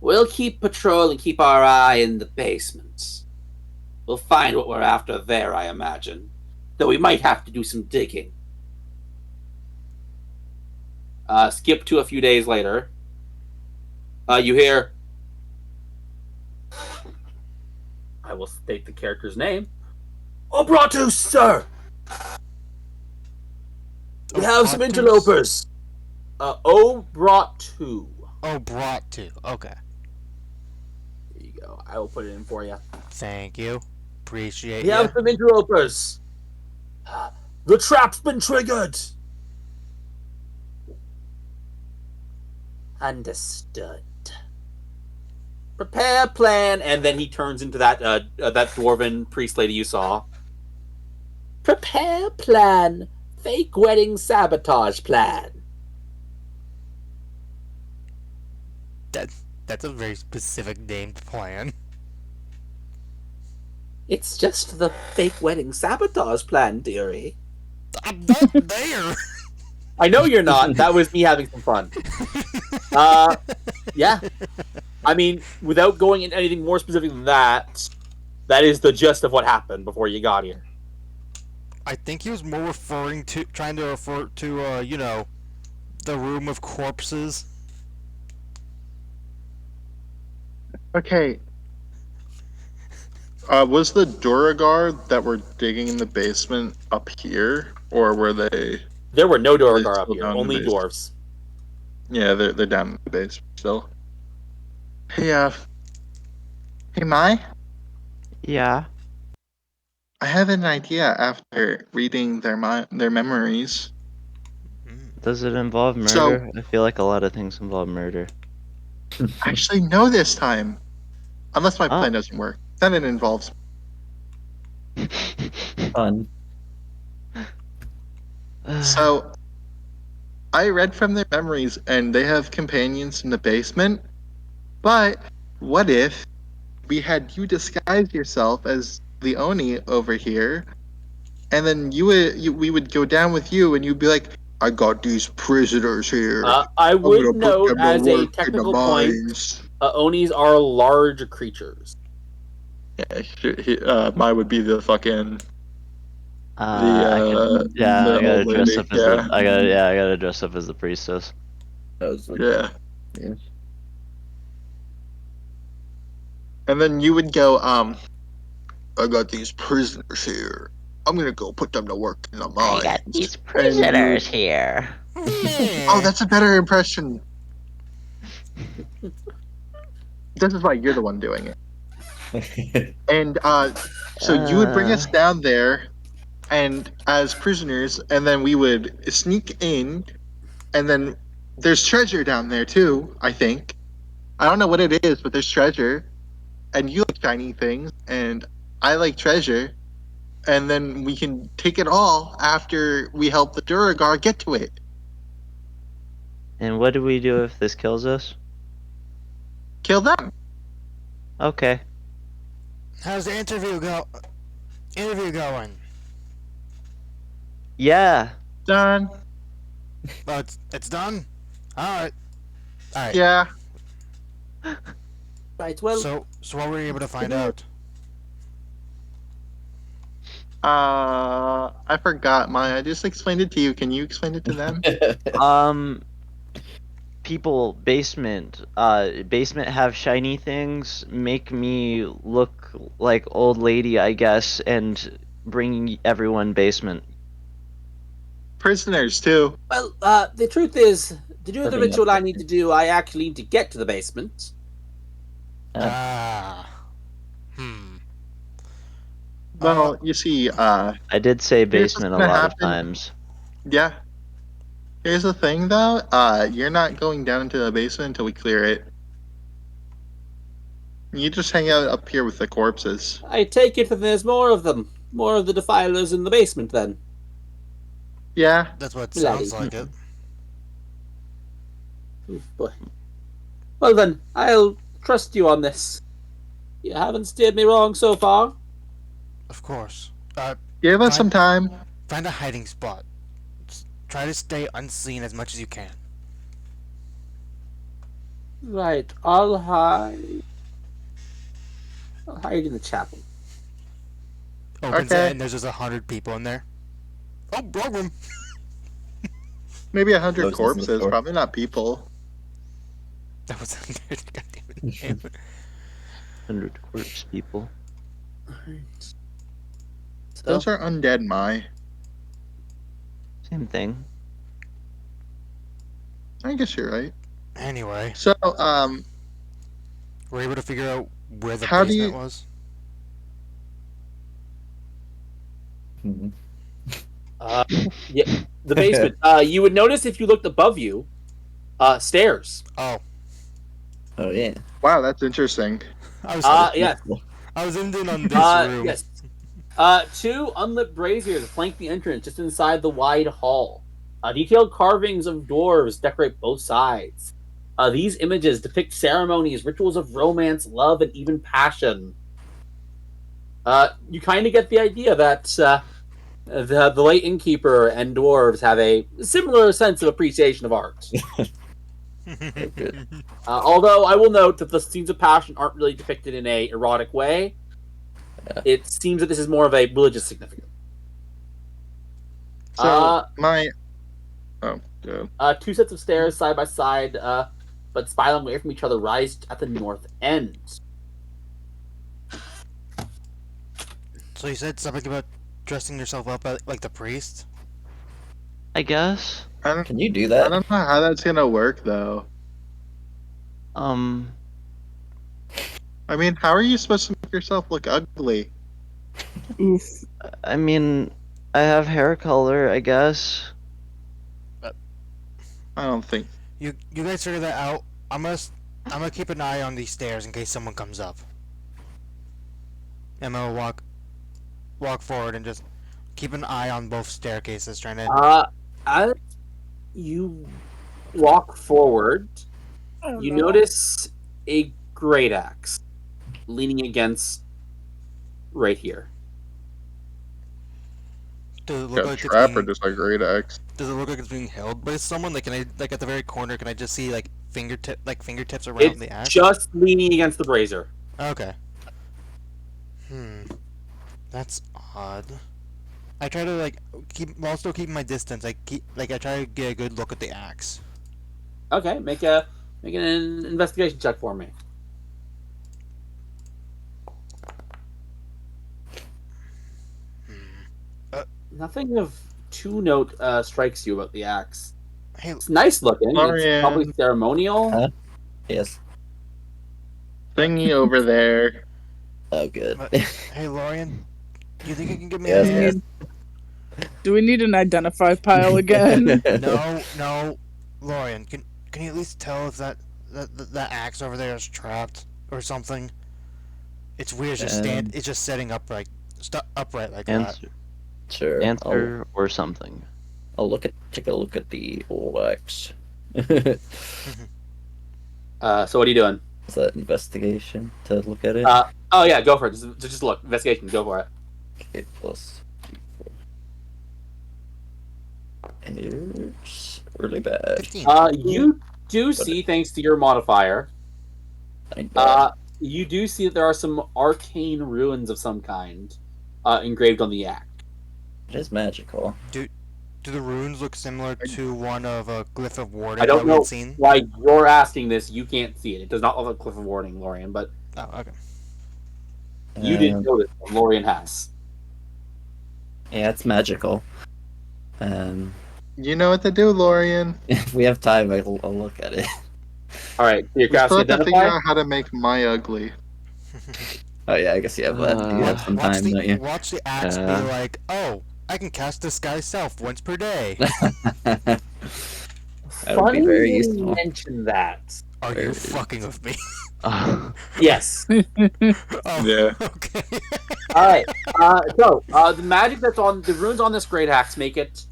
We'll keep patrol and keep our eye in the basement. We'll find what we're after there, I imagine. Though we might have to do some digging. Skip to a few days later. You hear... I will state the character's name. Obratus, sir! We have some Obratus? interlopers. Obratu. Oh, brought to. Okay. There you go. I will put it in for you. Thank you. Appreciate We you. have some interlopers. The trap's been triggered. Understood. Prepare a plan, and then he turns into that that dwarven priest lady you saw. Prepare a plan. Fake wedding sabotage plan. That's a very specific named plan. It's just the fake wedding sabotage plan, dearie. I'm not there. I know you're not. That was me having some fun. Yeah. I mean, without going into anything more specific than that, that is the gist of what happened before you got here. I think he was more trying to refer to, the room of corpses. Okay. Was the Duragar that were digging in the basement up here, or were they? There were no They're Duragar up still here, down in only the basement. dwarves. Yeah, they're down in the basement still. Hey, hey, Mai. Yeah. I have an idea after reading their memories. Does it involve murder? So- I feel like a lot of things involve murder. Actually, no, this time. Unless my Oh. plan doesn't work, then it involves. Fun. So, I read from their memories, and they have companions in the basement. But what if we had you disguise yourself as the Oni over here, and then we would go down with you, and you'd be like, "I got these prisoners here. I I'm gonna would put note them to as a work in the technical point, mines." Onis are large creatures. Yeah, Mai would be the fucking. I gotta old dress lady, up as yeah. I gotta dress up as the priestess. That was like, Yeah. yeah. And then you would go, I got these prisoners here. I'm gonna go put them to work in the mines. I got these And prisoners here. Oh, that's a better impression. This is why you're the one doing it. And so you would bring us down there, and as prisoners, and then we would sneak in, and then there's treasure down there too. I think. I don't know what it is, but there's treasure, and you like shiny things, and I like treasure, and then we can take it all after we help the Duragar get to it. And what do we do if this kills us? Kill them. Okay. How's the interview going? Yeah. Done. Oh, it's done? Alright. Yeah. Right, well, So what were you able to find out? I forgot Maya. I just explained it to you. Can you explain it to them? People, basement have shiny things, make me look like old lady, I guess, and bring everyone basement. Prisoners too. well, the truth is, to do the Living ritual up I need to do, I actually need to get to the basement. Ah. Hmm. Well, you see, I did say Here's what's basement a gonna lot of happen. times. yeah. Here's the thing, though. You're not going down into the basement until we clear it. You just hang out up here with the corpses. I take it that there's more of them. More of the defilers in the basement, then. Yeah. That's what Bloody. sounds like it. Oof, boy. Well then, I'll trust you on this. You haven't steered me wrong so far. Of course. Give us Fine. some time. Find a hiding spot. Try to stay unseen as much as you can. Right, I'll hide. I'll hide in the chapel. Opens Okay. it and there's just 100 people in there. Oh, wrong room. Maybe 100 Closes the corpses. door. Probably not people. That was God damn it. 100 corpse people. Alright. So, Those are undead, my. Same thing. I guess you're right. Anyway, So, we're able to figure out where the How do basement you- was. Mhm. yeah, the basement. You would notice if you looked above you, stairs. Oh, Oh yeah. wow, that's interesting. I was Yes. I was zoomed in on this room. Yes. Two unlit braziers flank the entrance just inside the wide hall. Detailed carvings of dwarves decorate both sides. These images depict ceremonies, rituals of romance, love, and even passion. You kind of get the idea that the late innkeeper and dwarves have a similar sense of appreciation of art. Good. Although I will note that the scenes of passion aren't really depicted in a erotic way. Yeah. It seems that this is more of a religious significance. So, my. Oh, good. Two sets of stairs side by side, but spiraling away from each other, rise at the north end. So you said something about dressing yourself up like the priest? I guess. Can you do I that? don't know how that's gonna work, though. Um, I mean, how are you supposed to make yourself look ugly? Oof. I mean, I have hair color, I guess. I don't think. You guys figure that out. I'm gonna keep an eye on these stairs in case someone comes up. I'm gonna walk forward and just keep an eye on both staircases, trying to. As you walk forward, Oh, you no. notice a great axe leaning against right here. Does it look Got a like it's trap or being, just a great axe? does it look like it's being held by someone? Like, can I at the very corner? Can I just see like fingertips around It's the axe? just leaning against the brazier. Okay. That's odd. I try to like while still keeping my distance. I try to get a good look at the axe. Okay, make an investigation check for me. Nothing of two note strikes you about the axe. Hey, It's nice looking. Lorian. It's probably ceremonial. Huh? Yes. Thingy over there. Oh, good. hey, Lorian. Do you think you can give me Yes, a hand? Do we need an identify pile again? No, Lorian. Can you at least tell if that axe over there is trapped or something? It's weird. It's just it's just setting upright, upright like that. Answer, Sure. answer or something. I'll take a look at the old axe. Is So what are you doing? that investigation to look at it? Oh yeah, go for it. Just look. Investigation. Go for it. Okay, plus. It's really bad. 15. You do see, thanks to your modifier, you do see that there are some arcane ruins of some kind engraved on the axe. It is magical. Do the runes look similar to one of a glyph of warding I don't that we know had seen? why you're asking this. You can't see it. It does not look like Cliff of Warning, Lorian, but Oh, okay. you didn't notice. But Lorian has. Yeah, it's magical. You know what to do, Lorian. If we have time, I'll look at it. All right, so you're We still casting have to figure identify. out how to make my ugly. Oh yeah, I guess you have that. You have some time, don't you? Watch the axe Yeah. be like, oh, I can cast Disguise Self once per day. That would Funny be very you useful. mention that. Are Very you useful. fucking with me? Yes. Oh, Yeah. okay. All right. So the magic that's on the runes on this great axe make it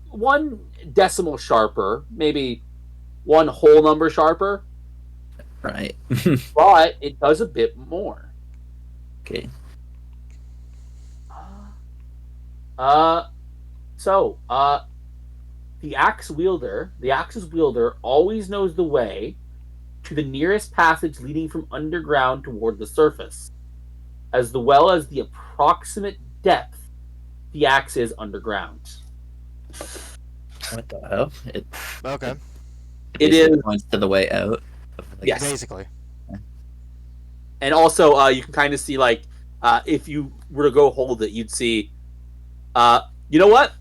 1 decimal sharper, maybe 1 whole number sharper, Right. but it does a bit more. Okay. The axe's wielder always knows the way to the nearest passage leading from underground toward the surface, as well as the approximate depth the axe is underground. What the hell? It Okay, basically is- points to the way out. Yes. basically. And also, you can kind of see, like, if you were to go hold it, you'd see, you know what?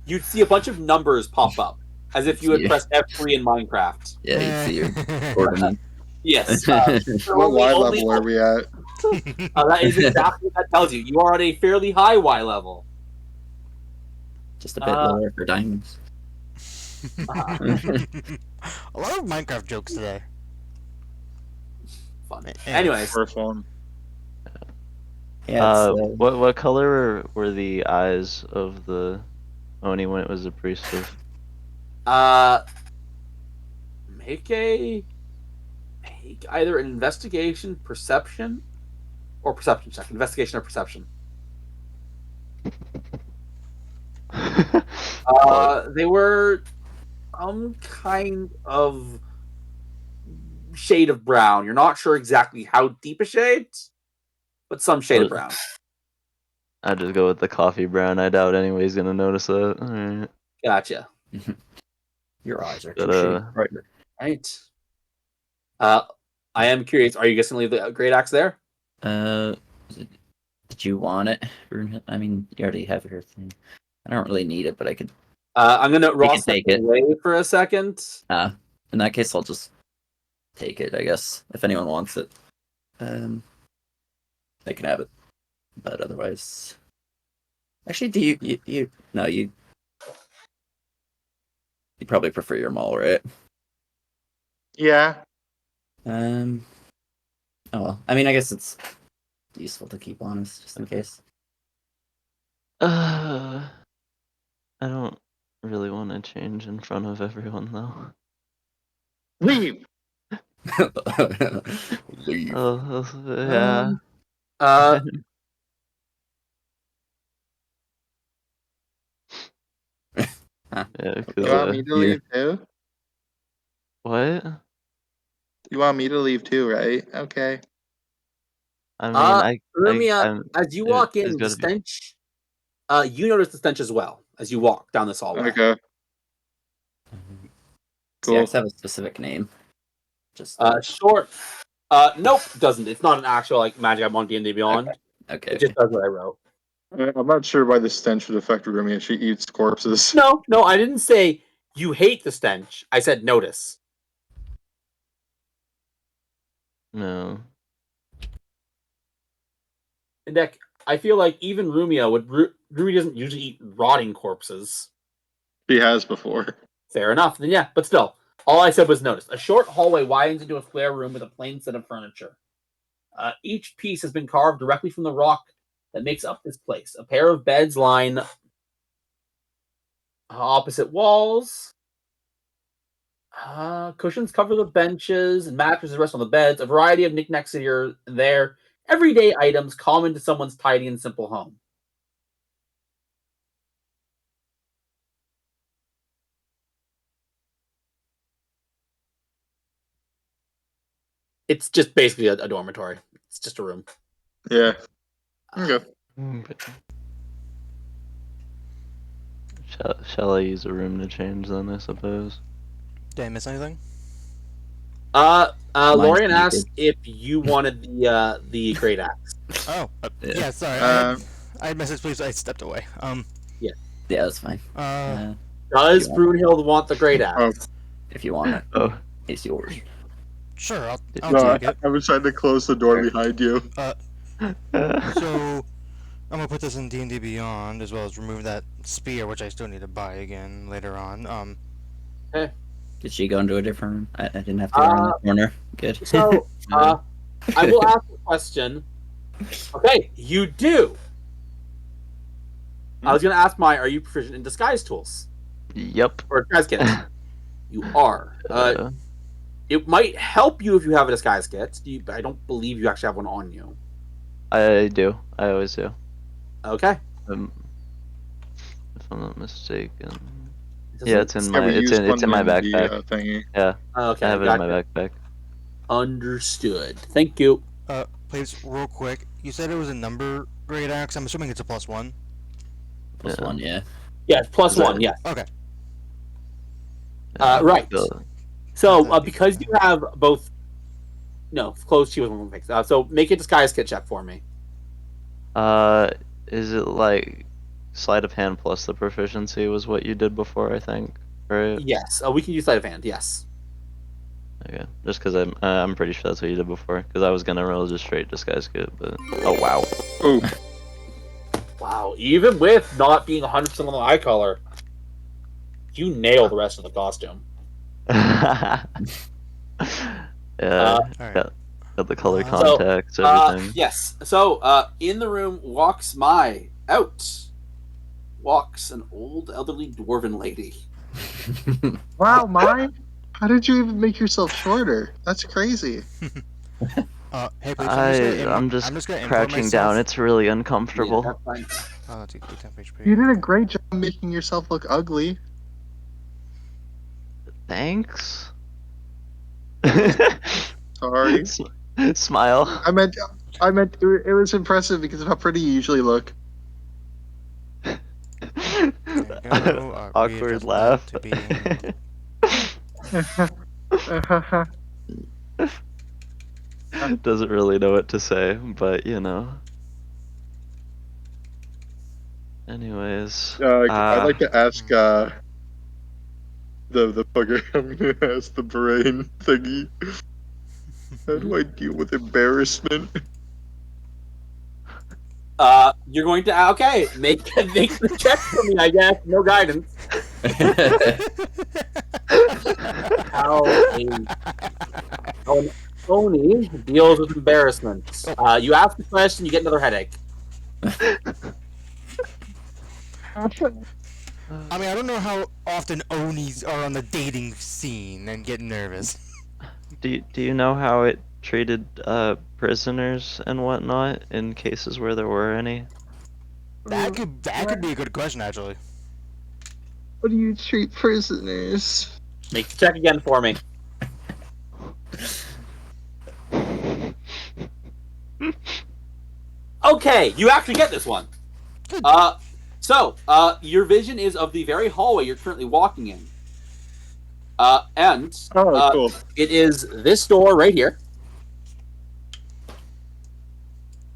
You'd see a bunch of numbers pop up, as if you had Yeah. pressed F3 in Minecraft. Yeah, you see your coordinates. Yes. What Y level are we at? That is exactly what that tells you. You are at a fairly high Y level. Just a bit lower for diamonds. Uh, A lot of Minecraft jokes today. fun. Yeah. Anyways, First one. Yeah. What color were the eyes of the Oni when it was a priestess? make either an investigation, perception, or perception check. Investigation or perception. They were some kind of shade of brown. You're not sure exactly how deep a shade, but some shade of brown. I'd just go with the coffee brown. I doubt anybody's gonna notice that. Alright. Gotcha. Your eyes are But, too shades brighter. Right. I am curious. Are you guys gonna leave the great axe there? Did you want it? I mean, you already have your thing. I don't really need it, but I could. I'm gonna Ross take step it. away for a second. In that case, I'll just take it. I guess if anyone wants it, they can have it. But otherwise, actually, do you no you probably prefer your maul, right? Yeah. Oh well. I mean, I guess it's useful to keep honest, just in case. I don't really want to change in front of everyone though. Leave. Leave. Yeah. Yeah, 'cause, You want me to leave too? what? You want me to leave too, right? Okay. I mean, Urmia, as you walk it's in, the gotta be- stench. You notice the stench as well as you walk down this hallway. Okay. Does the Cool. axe have a specific name? Just Short. Nope, doesn't. It's not an actual like magic I want D&D Beyond. okay. It just does what I wrote. I'm not sure why the stench would affect Rumi. She eats corpses. No, I didn't say you hate the stench. I said notice. No. And Deck, I feel like even Rumia Rumi doesn't usually eat rotting corpses. She has before. Fair enough. Then yeah, but still, all I said was notice. A short hallway widens into a square room with a plain set of furniture. Each piece has been carved directly from the rock that makes up this place. A pair of beds line opposite walls. Cushions cover the benches, and mattresses rest on the beds. A variety of knickknacks here and there. Everyday items common to someone's tidy and simple home. It's just basically a dormitory. It's just a room. Yeah. Okay. Shall I use a room to change then? I suppose. Did I miss anything? Lorian needed. asked if you wanted the great axe. Oh, yeah. Sorry, I messaged. Please, I stepped away. Yeah, that's fine. Does You want- Brunhild want the great axe? Oh. If you want it, Oh, it's yours. Sure, I'll No, take it. I was trying to close the door behind you. So I'm gonna put this in D&D Beyond as well as remove that spear, which I still need to buy again later on. Did she go into a different room? I didn't have to go around the corner. Good. So, I will ask a question. Okay, you do. I was going to ask are you proficient in disguise tools? Yep. Or disguise kits? You are. It might help you if you have a disguise kit. But I don't believe you actually have one on you. I do. I always do. Okay. If I'm not mistaken. It Yeah, doesn't- it's in Yeah, my we used it's in my one backpack. the, thingy. Yeah, Okay, I have it gotcha. in my backpack. Understood. Thank you. Please, real quick. You said it was a number grade axe. I'm assuming it's a +1. Plus Yeah. one, yeah. Yeah, plus Is that- one, yes. Okay. Right. Go- So, That'd be because you have both... No, closed shield and fix. So, make a disguise kit check for me. Is it like sleight of hand plus the proficiency was what you did before? I think, right? Yes, we can use sleight of hand, yes. Okay, just because I'm pretty sure that's what you did before. Because I was gonna roll just straight disguise kit, but oh wow. Ooh, Wow, even with not being 100% on the eye color, you nail the rest of the costume. Yeah, Alright. got the color So, contacts, everything. Yes. So, in the room walks walks an old elderly dwarven lady. wow, mine? How did you even make yourself shorter? That's crazy. Hey, please, I'm just gonna import crouching down. myself. It's really Yeah, uncomfortable. that's fine. Oh, that's equal to 10 HP. You did a great job making yourself look ugly. Thanks. Sorry. Smile. I meant it was impressive because of how pretty you usually look. There you go. Awkward Readjust laugh. that to Doesn't really know what to say, but you know. Anyways, I'd like to ask the bugger. I'm gonna ask the brain thingy. How do I deal with embarrassment? You're going to make the check for me, I guess. No guidance. How an Oni deals with embarrassment. You ask the question, you get another headache. I mean, I don't know how often Onis are on the dating scene and get nervous. do you know how it treated prisoners and whatnot in cases where there were any? That could be a good question, actually. How do you treat prisoners? Make the check again for me. Okay, you actually get this one. Good. So your vision is of the very hallway you're currently walking in. And Cool. it is this door right here.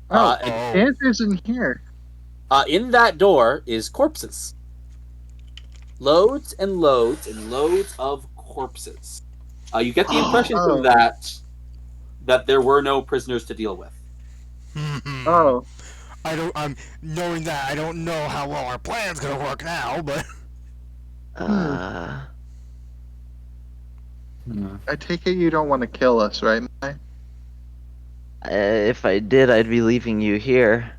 And Answers in here. in that door is corpses. Loads and loads and loads of corpses. You get the impression from that there were no prisoners to deal with. Oh, I'm knowing that I don't know how well our plan's gonna work now, but I take it you don't want to kill us, right, Mai? If I did, I'd be leaving you here.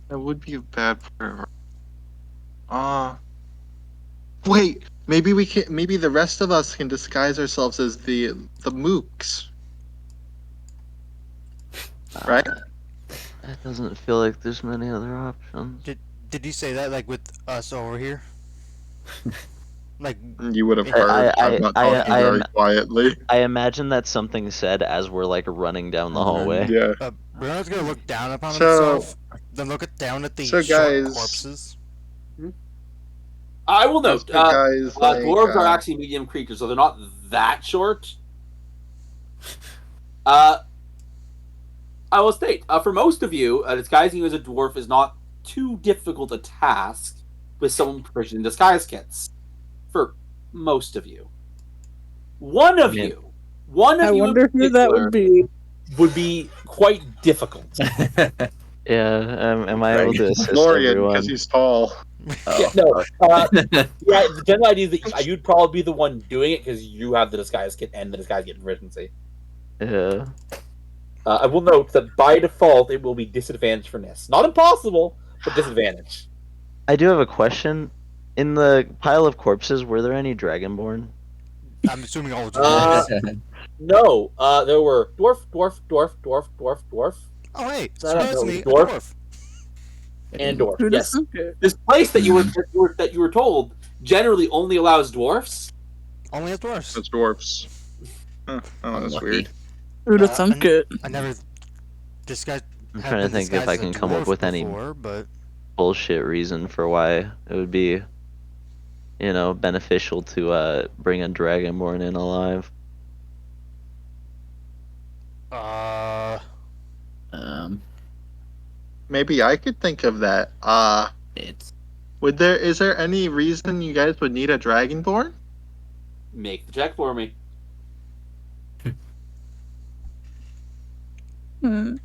That would be a bad part. Wait. Maybe we can. Maybe the rest of us can disguise ourselves as the mooks. Right? It doesn't feel like there's many other options. did you say that like with us over here? Like, You would have heard. I'm not talking very quietly. I imagine that's something said as we're like running down the hallway. Yeah. Bruno's gonna look down upon So- himself, then look down at the so short guys- corpses. I will note, Guys, dwarves are actually medium creatures, so they're not that short. I will state, for most of you, disguising you as a dwarf is not too difficult a task with someone proficient in disguise kits. For most of you. One of Yeah. you, one of I you wonder in who that would be. would be quite difficult. Yeah, am I able to assist Lorian, everyone? because he's tall. Yeah, no. Yeah, the general idea is that you'd probably be the one doing it because you have the disguise kit and the disguise kit proficiency. Yeah. I will note that by default it will be disadvantage for Nis. Not impossible, but disadvantage. I do have a question. In the pile of corpses, were there any Dragonborn? I'm assuming all of Uh, you. No, there were dwarf, Oh, hey, I don't know, surprisingly, a dwarf. dwarf. and dwarf. Who'd have Yes, thunk it? this place that you were told generally only allows dwarfs. Only as dwarfs. That's dwarfs. Huh. Oh, that's Unlucky. weird. Who'd have Uh, thunk I- it? I never disguised. I'm have trying to been think if disguised I as a can come up dwarf with any before, but bullshit reason for why it would be, beneficial to bring a Dragonborn in alive. Um, Maybe I could think of that. it's Is there any reason you guys would need a Dragonborn? Make the check for me. Hmm.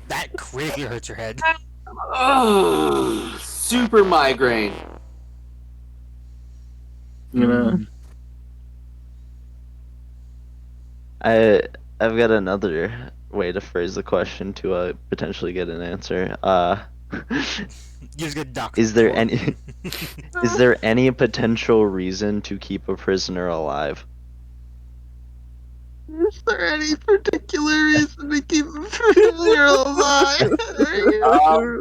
that critically hurts your head. Ugh, super migraine. I've got another way to phrase the question to potentially get an answer. You just get docked. Is there before. any is there any potential reason to keep a prisoner alive? Is there any particular reason to keep a prisoner alive?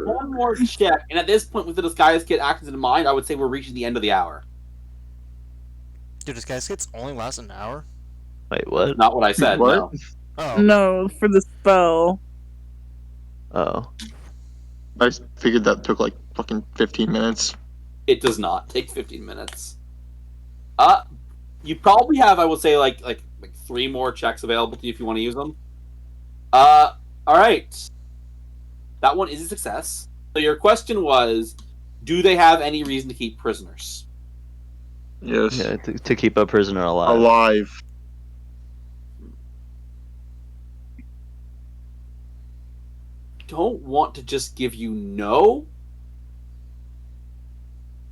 One more check, and at this point, with the disguise kit actions in mind, I would say we're reaching the end of the hour. Dude, this guy's kits only last an hour. Wait, what? Not what I said. What? No. Oh, No, for the spell. Oh, I figured that took like fucking 15 minutes. It does not take 15 minutes. You probably have, I would say, like 3 more checks available to you if you want to use them. All right. That one is a success. So your question was, do they have any reason to keep prisoners? Yes. yeah, to keep a prisoner alive. Alive. Don't want to just give you no,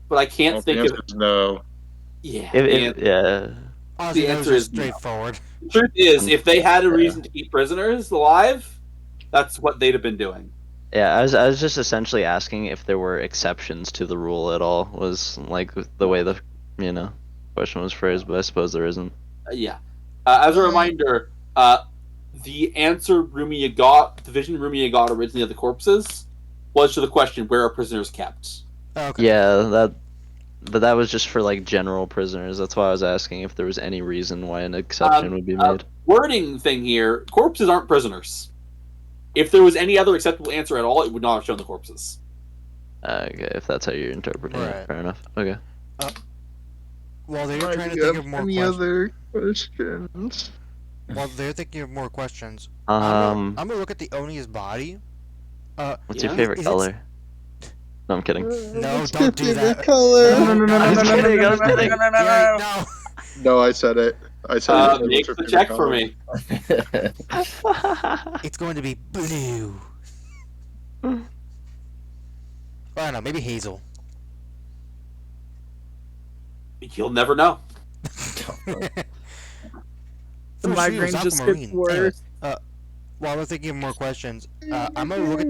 but I can't Well, think the of answer is no. yeah. Yeah. honestly, The that was answer just is no. straightforward. The truth is, if they had a reason to keep prisoners alive, that's what they'd have been doing. Yeah, I was just essentially asking if there were exceptions to the rule at all. Was like the way the question was phrased, but I suppose there isn't. Yeah. As a reminder, the answer Rumia got, the vision Rumia got originally of the corpses, was to the question, where are prisoners kept? Okay. Yeah, but that was just for like general prisoners. That's why I was asking if there was any reason why an exception would be made. Wording thing here, corpses aren't prisoners. If there was any other acceptable answer at all, it would not have shown the corpses. Okay, if that's how you're interpreting Right. it, fair enough. Okay. While they're Alright, trying to do you think have of more any questions, other questions? while they're thinking of more questions, Um, I'm gonna look at the Oni's body. what's yeah. your favorite Is it- color? No, I'm kidding. No, don't do that. Color. I was kidding, I was kidding. Gary, no. No, I said it. I said it. Make What's the your check favorite for color? me. It's going to be blue. I don't know, maybe hazel. You'll never know. The For migraine Shields, just Aquamarine. gets worse. Anyway, while we're thinking of more questions, I'm gonna look at.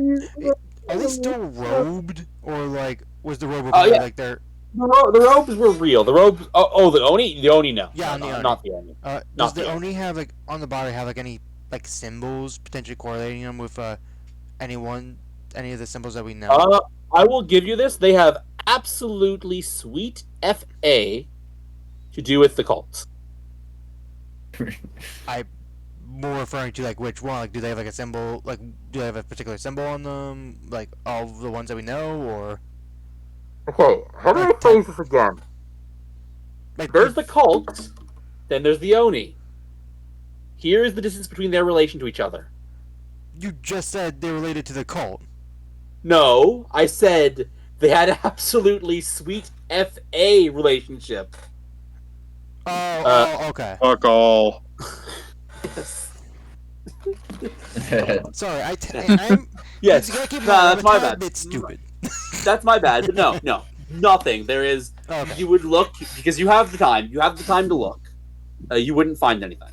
Are they still robed, or like was the robe Oh, yeah. like they're? The robes were real. The robes. Oh, the Oni. The Oni, no. Yeah, no, the Oni. not the Oni. Does Not the the- Oni have like on the body have like any like symbols potentially correlating them with any of the symbols that we know? I will give you this. They have absolutely sweet FA to do with the cult. More referring to like which one? Like, do they have like a symbol? Like, do they have a particular symbol on them? Like all the ones that we know, or Okay, how do I phrase this again? like There's the cult, then there's the Oni. Here is the distance between their relation to each other. you just said they're related to the cult. No, I said they had absolutely sweet FA relationship. Okay. Fuck all. Yes. Sorry, I'm. Yes. You gotta keep in Nah, mind, that's I'm my a tad bad. bit stupid. That's my bad. But no, nothing. There is. Okay. You would look because you have the time. You have the time to look. You wouldn't find anything.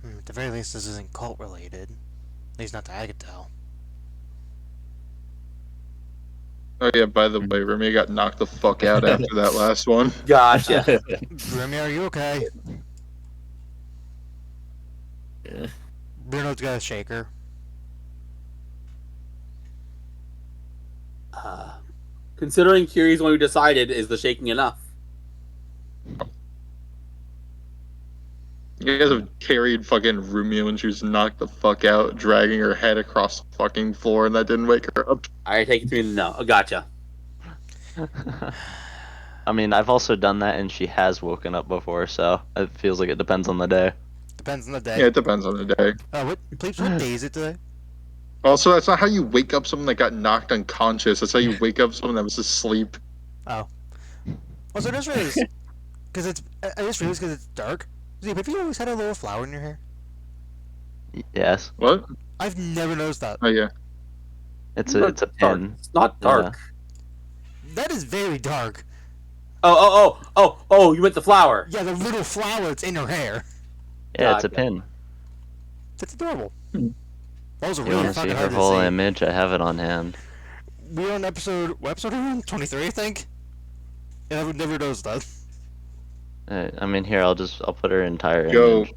At the very least, this isn't cult related. At least not that I could tell. Oh yeah, by the way, Remy got knocked the fuck out after that last one. Gotcha. Remy, are you okay? Yeah. Bruno's got a shaker. Considering Kiri's one who decided, is the shaking enough? You guys have carried fucking Rumia when she was knocked the fuck out, dragging her head across the fucking floor, and that didn't wake her up. I take it to mean no. Gotcha. I mean, I've also done that, and she has woken up before, so it feels like it depends on the day. Depends on the day. Yeah, it depends on the day. What day is it today? Also, that's not how you wake up someone that got knocked unconscious. That's how you wake up someone that was asleep. Also, I just realized, because I just realized because it's dark. Zeke, have you always had a little flower in your hair? Yes, What? I've never noticed that. Oh yeah. it's a Dark. pin. It's not dark. That is very dark. Oh! You meant the flower. Yeah, the little flower that's in her hair. Yeah, it's a Gotcha. pin. That's adorable. Hmm. Those are You really want to see fucking her hard to whole see. image? I have it on hand. We're on what episode are we on? 23, I think? Yeah, I would never noticed that. I mean, here I'll put her entire Yo, image.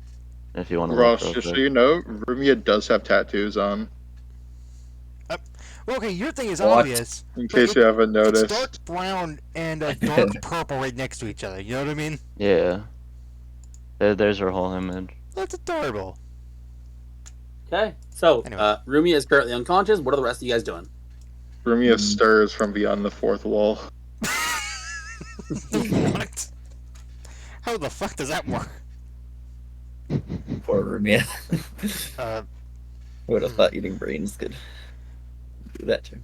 If you want to Ross, look real just so quick. you know, Rumia does have tattoos on, Well, okay, your thing is What? obvious. in But case you haven't It's noticed. dark brown and a dark purple right next to each other. You know what I mean? Yeah. There's her whole image. That's adorable. Okay. So, Anyway. Rumia is currently unconscious. What are the rest of you guys doing? Rumia stirs from beyond the fourth wall. What? How the fuck does that work? Poor Rumia. Uh, I would have thought eating brains could do that too.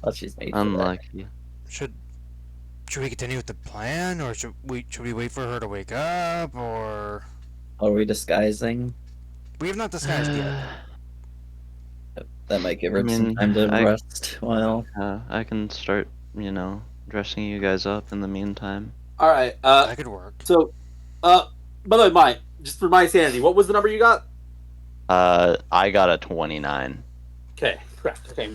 Well, she's made for that. Unlucky. Should we continue with the plan, or should we wait for her to wake up, or Are we disguising? we have not disguised yet? That might give her I some mean, time to I- rest while. I can start, dressing you guys up in the meantime. All right. That could work. So, by the way, Mike, just for my sanity, what was the number you got? I got a 29. Okay, correct. Okay,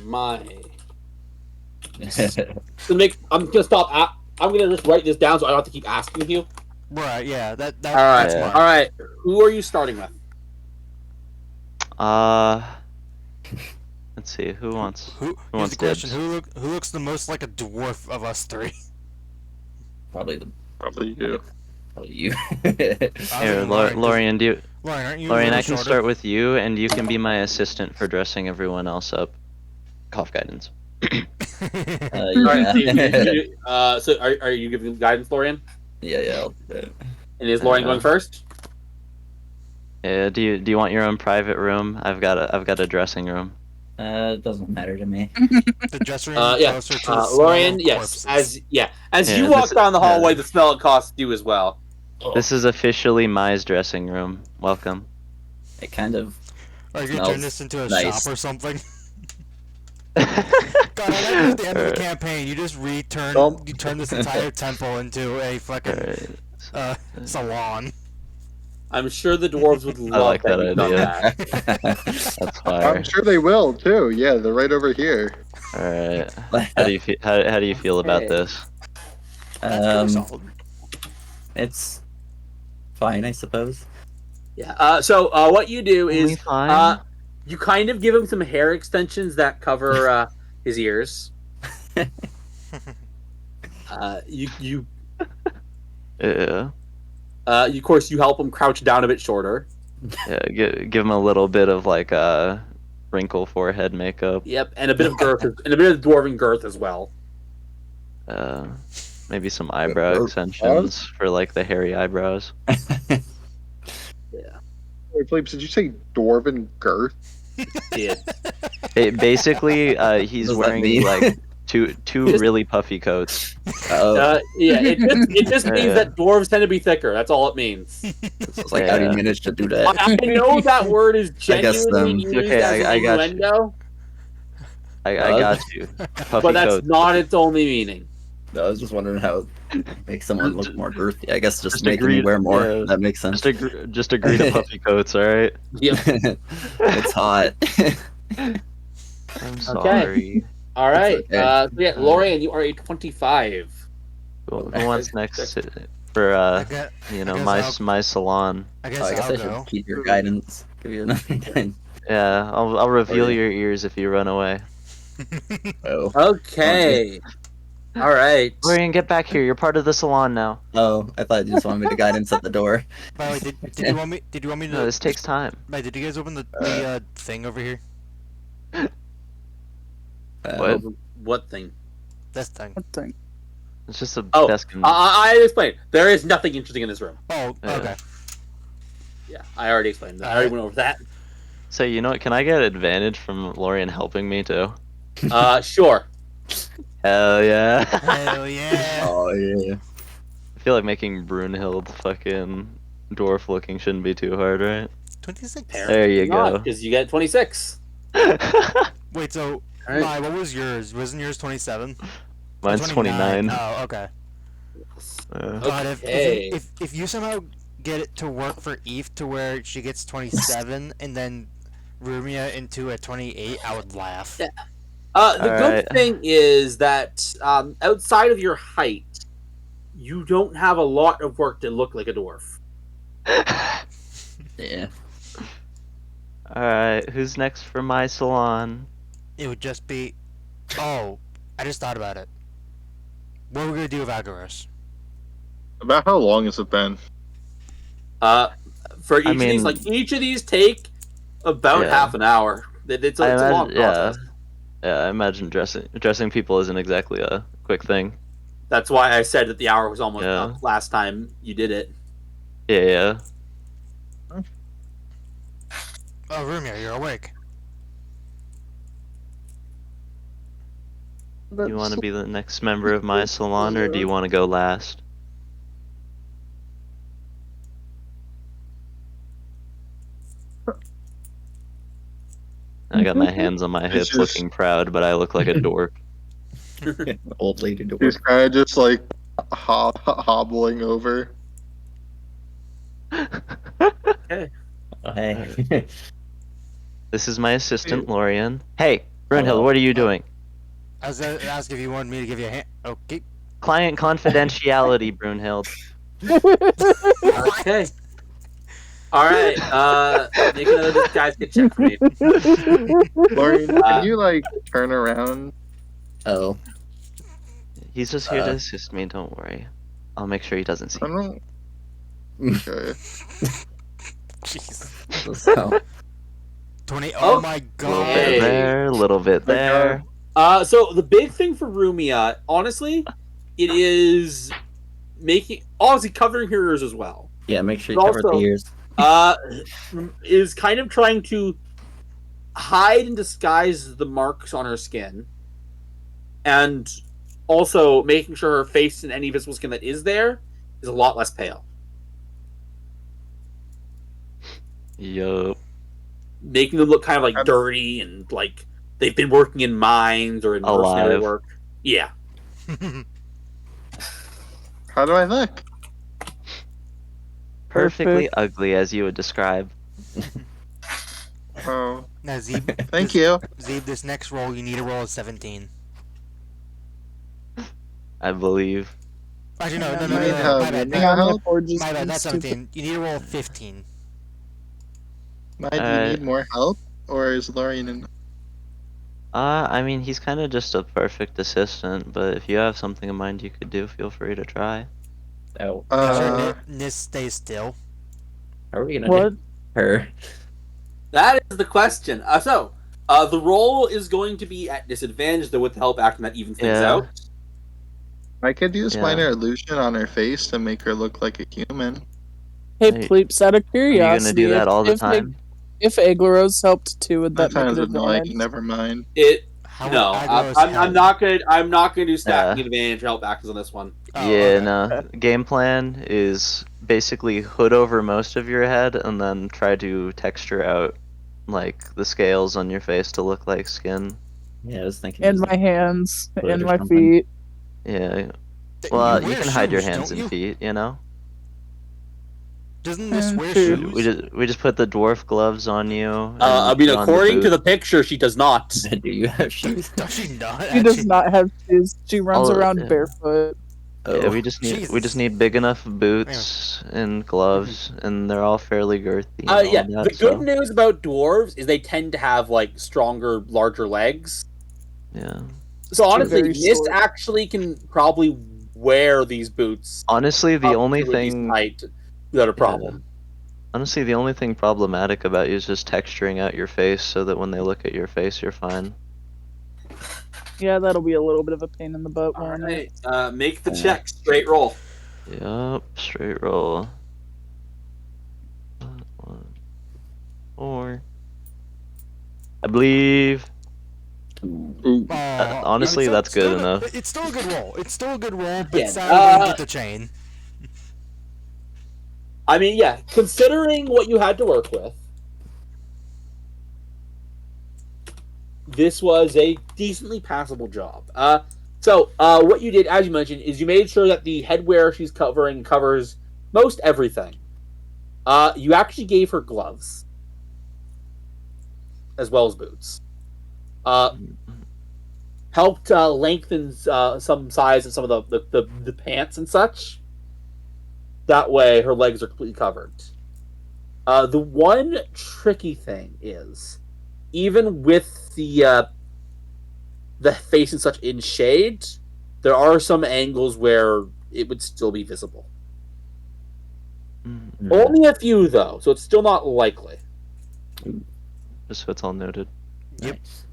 I'm gonna stop. I'm gonna just write this down so I don't have to keep asking you. Right? Yeah. All All right. That's Yeah. mine. All right. Who are you starting with? Let's see, who wants? Here's wants the question: dibs? Who looks the most like a dwarf of us three? Probably Probably you. you. Here, Lauren, Lorian, Lauren, aren't you? a Lorian, little I can shorter? start with you, and you can be my assistant for dressing everyone else up. Cough guidance. All right. Yeah. So are you giving guidance, Lorian? Yeah. I'll do it. And is Lorian going first? Yeah, do you want your own private room? I've got a dressing room. It doesn't matter to me. The dressing room Yeah. closer to the smell Lorian, of yes. corpses. As Yeah, you walk this- down the hallway, the smell it costs you as well. This is officially Mai's dressing room. Welcome. It kind of. Are you gonna turn smells this into a nice. shop or something? God, I like at the end of the campaign, you just you turn this entire temple into a fucking Alright. salon. I'm sure the dwarves would love like that you've done idea. that. That's I'm fire. sure they will too. Yeah, they're right over here. Alright. How do you feel? How do you feel about Okay. this? That's pretty solid. It's fine, I suppose. Yeah. So what you do Only is fine? you kind of give him some hair extensions that cover his ears. You Yeah. of course you help him crouch down a bit shorter. Yeah. Give him a little bit of like wrinkle forehead makeup. Yep, and a bit of girth and a bit of dwarven girth as well. Maybe some eyebrow Or- extensions for like the hairy eyebrows. Wait, Philippe, did you say dwarven girth? Yeah. Basically, he's What does that wearing mean? like Two really puffy coats. Yeah, it just means Yeah. that dwarves tend to be thicker. That's all it means. It's like, how do you Yeah. manage to do I that? know that word is I guess, genuinely used okay, as I an got you. innuendo, I Well, got you. Puffy but that's coats. not its only meaning. No, I was just wondering how it makes someone look more girthy. I guess just Just making agree- me wear more. yeah. That makes sense. Just agree to puffy coats, all right? Yep. It's hot. I'm sorry. All right. okay. So yeah, Lorian, you are a 25. Who wants next for I guess, you know, guess my salon? I guess, Oh, I guess I'll I go. should keep your guidance. Give you another guidance. Yeah, I'll reveal yeah. your ears if you run away. Oh. Okay. All right. Lorian, get back here. You're part of the salon now. Oh, I thought you just wanted me to guidance at the door. By the way, did you want me? Did you want me to? No, this takes time. Like, did you guys open the thing over here? What? What thing? This thing. What thing? It's just a Oh, desk and I explained. There is nothing interesting in this room. Oh, Yeah. okay. Yeah, I already explained that. I already went over that. So you know what? Can I get advantage from Lorian helping me too? Sure. Hell yeah! Hell yeah. Oh yeah. I feel like making Brunhild fucking dwarf looking shouldn't be too hard, right? 26. There you go. Because you get 26. Wait, so All right. Mai, what was yours? Wasn't yours 27? Mine's 29. Oh, okay. Yeah. God, Okay. if you somehow get it to work for Eve to where she gets 27 and then Rumia into a 28, I would laugh. Yeah. The good Alright. thing is that outside of your height, you don't have a lot of work to look like a dwarf. Yeah. Alright, who's next for my salon? It would just be. Oh, I just thought about it. What are we gonna do with Agaros? About how long has it been? For each of these, mean- like each of these take about Yeah. half an hour. It's a long process. Yeah, I imagine dressing people isn't exactly a quick thing. That's why I said that the hour was almost Yeah. up last time you did it. Yeah. Oh, Rumia, you're awake. Do you want to be the next member of my salon, or do you want to go last? I got my hands on my hips, just- looking proud, but I look like a dork. Old lady door. He's kind of just like hobbling over. Oh, hey. This is my assistant, Lorian. Hey, Brunhild, what are you doing? I was gonna ask if you wanted me to give you a hand. Okay. Client confidentiality, Brunhild. Okay. All right. Make another disguise get check for me. Lauren, can you like turn around? Oh. He's just here to Uh. assist me, don't worry. I'll make sure he doesn't see I me. don't. Okay. Jeez. So, 20. Oh Oh, my Little god. Hey. bit there, a little bit there. So the big thing for Rumia, honestly, it is making obviously covering her ears as well. yeah, make sure you But cover also- the ears. Is kind of trying to hide and disguise the marks on her skin, and also making sure her face and any visible skin that is there is a lot less pale, Yup. making them look kind of like dirty and like they've been working in mines or in mercenary Alive. work. Yeah. How do I look? Perfectly ugly, as you would describe. Oh, Now, Zeeb, thank you. Zeeb, this next roll, you need a roll of 17. I believe. Actually, no, You no, need help. my bad. You need My, help? Or just my bad, not stupid. 17. You need a roll of 15. Do you need more help, or is Lorian in? I mean, he's kind of just a perfect assistant, but if you have something in mind you could do, feel free to try. Oh. Make sure Uh, Nis stays still. How are we gonna What? do her? That is the question. The roll is going to be at disadvantage, though, with the help action that evens things Yeah. out. I could use Yeah. minor illusion on her face to make her look like a human. Hey, Hey, Pleeps, out of Are curiosity, you gonna do that all the if time? If Aglaros helped too, would that make Sometimes it annoying. advantage? Never mind. It How would No, Agros I'm help? not gonna. I'm not gonna do stacking Yeah. advantage or help actions on this one. Oh, Yeah, okay. no. Game plan is basically hood over most of your head and then try to texture out like the scales on your face to look like skin. Yeah, I was thinking. And just my hands, foot and or my something. feet. Yeah. Th- Well, you wear can hide your shoes, hands don't and you? feet, you know? Doesn't this wear true. shoes? We just put the dwarf gloves on you. I and mean, put on according to the boot. picture, she does not. Do you have shoes? Does she not? She does actually? not have shoes. She runs All- around yeah. barefoot. Yeah, Oh, we just Jesus. need big enough boots and gloves, and they're all fairly girthy. And all Yeah, that, the good so, news about dwarves is they tend to have like stronger, larger legs. yeah. So honestly, very Miss short. actually can probably wear these boots Honestly, the up only to a decent thing height without a problem. Honestly, the only thing problematic about you is just texturing out your face so that when they look at your face, you're fine. Yeah, that'll be a little bit of a pain in the butt. All won't it? right, make the check. Straight roll. Yup, straight roll. 1, 4. I believe. Ooh. Oh, Honestly, it's that's still good enough. It's still a good roll. It's still a good roll, but Yeah, sadly we didn't get the chain. I mean, yeah, considering what you had to work with, this was a decently passable job. So what you did, as you mentioned, is you made sure that the headwear she's covering covers most everything. You actually gave her gloves, as well as boots. Helped lengthen some size of some of the pants and such. That way, her legs are completely covered. The one tricky thing is, even with the face and such in shade, there are some angles where it would still be visible. Mm, Only a few, though, so it's still not likely. Just so it's all noted. Yep. Nice.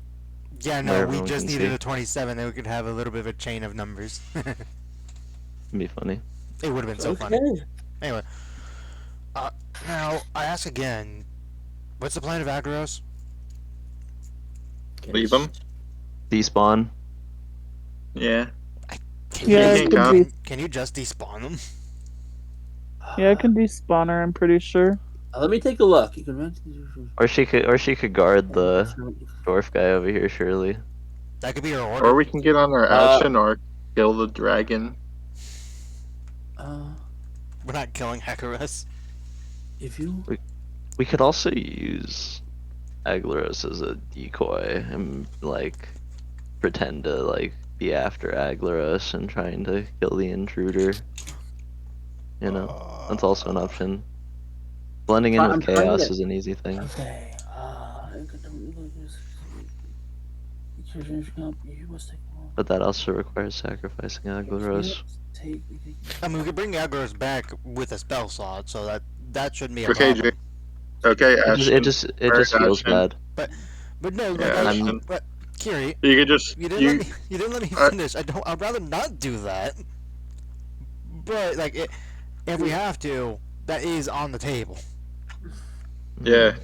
Yeah, no, Where we everyone just can needed see. a 27, then we could have a little bit of a chain of numbers. It'd be funny. It would have been so funny. Anyway, now I ask again, what's the plan of Agros? Leave him. Despawn. Yeah. Can Yeah, it you, could be. can you just despawn them? Yeah, it can despawn her, I'm pretty sure. Let me take a look. You can Or she could guard the dwarf guy over here, surely. That could be her order. Or we can get on our action or kill the dragon. We're not killing Hekaros. If you We could also use Aglaros as a decoy and like pretend to like be after Aglaros and trying to kill the intruder. You know, that's also an option. Blending in I'm with trying chaos to- is an easy thing. Okay. But that also requires sacrificing Aglaros. I mean, we could bring Agros back with a spell slot, so that shouldn't be a Okay, problem. Jay. Okay, It Ashton. just Alright, feels Ashton. bad. But no, like, Yeah, I'm- but Kiri, You could just you didn't let me finish. I'd rather not do that. But like, if we have to, that is on the table. yeah.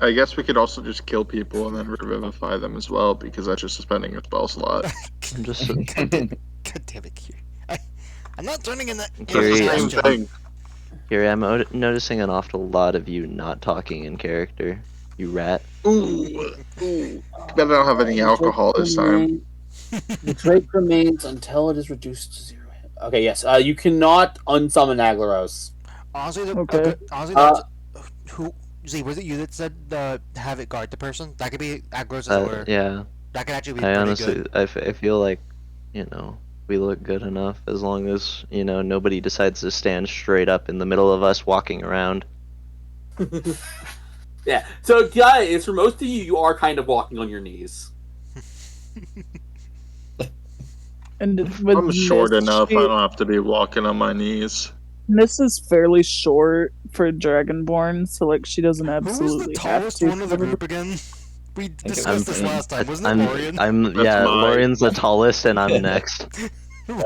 I guess we could also just kill people and then revivify them as well because that's just spending a spell slot. I'm just God damn it, Kiri. I'm not turning in that. Kiri, It's the I'm- same thing. here. I'm noticing an awful lot of you not talking in character. You rat. Ooh. Too bad I don't have any alcohol this time. The Drake remains until it is reduced to 0. Okay, yes. You cannot unsummon Aglaros. Honestly, Okay. honestly, that's, who? Z, was it you that said have it guard the person? That could be Agros' order. Yeah. That could actually be I pretty honestly, good. I feel like, you know, we look good enough as long as, you know, nobody decides to stand straight up in the middle of us walking around. Yeah. So, guys, for most of you, you are kind of walking on your knees. And with I'm short Miss, enough. she- I don't have to be walking on my knees. Miss is fairly short for Dragonborn, so like she doesn't Who was the absolutely have tallest to. one of the group again? We it discussed was this me. wasn't it, Lorian? I'm That's yeah, mine. Lorian's the tallest and I'm next.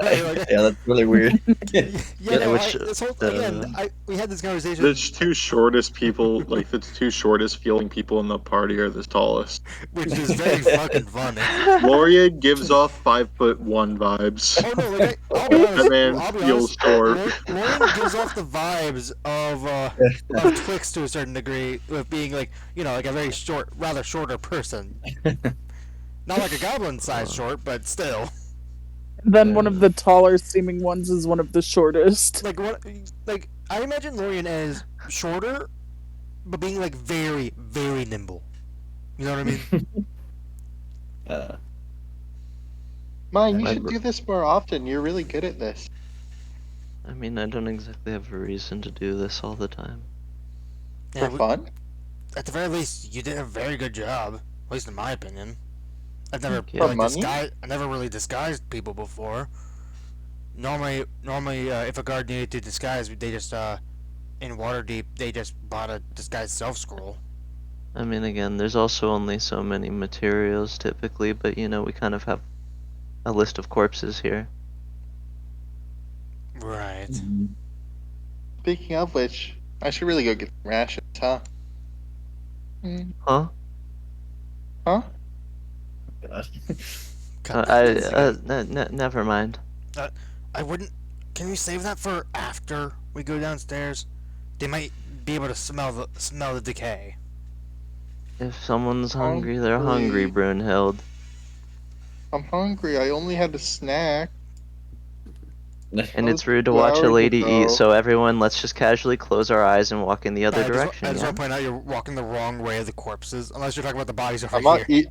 Right, like, Yeah, that's really weird. yeah, no, which, this whole again, we had this conversation. The two shortest people, like the two shortest feeling people in the party, are the tallest. Which is very fucking funny. Lorian gives off 5'1" vibes. Oh no, like I'll be honest. That man I'll be feels honest. short. Lauren gives off the vibes of Twix to a certain degree, with being like like a very short, rather shorter person. Not like a goblin-sized short, but still. Then one of the taller seeming ones is one of the shortest. Like what? Like I imagine Lorian as shorter, but being like very, very nimble. You know what I mean? Mine, you should do this more often. You're really good at this. I mean, I don't exactly have a reason to do this all the time. Yeah, For fun? at the very least, you did a very good job. At least in my opinion. I've never Okay. really For money? I never really disguised people before. Normally, if a guard needed to disguise, they just in Waterdeep, they just bought a disguised self scroll. I mean, again, there's also only so many materials typically, but we kind of have a list of corpses here. Right. Speaking of which, I should really go get some rations, huh? Huh? Huh? Never mind. I wouldn't. Can we save that for after we go downstairs? They might be able to smell the decay. If someone's hungry, they're hungry, Hungry. Brunhild. I'm hungry. I only had a snack. And That it's was rude to 2 watch a hours lady ago. eat, so everyone, let's just casually close our eyes and walk in the other I direction, just yeah? want to point out you're walking the wrong way of the corpses, unless you're talking about the bodies over I'm here. not eat.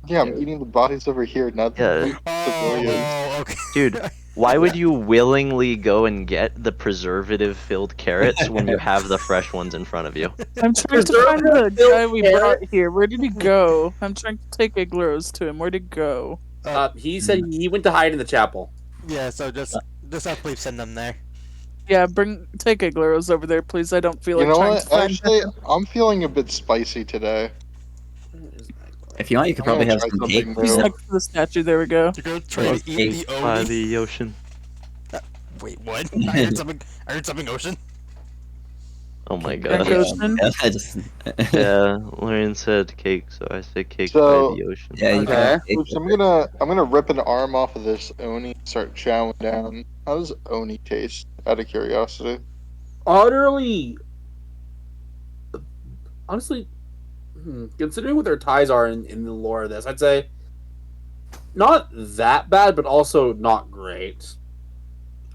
Yeah, I'm eating the bodies over here, not the civilians. Oh, okay. Dude, why would you willingly go and get the preservative-filled carrots when you have the fresh ones in front of you? I'm trying to find the guy we brought here. Where did he go? I'm trying to take Igloros to him. Where'd he go? He said he went to hide in the chapel. Yeah, so just have please send them there. Yeah, take Igloros over there, please. I don't feel You like know trying what? to find Actually, him. I'm feeling a bit spicy today. If you want, you could I'm probably gonna have try some cake. something He's new. next to the statue. There we go. You're gonna try Well, to eat the By Oni. the ocean. Wait, what? I heard something. Ocean. Oh my Frank god. Ocean? Yeah, I just Yeah, Lorian said cake, so I said cake So- by the ocean. yeah, you Okay. could have cake. Oops, I'm gonna rip an arm off of this Oni and start chowing down. How does Oni taste? Out of curiosity. Utterly. Honestly, considering what their ties are in the lore of this, I'd say not that bad, but also not great.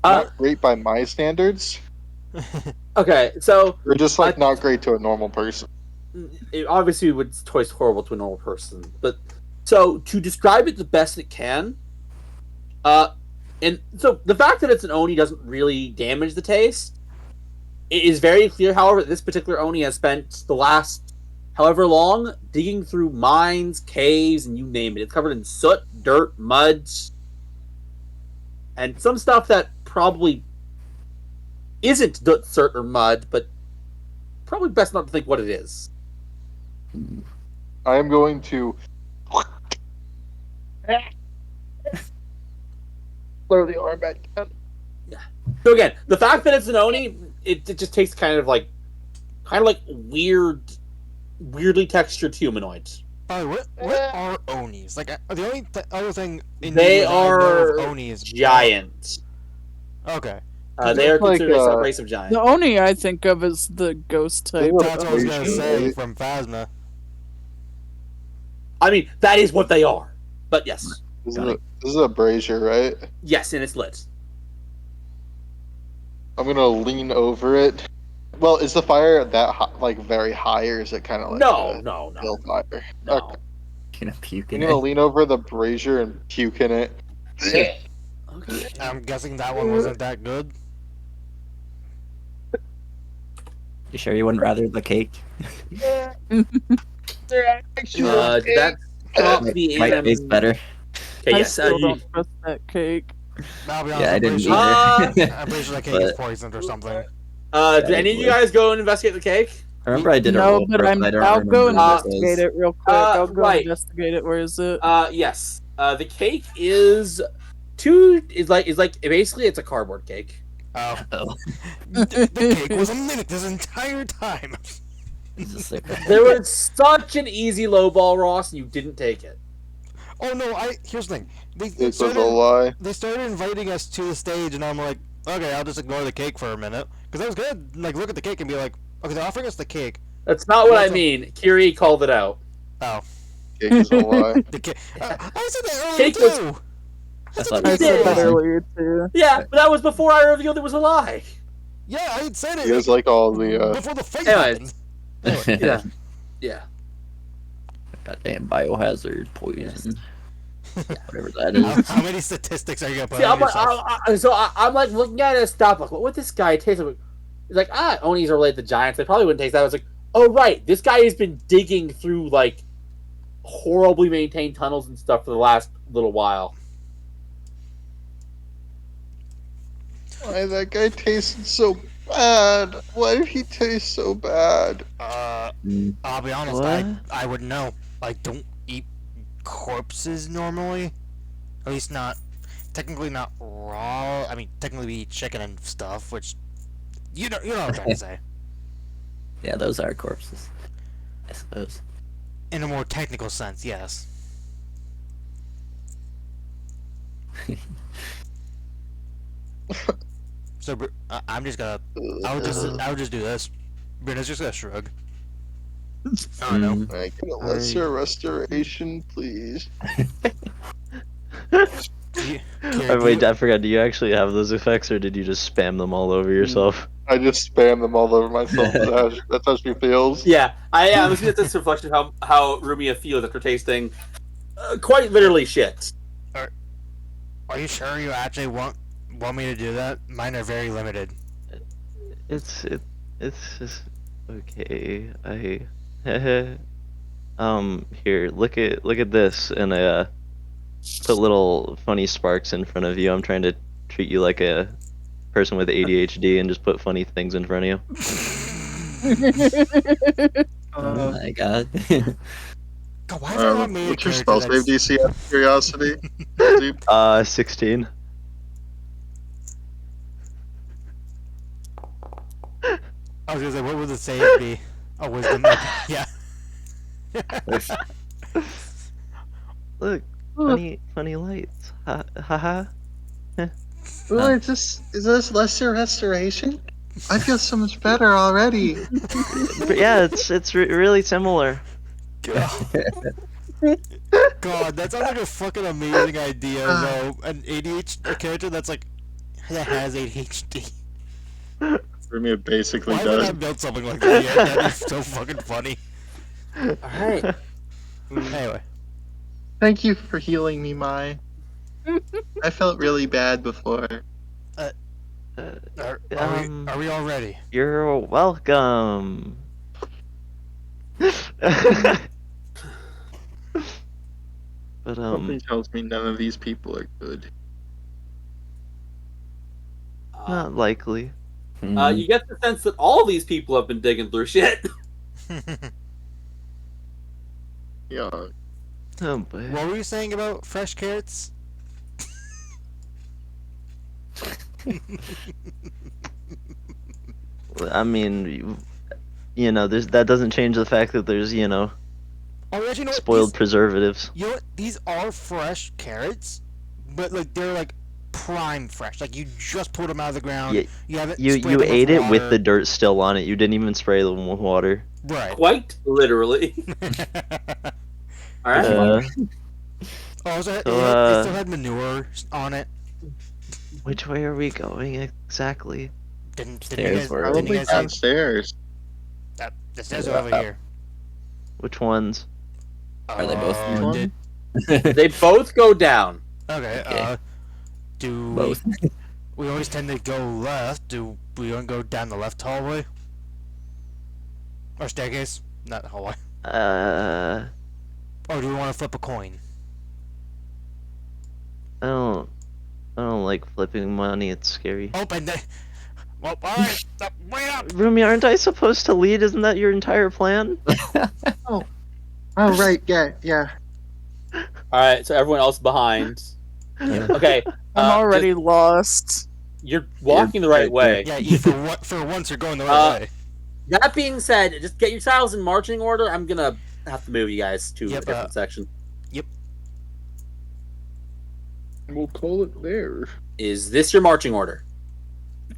Not great by my standards. Okay, so Or just like not great to a normal person. it obviously would taste horrible to a normal person, but so to describe it the best it can, and so the fact that it's an Oni doesn't really damage the taste. It is very clear, however, that this particular Oni has spent the last however long digging through mines, caves, and you name it. It's covered in soot, dirt, mud, and some stuff that probably isn't dirt or mud, but probably best not to think what it is. I am going to throw the arm back down. So again, the fact that it's an Oni, it just tastes kind of like weirdly textured humanoids. By the way, what are Onis? Like the only other thing in They the that I know are of Oni is giant. Okay, They are Like, considered a race of giants. The Oni I think of is the ghost type. They're that's what I was gonna Asian, say right? from Phasma. I mean, that is what they are. But yes, This is a brazier, right? yes, and it's lit. I'm gonna lean over it. Well, is the fire that like very high, or is it kind of like No, a no, hill no, fire? no. Okay. Gonna puke I'm in gonna it. lean over the brazier and puke in it. Okay. I'm guessing that one wasn't that good. You sure you wouldn't rather the cake? That's not the Might anim. taste better. Okay, I yes. still don't trust that cake. I'll be honest, Yeah, I I'm pretty didn't sure, either. I'm pretty sure that cake is But- poisoned or something. Did any of you guys go and investigate the cake? I remember I did a No, roll but for it, I don't I'll go remember what it investigate was. it real quick. I'll go right. investigate it. Where is it? Yes. The cake is 2 is like basically it's a cardboard cake. Oh, Oh, the cake was a mimic this entire time. he's a sicko. There was such an easy low ball, Ross, and you didn't take it. Oh no! Here's the thing. This was a lie. They started inviting us to the stage, and I'm like, okay, I'll just ignore the cake for a minute, because I was gonna like look at the cake and be like, okay, they're offering us the cake. That's not what I What's up? mean. Kiri called it out. Oh, Cake is a lie. the cake. I said that earlier Cake was- too. I thought I he said that Yeah. earlier too. Yeah, but that was before I revealed it was a lie. Yeah, I had said it He was like all the before the fight Anyways. happened. Yeah. Yeah. Goddamn biohazard poison. Whatever that is. How many statistics are you gonna put See, on I'm like, yourself? I'm like looking at it and stop. Like, what would this guy taste like? He's like, Onis are related to giants. They probably wouldn't taste that. I was like, oh right, this guy has been digging through like horribly maintained tunnels and stuff for the last little while. Why that guy tasted so bad? Why did he taste so bad? Mm. I'll be honest, What? I wouldn't know. I don't eat corpses normally. At least not, technically not raw. I mean, technically we eat chicken and stuff, which, you know what I'm trying to say. Yeah, those are corpses. I suppose. In a more technical sense, yes. So I'm just gonna, I would just do this. Brita's just gonna shrug. I don't know. Mm. Can I get a lesser restoration, please? Kira, Wait, I forgot. Do you actually have those effects, or did you just spam them all over yourself? I just spam them all over myself. That's how she feels. Yeah, I was just this reflection of how Rumia feels after tasting quite literally shit. Are you sure you actually want me to do that? Mine are very limited. It's just okay. Here, look at this, and I put little funny sparks in front of you. I'm trying to treat you like a person with ADHD and just put funny things in front of you. Oh my god. God, why have I not made a What's your character spell save that's- DC out of curiosity? Zoop? 16. I was gonna say, what would the save be? Oh, wisdom. Okay, yeah. Look, funny lights. Ha ha. Ooh, is this lesser restoration? I feel so much better already. But yeah, it's really similar. God, that sounds like a fucking amazing idea, though. An ADHD character that's like that has ADHD. Rumia basically Why haven't I does. built something like that yet? That'd be so fucking funny. All right. Anyway, Thank you for healing me, Mai. I felt really bad before. are we all ready? You're welcome. But Something tells me none of these people are good. not likely. You get the sense that all these people have been digging through shit. Yeah. Oh boy. What were you saying about fresh carrots? I mean, you know, that doesn't change the fact that there's, you know, Oh, actually, you know what? spoiled preservatives. You know what? These are fresh carrots, but like they're like prime fresh. Like you just pulled them out of the ground. Yeah, You haven't. You sprayed them ate it with water. the dirt still on it. You didn't even spray them with water. Right. Quite literally. All right. Uh, Also, it So, still had manure on it. which way are we going exactly? Didn't you Stairs guys, were didn't Probably you guys say downstairs. that the stairs are over here? Which ones? Are they both Uh, one? did- They both go down. Okay. Okay. Do Both. we always tend to go left? Do we want to go down the left hallway or staircase? Not hallway. Or do we want to flip a coin? I don't like flipping money. It's scary. Open the. Well, all right. Wait up. Rumi, aren't I supposed to lead? Isn't that your entire plan? Oh, right. Yeah. All right. So everyone else behind. Okay, I'm already just- lost. you're walking the right right way. Yeah, E, for once you're going the right way. That being said, just get your tiles in marching order. I'm gonna have to move you guys to Yep, a different section. We'll call it there. Is this your marching order?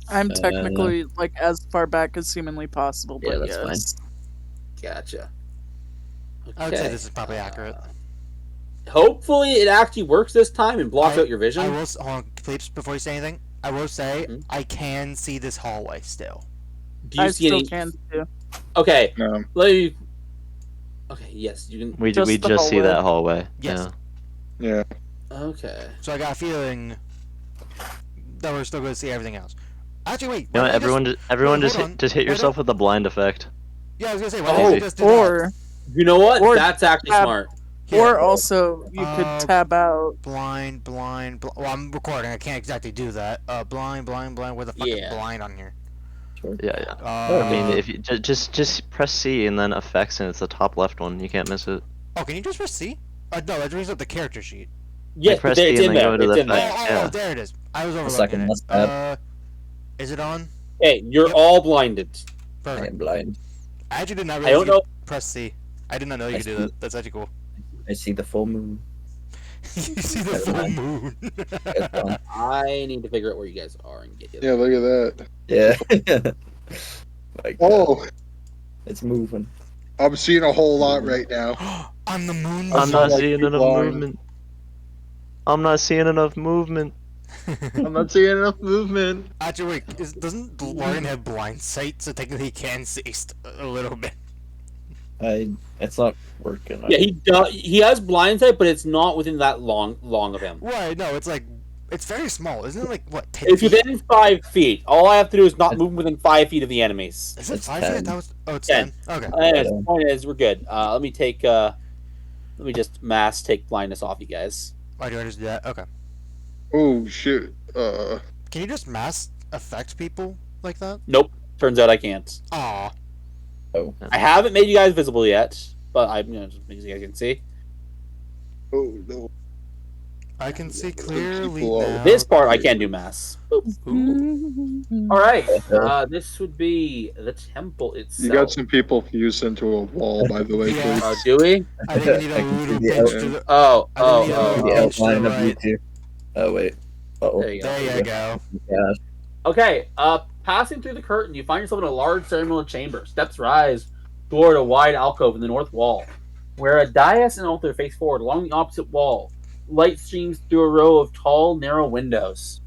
I'm technically like as far back as humanly possible, Yeah, but that's yes. Gotcha. I would say Okay. this is probably accurate. Hopefully, it actually works this time and blocks out your I vision. will hold on, please, before you say anything. I will say Mhm. I can see this hallway still. Do you I see still any? can too. Okay. No. Let me. Okay. Yes, you can. We Just we the just see hallway. that hallway. Yes. Yeah. Okay. So I got a feeling that we're still going to see everything else. Actually, wait. You know, why what, don't we just- everyone hold just on. just hit Why yourself with the blind effect. Yeah, I was gonna say. Why Oh, don't we just do that? Or You know what? Or That's actually tab- smart. Here. or also you could tab out. blind. Well, I'm recording. I can't exactly do that. Blind. Where the fuck is Yeah. blind on here? Yeah. I mean, if you just press C and then effects, and it's the top left one. You can't miss it. Oh, can you just press C? No, that brings up the character sheet. Yes, press it's D in and then there. go to It's the in there. effect. Yeah. There it is. I was overlooking second, it. that's bad. Is it on? Hey, you're Yep. all blinded. I Perfect. am blind. I actually did not I realize don't you know. could press C. I did not know you I could do see. that. That's actually cool. I see the full moon. You see the Never full mind. moon. It's gone. I need to figure out where you guys are and get you. Yeah, look at that. Yeah. Like, Oh, it's moving. I'm seeing a whole lot right now. On the moon. I'm sound not like seeing you're enough blind. movement. I'm not seeing enough movement. I'm not seeing enough movement. Actually, wait. Doesn't Lauren have blind sight? So technically, he can see a little bit. It's not working. Yeah, he does. He has blind sight, but it's not within that long of him. Right? No, it's like it's very small. Isn't it like what? 10 It's feet? within 5 feet. All I have to do is not move within 5 feet of the enemies. Is it It's 5 feet? 10. That was. Oh, it's 10. 10. Okay. Anyways, the point is, we're good. Let me take. Let me just mass take blindness off you guys. Why do I just do that? Okay. Oh shit. Can you just mass affect people like that? Nope. Turns out I can't. Aw. I haven't made you guys visible yet, but I'm gonna just make you guys can see. Oh no. I can see clearly People are- now. This part I can do mass. Ooh. All right. This would be the temple itself. You got some people fused into a wall, by the way, Yeah. please. Do we? I think we need I a can little see the pinch to outline. the. Oh. I think The yeah. outline of Right. you two. Oh wait. Uh-oh. There you go. There you go. Yeah. Okay, passing through the curtain, you find yourself in a large ceremonial chamber. Steps rise toward a wide alcove in the north wall, where a dais and altar face forward. Along the opposite wall, light streams through a row of tall, narrow windows.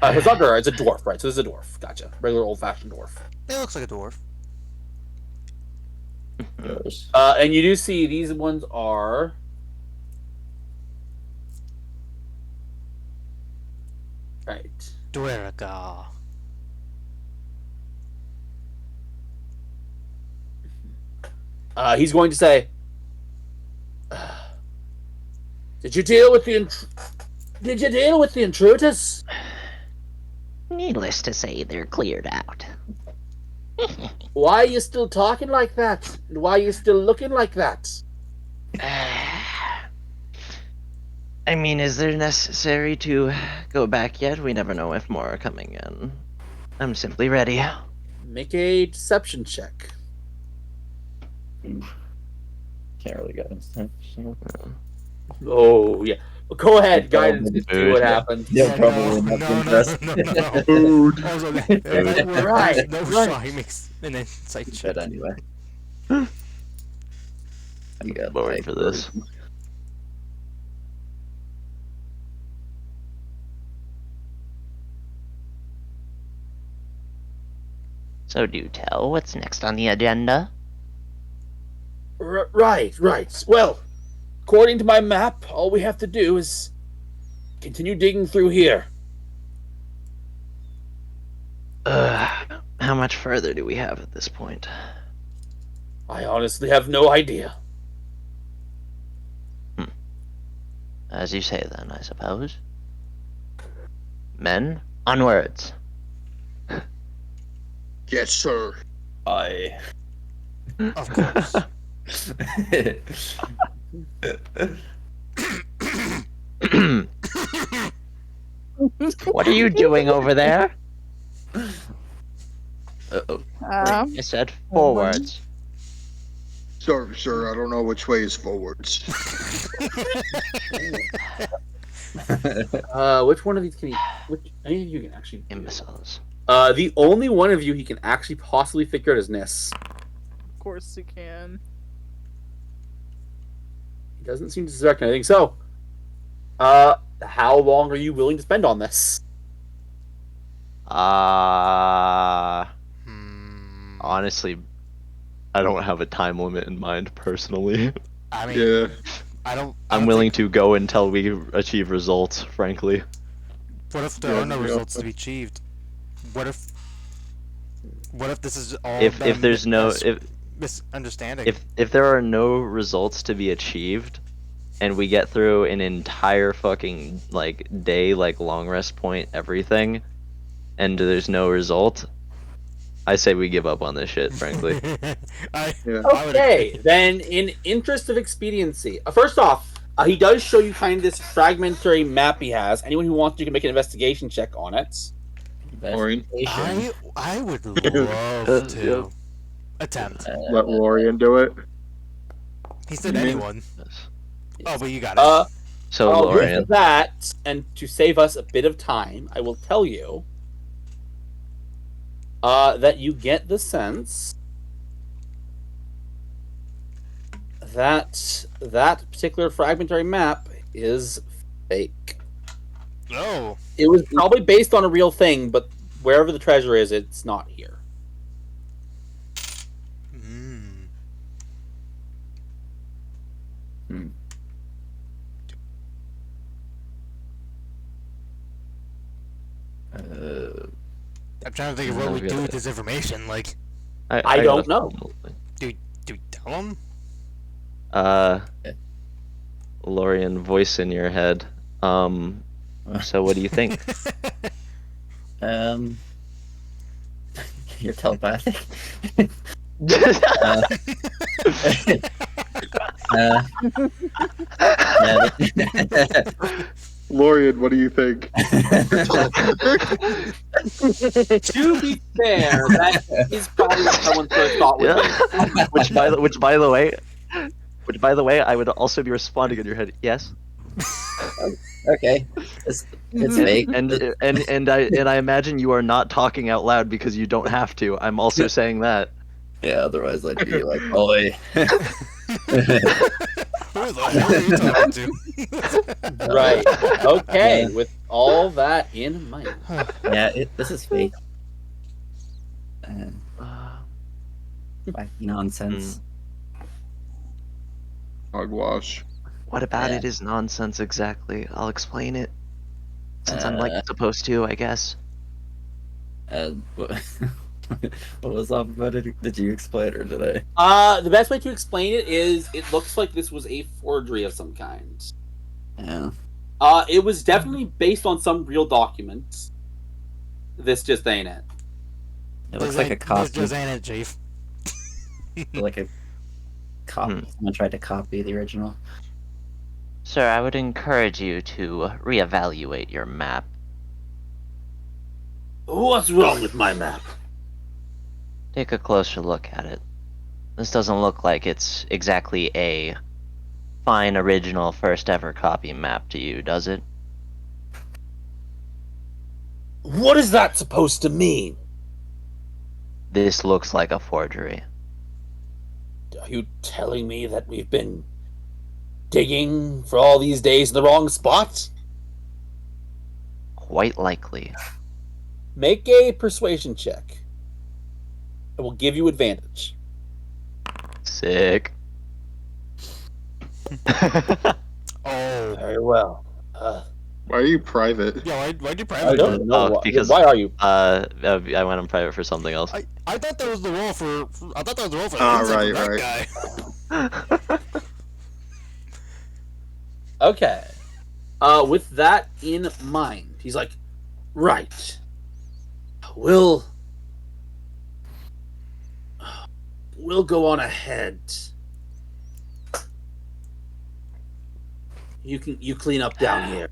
Hazardra, it's a dwarf, right? So this is a dwarf. Gotcha. Regular old-fashioned dwarf. It looks like a dwarf. Yes. And you do see these ones are... Right. Dwerica. He's going to say, Did you deal with the intruders? Needless to say, they're cleared out. Why are you still talking like that? And why are you still looking like that? I mean, is there necessary to go back yet? We never know if more are coming in. I'm simply ready. Make a deception check. Can't really get it. Oh, yeah. Well, go ahead, guidance, and see what Yeah. happened. Yeah, probably not no, impressed. no. Food. Also, Right, No right. shy makes an insight check. But anyway. You got Boring like for this. So do tell, what's next on the agenda? Right. Well, according to my map, all we have to do is continue digging through here. How much further do we have at this point? I honestly have no idea. As you say then, I suppose. Men, onwards. Yes, sir. I. Of course. What are you doing over there? Uh-oh. Um, I said forwards. Sorry, sir. I don't know which way is forwards. Which one of these can he? Which any of you can actually? Imbeciles. The only one of you he can actually possibly figure out is Nis. of course you can. He doesn't seem to suspect anything. So, how long are you willing to spend on this? Honestly, I don't have a time limit in mind personally. I mean, Yeah. I don't. I'm willing to go until we achieve results, frankly. What if there Yeah, are no yeah. results to be achieved? What if? What if this is all If them there's no misunderstanding? if there are no results to be achieved, and we get through an entire fucking like day, like long rest point, everything, and there's no result, I say we give up on this shit, frankly. I, Yeah. I would Okay, agree. then in interest of expediency, first off, he does show you kind of this fragmentary map he has. Anyone who wants to can make an investigation check on it. Orion. Investigation. I would love to attempt. Let Lorian do it. He said You mean- anyone. Oh, but you got it. So With Lorian, that, and to save us a bit of time, I will tell you that you get the sense that that particular fragmentary map is fake. No. It was probably based on a real thing, but wherever the treasure is, it's not here. Mm. I'm trying to think of what we do with this information. Like, I don't know. do we tell him? Lorian, voice in your head. So what do you think? You're telepathic. Lorian, what do you think? To be fair, that is probably what someone's first thought would be. Yeah. which by the way, I would also be responding in your head. Yes. Okay, it's fake. And I imagine you are not talking out loud because you don't have to. I'm also saying that. Yeah, otherwise I'd be like, "Oi." Who the hell are you talking to? Right. Okay. Yeah. With all that in mind. Yeah, this is fake. Wacky nonsense. Hogwash. What about Yeah. it is nonsense exactly? I'll explain it. Since I'm Uh, like supposed to, I guess. What was up about it? Did you explain it or did I? The best way to explain it is it looks like this was a forgery of some kind. Yeah. It was definitely based on some real documents. This just ain't it. It looks like a This copy. just ain't it, Chief. Like a copy. Someone tried to copy the original. Sir, I would encourage you to reevaluate your map. What's wrong with my map? Take a closer look at it. This doesn't look like it's exactly a fine original first ever copy map to you, does it? What is that supposed to mean? This looks like a forgery. Are you telling me that we've been digging for all these days in the wrong spot? Quite likely. Make a persuasion check. It will give you advantage. Sick. Oh. Very well. Why are you private? Yeah, why'd you I private don't it? know. Oh, because- Why are you? I went on private for something else. I thought that was the role for. I thought that was the role for. Ah, the insect right, that right. guy. Okay. With that in mind, he's like, right. We'll go on ahead. you clean up down here.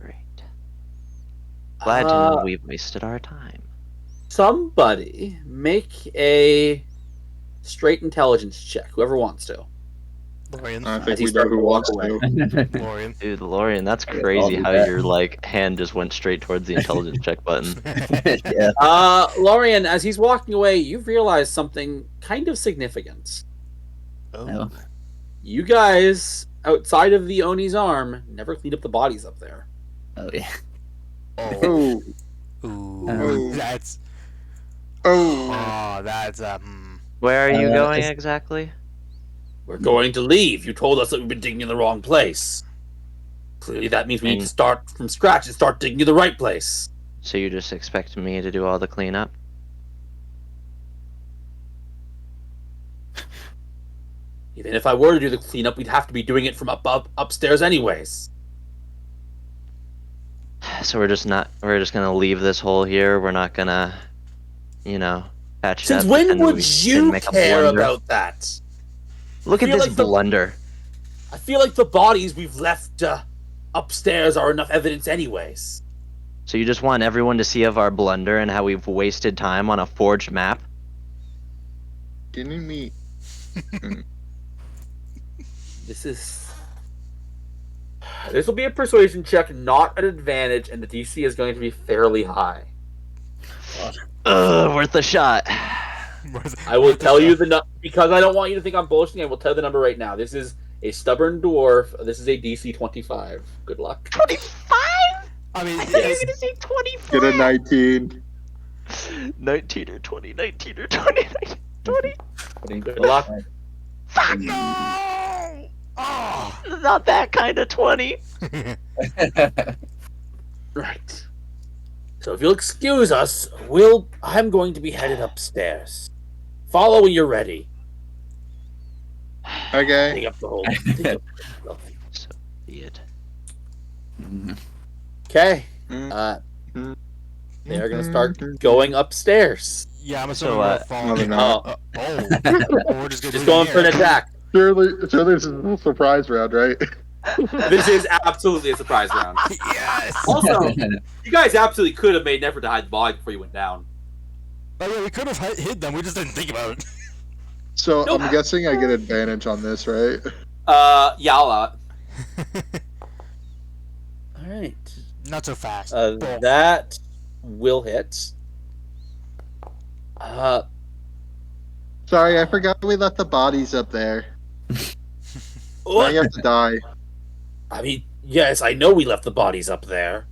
Great. Glad to know Uh, we've wasted our time. Somebody make a straight intelligence check. Whoever wants to. Lorian. I As think he we know started who to walk wants to. Lorian. Dude, Lorian, that's Yeah, I'll crazy do how that. your like hand just went straight towards the intelligence check button. Yeah. Lorian, as he's walking away, you've realized something kind of significant. No. You guys, outside of the Oni's arm, never cleaned up the bodies up there. Oh yeah. Oh. Oh, Ooh. That's. oh. Oh, that's Where are you Uh, going it's- exactly? We're going to leave. You told us that we've been digging in the wrong place. Clearly, that means we need to And- start from scratch and start digging in the right place. So you just expect me to do all the cleanup? Even if I were to do the cleanup, we'd have to be doing it from upstairs anyways. So we're just gonna leave this hole here. We're not gonna, patch it Since up. when pretend would we you didn't make a care blunder. about that? Look at feel this like the- blunder. I feel like the bodies we've left upstairs are enough evidence anyways. So you just want everyone to see of our blunder and how we've wasted time on a forged map? Kidding me? This will be a persuasion check, not an advantage, and the DC is going to be fairly high. Worth a shot. I will tell you because I don't want you to think I'm bullshitting. I will tell you the number right now. This is a stubborn dwarf. This is a DC 25. Good luck. 25? I mean, I thought you were yes. gonna say 25. Get a 19. 19 or 20, 19 or 20, 20. Good luck. Fuck! No! Oh! Not that kind of 20. Right. So if you'll excuse us, I'm going to be headed upstairs. Follow when you're ready. Okay. Dig up the hole. So be it. Okay. Mm. They are going to start going upstairs. Yeah, I'm So, assuming we're falling. no, Oh, Or we're just gonna just leave going it for an here. attack. Surely this is a surprise round, right? This is absolutely a surprise round. Yes! Also, you guys absolutely could have made an effort to hide the body before you went down. Oh yeah, we could have hid them. We just didn't think about it. So Nope. I'm guessing I get advantage on this, right? Yeah, I'll allow it. All right. Not so fast. That will hit. Sorry, I forgot we left the bodies up there. Now you have to die. I mean, yes, I know we left the bodies up there.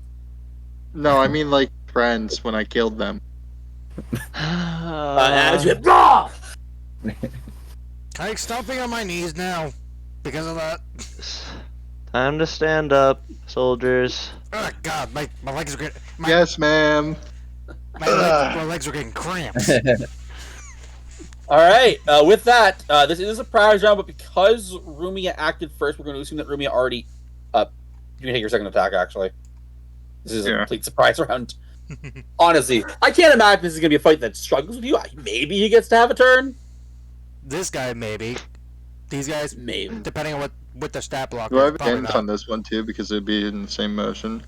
No, I mean like friends when I killed them. As you Rah! I'm stomping on my knees now because of that. Time to stand up, soldiers. Oh god, my legs are getting Yes, ma'am. my legs are getting cramps. All right. With that, this is a surprise round, but because Rumia acted first, we're going to assume that Rumia already. You can take your second attack. Actually, this is a Yeah. complete surprise round. Honestly, I can't imagine this is going to be a fight that struggles with you. Maybe he gets to have a turn. This guy maybe. These guys, Maybe. depending on what their stat block Do I is, have probably advantage not. on this one too because it'd be in the same motion?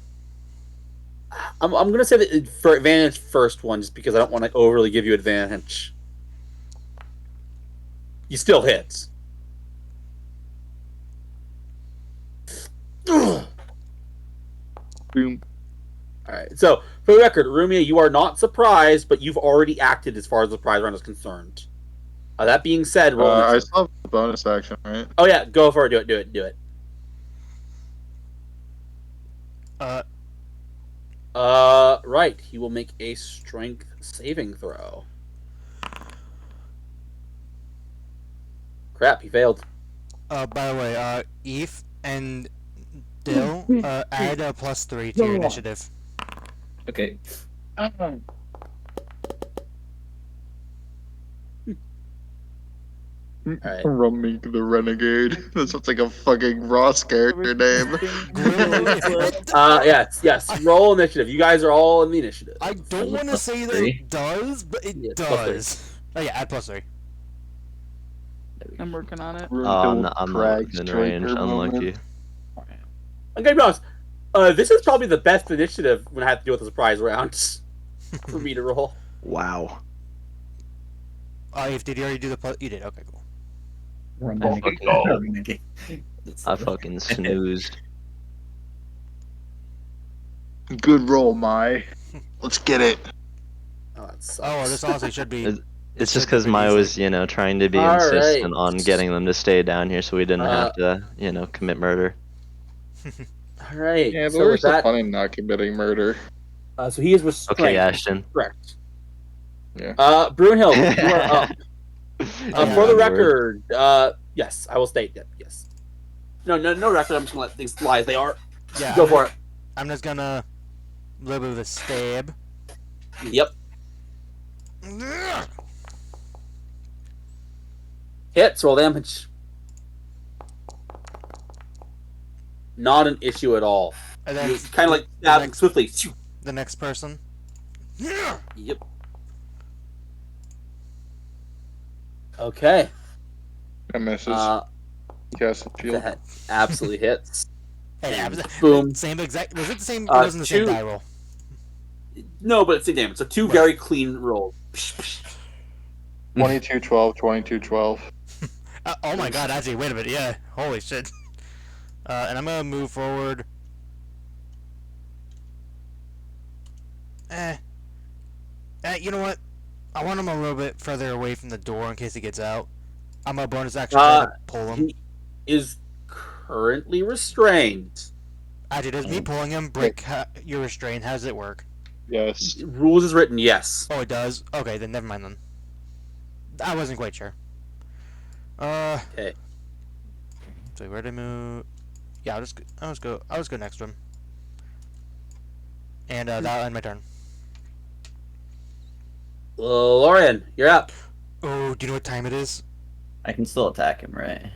I'm going to say that for advantage first one, just because I don't want to overly give you advantage. You still hit. All Boom. right. So, for the record, Rumia, you are not surprised, but you've already acted as far as the surprise round is concerned. That being said, roll I initiative. still have the bonus action, right? Oh yeah, go for it. Do it. Right. He will make a strength saving throw. Crap, he failed. By the way, Eve and Dill, add a +3 to your initiative. Okay. Alright. Rumik the Renegade. That sounds like a fucking Ross character name. Yes. Roll initiative. You guys are all in the initiative. I don't want to say that +3? it does, but it Yeah, does. Oh yeah, add +3. I'm working on it. Oh, I'm not within range. Unlucky. I'm gonna be honest. This is probably the best initiative when I have to deal with a surprise round for me to roll. Wow. Did you already do the plus? You did. Okay, cool. I fucking snoozed. Good roll, Mai. Let's get it. Oh, that sucks. Oh, this honestly should be. It's just because Maya was, trying to be All insistent right. on getting them to stay down here so we didn't have to, commit murder. All right. Yeah, but so where's with the that, fun in not committing murder? so he is restrained. Okay, Ashton. Correct. Yeah. Brunhild, you are up. For the Word. record, yes, I will state that. Yes. No record. I'm just gonna let things lie as they are. Yeah. Go for it. I'm just gonna. A little bit of a stab. Yep. Hits. Roll damage. Not an issue at all. And then You kind of like stab next- swiftly. the next person. Yep. Okay. That misses. Cast a shield. That absolutely hits. Hey, Boom. Same exact. Was it the same? It Uh, wasn't the same two- die roll. No, but it's the damage. So two very clean rolls. 22-12, 22-12. Oh my god! Actually, wait a minute. Yeah. Holy shit. And I'm gonna move forward. You know what? I want him a little bit further away from the door in case he gets out. I'm gonna bonus action try to pull him. He is currently restrained. Actually, does me pulling him break your restraint? How does it work? Yes. Rules is written, yes. Oh, it does. Okay, then never mind then. I wasn't quite sure. Okay. So where did I move? Yeah, I'll just go next to him. And that'll end my turn. Lorian, you're up. Oh, do you know what time it is? I can still attack him, right?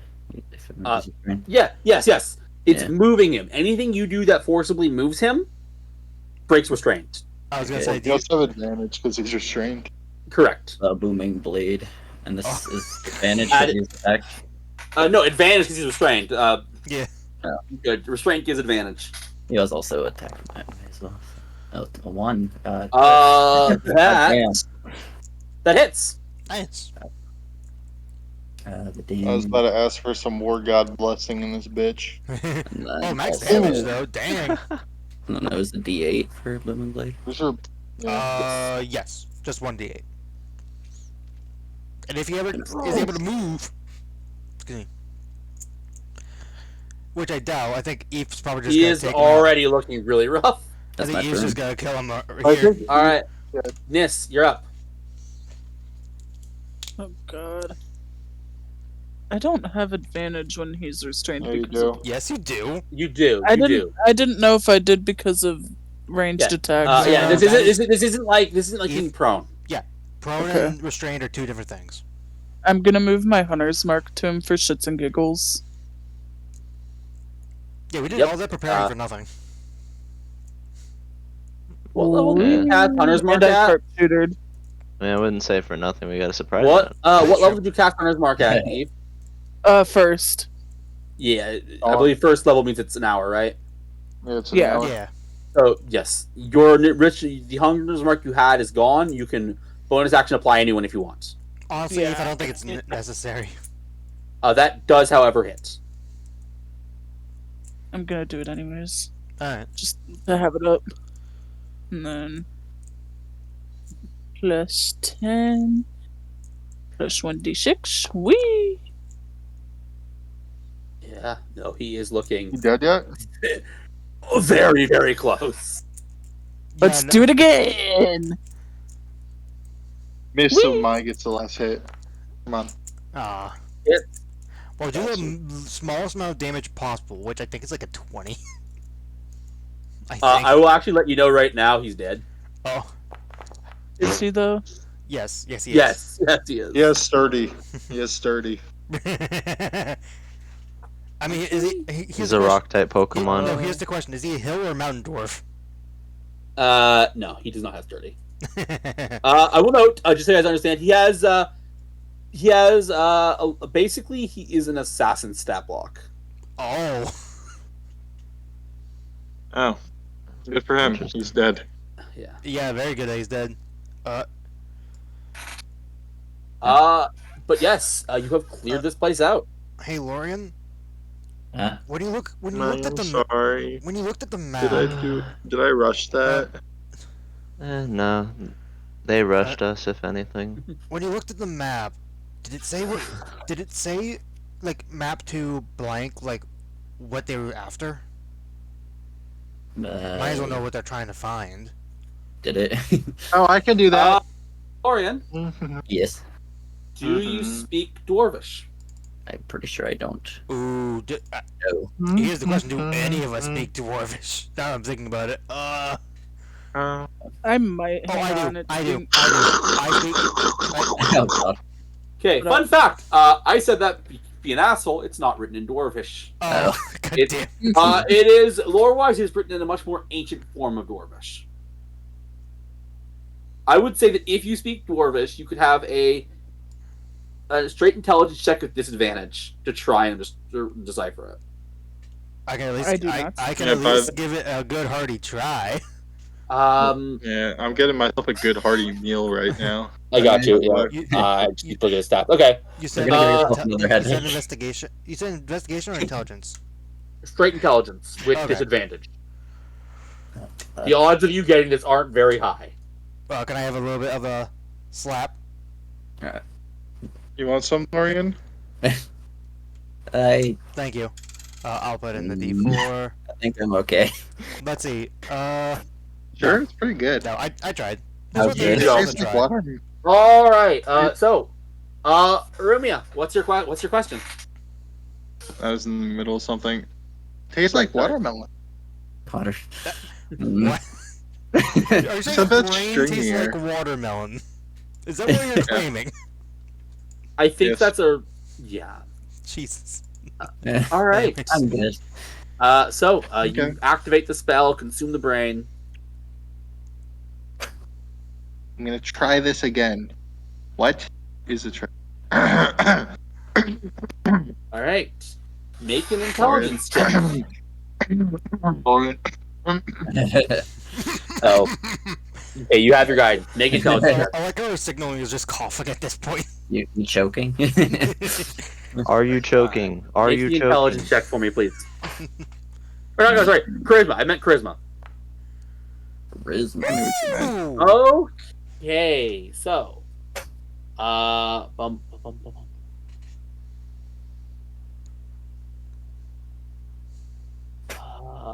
If it moves his turn. Yeah, yes. It's Yeah. moving him. Anything you do that forcibly moves him breaks restraint. I was gonna Okay. say, He also have advantage because he's restrained. Correct. Booming blade, and this Oh. is advantage Add for his attack. No, advantage because he's restrained. yeah. Good. Restraint gives advantage. He was also attacking that way as well. Oh, a 1. That Damn. that hits. Nice. The damn. I was about to ask for some war god blessing in this bitch. And then Oh, max also- damage though. Dang. And then it was the D8 for booming blade. These are, Yes, just 1d8. And if he ever is able to move, excuse me, which I doubt, I think Eve's probably just He gonna is take him out. already looking really rough. I That's think my Eve's turn. just gonna kill him I here. think- All right, Yeah. Nis, you're up. Oh god. I don't have advantage when he's restrained there you because of, go. Yes, you do. You do. I You didn't do. I didn't know if I did because of ranged attacks. Yeah. that This isn't like being prone. Prone Okay. and restrained are two different things. I'm gonna move my hunter's mark to him for shits and giggles. Yeah, we did Yep. all that preparing for nothing. What level do you cast Hunter's Mark And I at? sharpshootered. I mean, I wouldn't say for nothing. We got a surprise. What round. what level did you cast Hunter's Mark at, Eve? First. Yeah, I believe first level means it's an hour, right? Yeah, it's an Yeah. hour. Yeah. So yes, the Hunter's Mark you had is gone. You can bonus action apply anyone if you want. Honestly, Yeah. Eve, I don't think it's necessary. That does, however, hit. I'm gonna do it anyways. Alright. Just to have it up. And then plus 10 plus 1d6. Whee! Yeah, no, he is You looking dead yet? very, very close. Let's Yeah, do it again! Miss, so Whee! Mai gets the last hit. Come on. Ah. Hit. Well, do the smallest amount of damage possible, which I think is like a 20. I think. I will actually let you know right now he's dead. Oh. Is he though? Yes, he is. Yes, he is. He has sturdy. He is sturdy. I mean, is He's a rock type Pokemon. No, here's the question: is he a hill or a mountain dwarf? No, he does not have sturdy. I will note, just so you guys understand, he has He has basically he is an assassin stat block. Oh. Oh, good for him. He's dead. Yeah. Yeah, very good that he's dead. But yes, you have cleared this place out. Hey, Lorian, Huh? when you looked at I'm the sorry. when you looked at the Did map, Did I rush that? No, they rushed us. If anything, when you looked at the map, did it say what? Did it say like map to blank like what they were after? Might as well know what they're trying to find. Did it? Oh, I can do that. Orion, Yes. do you speak Dwarvish? I'm pretty sure I don't. Ooh, No. here's the question: do any of us speak Dwarvish? Now I'm thinking about it. Uh, I might. Oh, Hang I on, do. it I do. didn't- I speak. Oh god. Okay, But, fun fact. I said that be an asshole. It's not written in Dwarvish. Oh, god It- damn. It is lore-wise. It's written in a much more ancient form of Dwarvish. I would say that if you speak Dwarvish, you could have a straight intelligence check with disadvantage to try and just decipher it. I can at least. I do not. I can Yeah, at least give it a good hearty try. yeah, I'm getting myself a good hearty meal right now. I got you. Yeah. You, Just keep looking at stats. Okay, you said, gonna give yourself another head. you said investigation. You said investigation or intelligence? straight intelligence with Okay. disadvantage. The odds of you getting this aren't very high. Can I have a little bit of a slap? You want some, Lorian? I Thank you. I'll put in the Mm. D4. think I'm okay. Let's see. Sure, it's pretty good. No, I tried. How's That's what it? they go. all Tastes like try. water. All right. Rumia, what's your question? I was in the middle of something. Tastes like Sorry. watermelon. Potter. Mm. What? Are you It's a saying bit brain tastes stringier. like watermelon? Is that what you're claiming? I think Yes. that's a yeah. Jesus. All right. I'm good. So Okay. you activate the spell, consume the brain. I'm gonna try this again. What is a try? All right. Make an intelligence check. Lorian. Oh, okay. You have your guide. Make an intelligence check. I like how his signaling is just coughing at this point. You choking? Are you choking? Are Make you the choking? intelligence check for me, please. Or no, sorry, charisma. I meant charisma. Charisma. Ooh. Okay, so, bum, bum, bum, bum.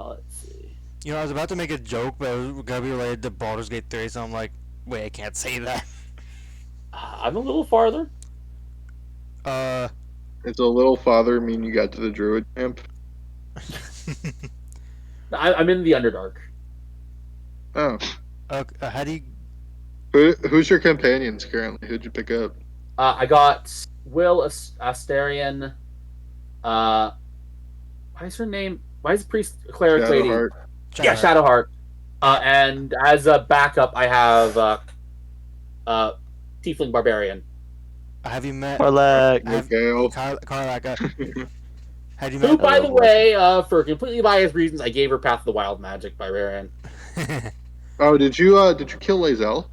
Let's see. You know, I was about to make a joke, but it was gonna be related to Baldur's Gate 3, so I'm like, wait, I can't say that. I'm a little farther. It's a little farther mean you got to the druid camp. I'm in the Underdark. Oh. How do you? Who's your companions currently? Who'd you pick up? I got Will Asterion. Why is her name? Why is priest cleric lady? Shadowheart. Yeah, Shadowheart. And as a backup, I have Tiefling Barbarian. Have you met Marlac. Have- Gale. Carlac? Have you met? Who, by the way, for completely biased reasons, I gave her Path of the Wild Magic Barbarian. Oh, did you kill Lae'zel?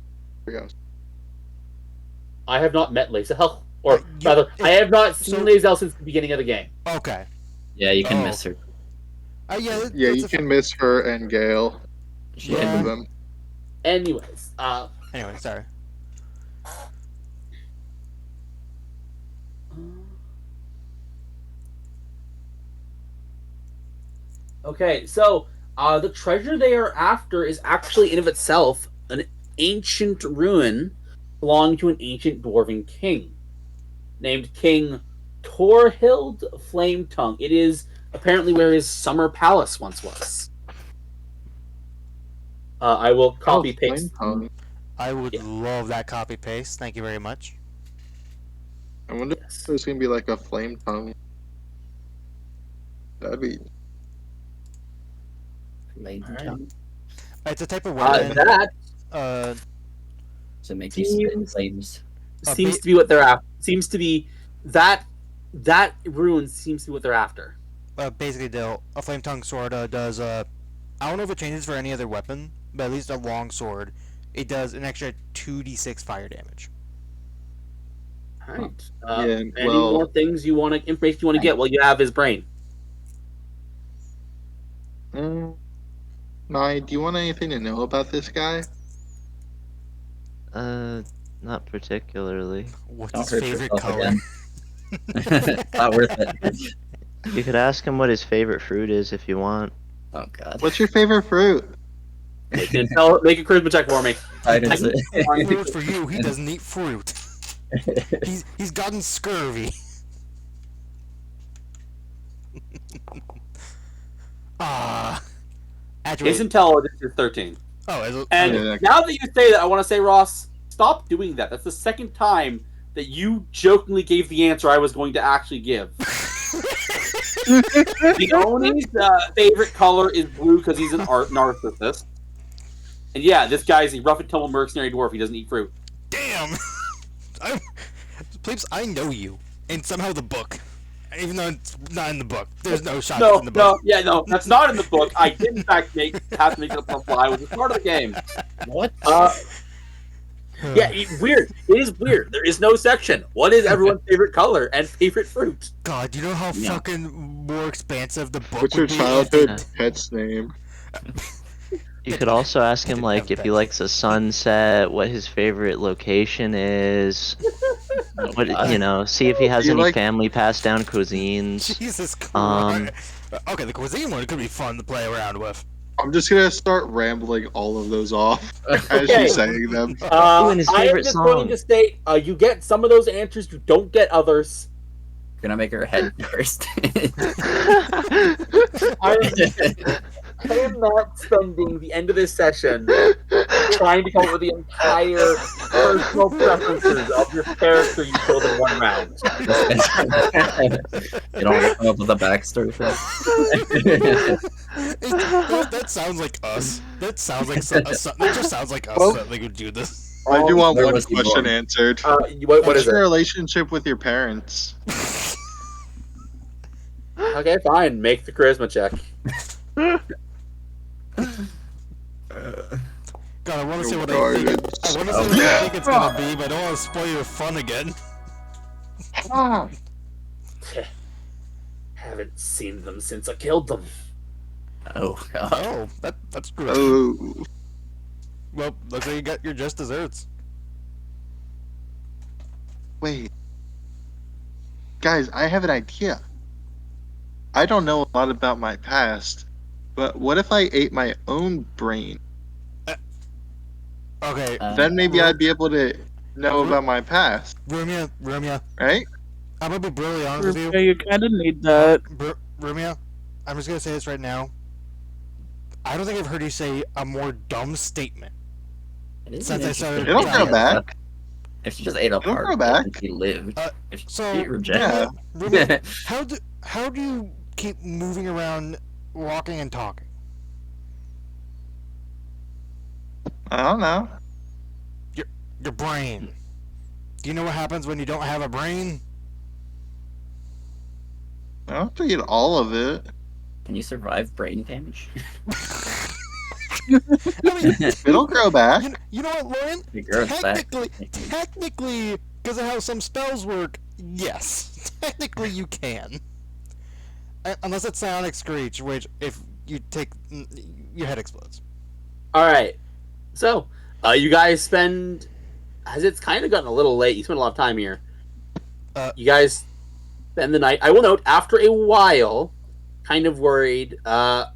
Yes. I have not met Lae'zel, or You- rather, I have not seen so- Lae'zel since the beginning of the game. Okay. Yeah, you can Oh. miss her. Yeah. Yeah, that's you a- can miss her and Gale. Both Yeah. of them. Anyways, Anyway, sorry. okay, so the treasure they are after is actually in of itself an ancient ruin belonging to an ancient dwarven king named King Torhild Flametongue. It is apparently where his summer palace once was. I will copy paste. I would Yeah. love that copy paste. Thank you very much. I wonder if there's gonna be like a flame tongue. That'd be Lady Alright. tongue. It's a type of weapon. That Uh, So it makes you spit flames. seems to be what they're after. seems to be that rune seems to be what they're after. Basically, a flame tongue sword does. I don't know if it changes for any other weapon, but at least a long sword, it does an extra 2d6 fire damage. All right. Yeah, any well- more things you want to information you want to get? Well, you have his brain. Nye, do you want anything to know about this guy? Not particularly. What's Don't his hurt favorite yourself color? again. Not worth it. You could ask him what his favorite fruit is if you want. Oh god. What's your favorite fruit? Make a charisma check for me. I didn't say. Fruit for you. He doesn't eat fruit. He's gotten scurvy. Actually, His intelligence is 13. oh, is it, And Yeah. now that you say that, I want to say, Ross, stop doing that. That's the second time that you jokingly gave the answer I was going to actually give. Leone's favorite color is blue because he's an art narcissist. And yeah, this guy's a rough and tumble mercenary dwarf. He doesn't eat fruit. damn. Plebes, I know you, and somehow the book, even though it's not in the book, there's no shot No, in the book. no, that's not in the book. I did in fact have to make it up on the fly. It was part of the game. What? Yeah, weird. It is weird. There is no section. What is everyone's favorite color and favorite fruit? God, you know how Yeah. fucking more expansive the book What's your would be? childhood pet's name? You could also ask him like if he likes a sunset, what his favorite location is. What see if he has Do you any like- family passed down cuisines. Jesus Christ. Um, Okay, the cuisine one could be fun to play around with. I'm just gonna start rambling all of those off as Okay. you're saying them. Ooh, and his I am favorite just song. going to state, you get some of those answers, you don't get others. Gonna make her head first. I am not spending the end of this session trying to come up with the entire personal preferences of your character you killed in one round. You don't want to come up with a backstory for that. That sounds like us. That sounds like that just sounds like us Well- that they would do this. I do want Where one was he question born? answered. What What's is your it? relationship with your parents? Okay, fine. Make the charisma check. God, I want to say Oh, what I think. God, I want to it's- say what I think it's gonna be, but I don't want to spoil your fun again. Haven't seen them since I killed them. Oh god. Oh, that's good. Oh, Well, looks like you got your just desserts. wait. Guys, I have an idea. I don't know a lot about my past, but what if I ate my own brain? Okay, Then maybe I'd be able to know about my past, Rumia, right? I'm gonna be brutally honest with you. Yeah, you kind of need that. Rumia, I'm just gonna say this right now. I don't think I've heard you say a more dumb statement. It is Since I started- It'll go back. If she just ate a It'll part, go back. and she lived. If So, she rejected. Rumia, how do you keep moving around, walking and talking? I don't know. Your brain. Do you know what happens when you don't have a brain? I don't have to eat all of it. Can you survive brain damage? I mean, It'll grow back. you know what, Lauren? It grows back. Technically, because of how some spells work, yes. Technically, you can. Unless it's Psionic Screech, which, if you take... your head explodes. Alright. So, you guys spend... As it's kind of gotten a little late, you spend a lot of time here. You guys spend the night. I will note, after a while, kind of worried, the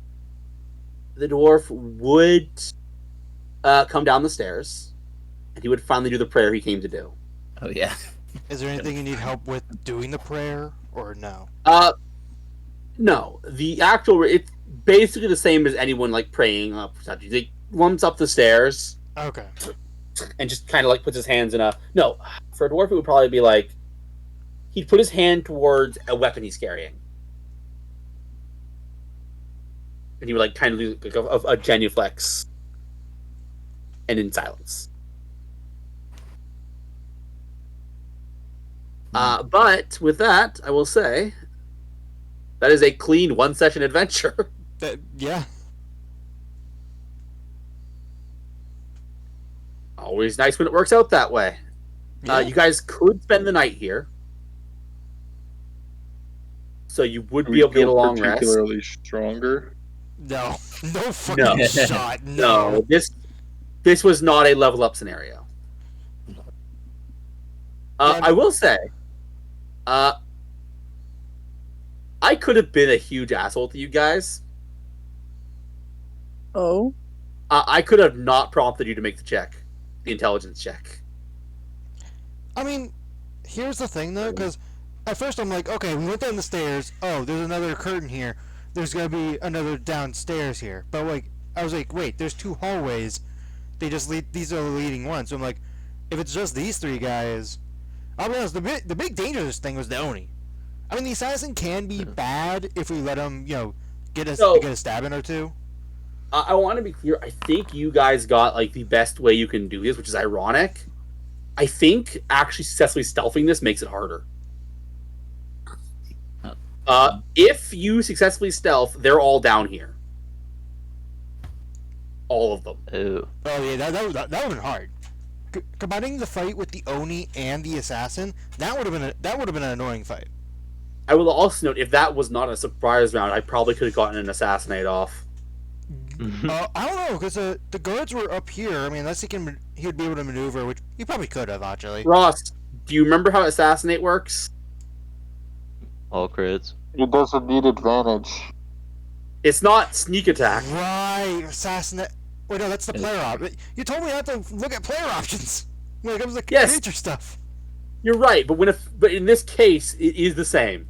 dwarf would come down the stairs, and he would finally do the prayer he came to do. Oh yeah. Is there anything you need help with doing the prayer, or no? No. The actual... It's basically the same as anyone, like, praying. He runs up the stairs, Okay. and just kind of like puts his hands in a... No, for a dwarf it would probably be like... He'd put his hand towards a weapon he's carrying. And he would like kind of do like a genuflex. And in silence. But with that, I will say that is a clean one-session adventure. Yeah. Always nice when it works out that way. Yeah. You guys could spend the night here, so you would be able to get a long rest. Particularly stronger. No. No fucking No. shot. No, this was not a level up scenario. I will say, I could have been a huge asshole to you guys. Oh, I could have not prompted you to make the intelligence check. I mean, here's the thing though, because at first I'm like, okay, we went down the stairs. Oh, there's another curtain here. There's gonna be another downstairs here. But like, I was like, wait, there's 2 hallways. They just lead. These are the leading ones. So I'm like, if it's just these 3 guys, I'll be honest. The big danger of this thing was the Oni. I mean, the assassin can be bad if we let him, get a stab in or 2. I want to be clear. I think you guys got like the best way you can do this, which is ironic. I think actually successfully stealthing this makes it harder. If you successfully stealth, they're all down here. All of them. Ooh. Oh yeah, that would have been hard. Combining the fight with the Oni and the assassin, that would have been an annoying fight. I will also note, if that was not a surprise round, I probably could have gotten an assassinate off. I don't know, because the guards were up here. I mean, unless he would be able to maneuver, which he probably could have actually. Ross, do you remember how assassinate works? All crits. It doesn't need advantage. It's not sneak attack. Right, assassinate. Wait, no, that's the player option. You told me I had to look at player options when it comes to Yes. creature stuff. You're right, but in this case, it is the same.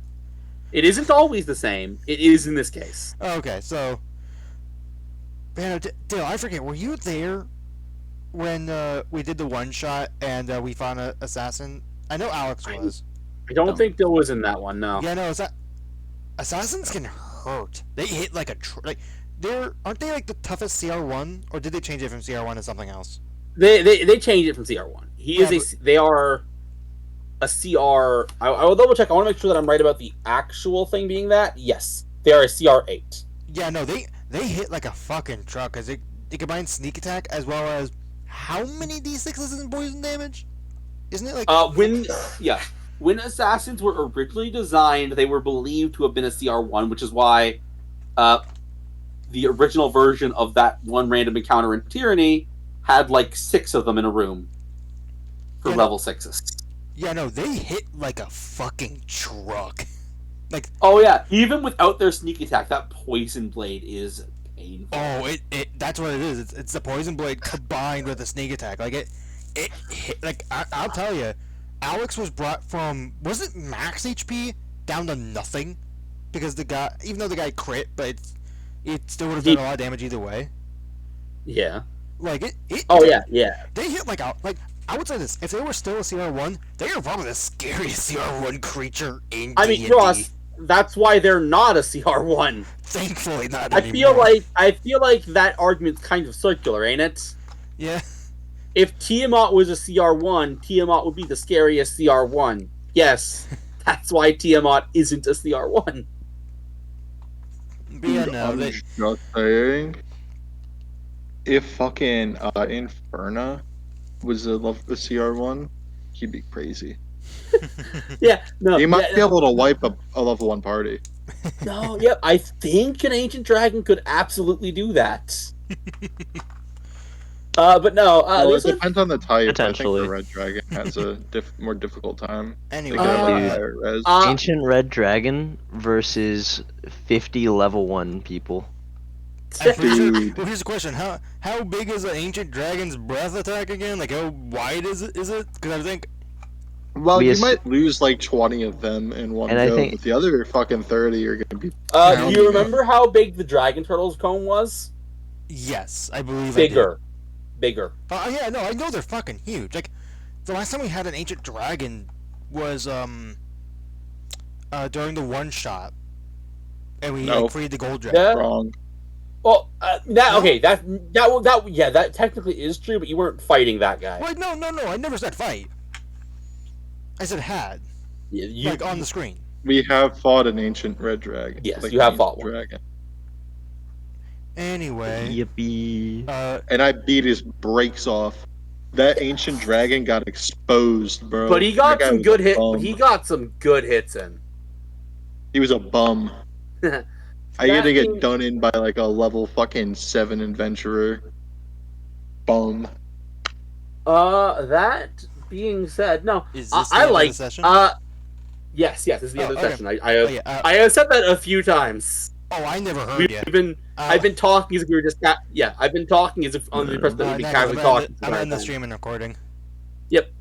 It isn't always the same. It is in this case. Okay, so. Man, Dale, I forget. Were you there when we did the one shot and we found an assassin? I know Alex was. I don't No. think Dill was in that one. No. Yeah, no, assassins can hurt. They hit like aren't they like the toughest CR1, or did they change it from CR1 to something else? They changed it from CR1. They are a CR. I will double check. I want to make sure that I'm right about the actual thing being that. Yes, they are a CR8. Yeah, no, they hit like a fucking truck because it combines sneak attack as well as how many d6s in poison damage? Isn't it like When assassins were originally designed, they were believed to have been a CR1, which is why the original version of that one random encounter in Tyranny had like 6 of them in a room for Yeah, level 6s. Yeah, no, they hit like a fucking truck. Like, Oh yeah, even without their sneak attack, that poison blade is painful. oh, that's what it is. It's the poison blade combined with the sneak attack. Like it hit, like I'll tell you, Alex was brought from, was it max HP down to nothing because the guy, even though the guy crit, but it still would have done a lot of damage either way. Yeah. Like it. Oh yeah. They hit like I would say this: if they were still a CR1, they are probably the scariest CR1 creature in I mean, D&D. Ross, that's why they're not a CR1. Thankfully, not I anymore. feel like that argument's kind of circular, ain't it? Yeah. If Tiamat was a CR1, Tiamat would be the scariest CR1. Yes, that's why Tiamat isn't a CR1. But yeah, no, I'm they, just saying. If fucking Inferna was a CR1, he'd be crazy. Yeah, no. He might yeah, be able to wipe a level 1 party. No, yeah, I think an ancient dragon could absolutely do that. But no, Well, it this one, depends on the type. I think Potentially. the red dragon has a more difficult time. They anyway, get a Uh, little higher res. Ancient Red Dragon versus 50 level 1 people. Dude. Well, here's the question: how big is an ancient dragon's breath attack again? Like, how wide is it? Because I think Well, We you ass- might lose like 20 of them in one And I go, think- but the other fucking 30 are gonna be. do you remember how big the dragon turtle's cone was? yes, I believe Bigger. Yeah, no, I know they're fucking huge. Like, the last time we had an ancient dragon was during the one shot, and we No. freed the gold dragon. Yeah. Wrong. Well, that technically is true, but you weren't fighting that guy. Wait, no, I never said fight. I said had. You, Like on the screen. We have fought an ancient red dragon. Yes, like you have an fought ancient one. dragon. Anyway, Yippee. And I beat his brakes off. That ancient dragon got exposed, bro. but he got That guy some was good a hit. bum. He got some good hits in. He was a bum. I had That to get being- done in by like a level fucking 7 adventurer. Bum. That being said, no, is this the I end of like. the session? Yes, this is the end of the okay. session. Oh, yeah, I have said that a few times. I never heard We've you. been. I've been talking as if we were just. I've been talking as if on the impression that we'd be casually talking. I'm in the stream and recording. Yep.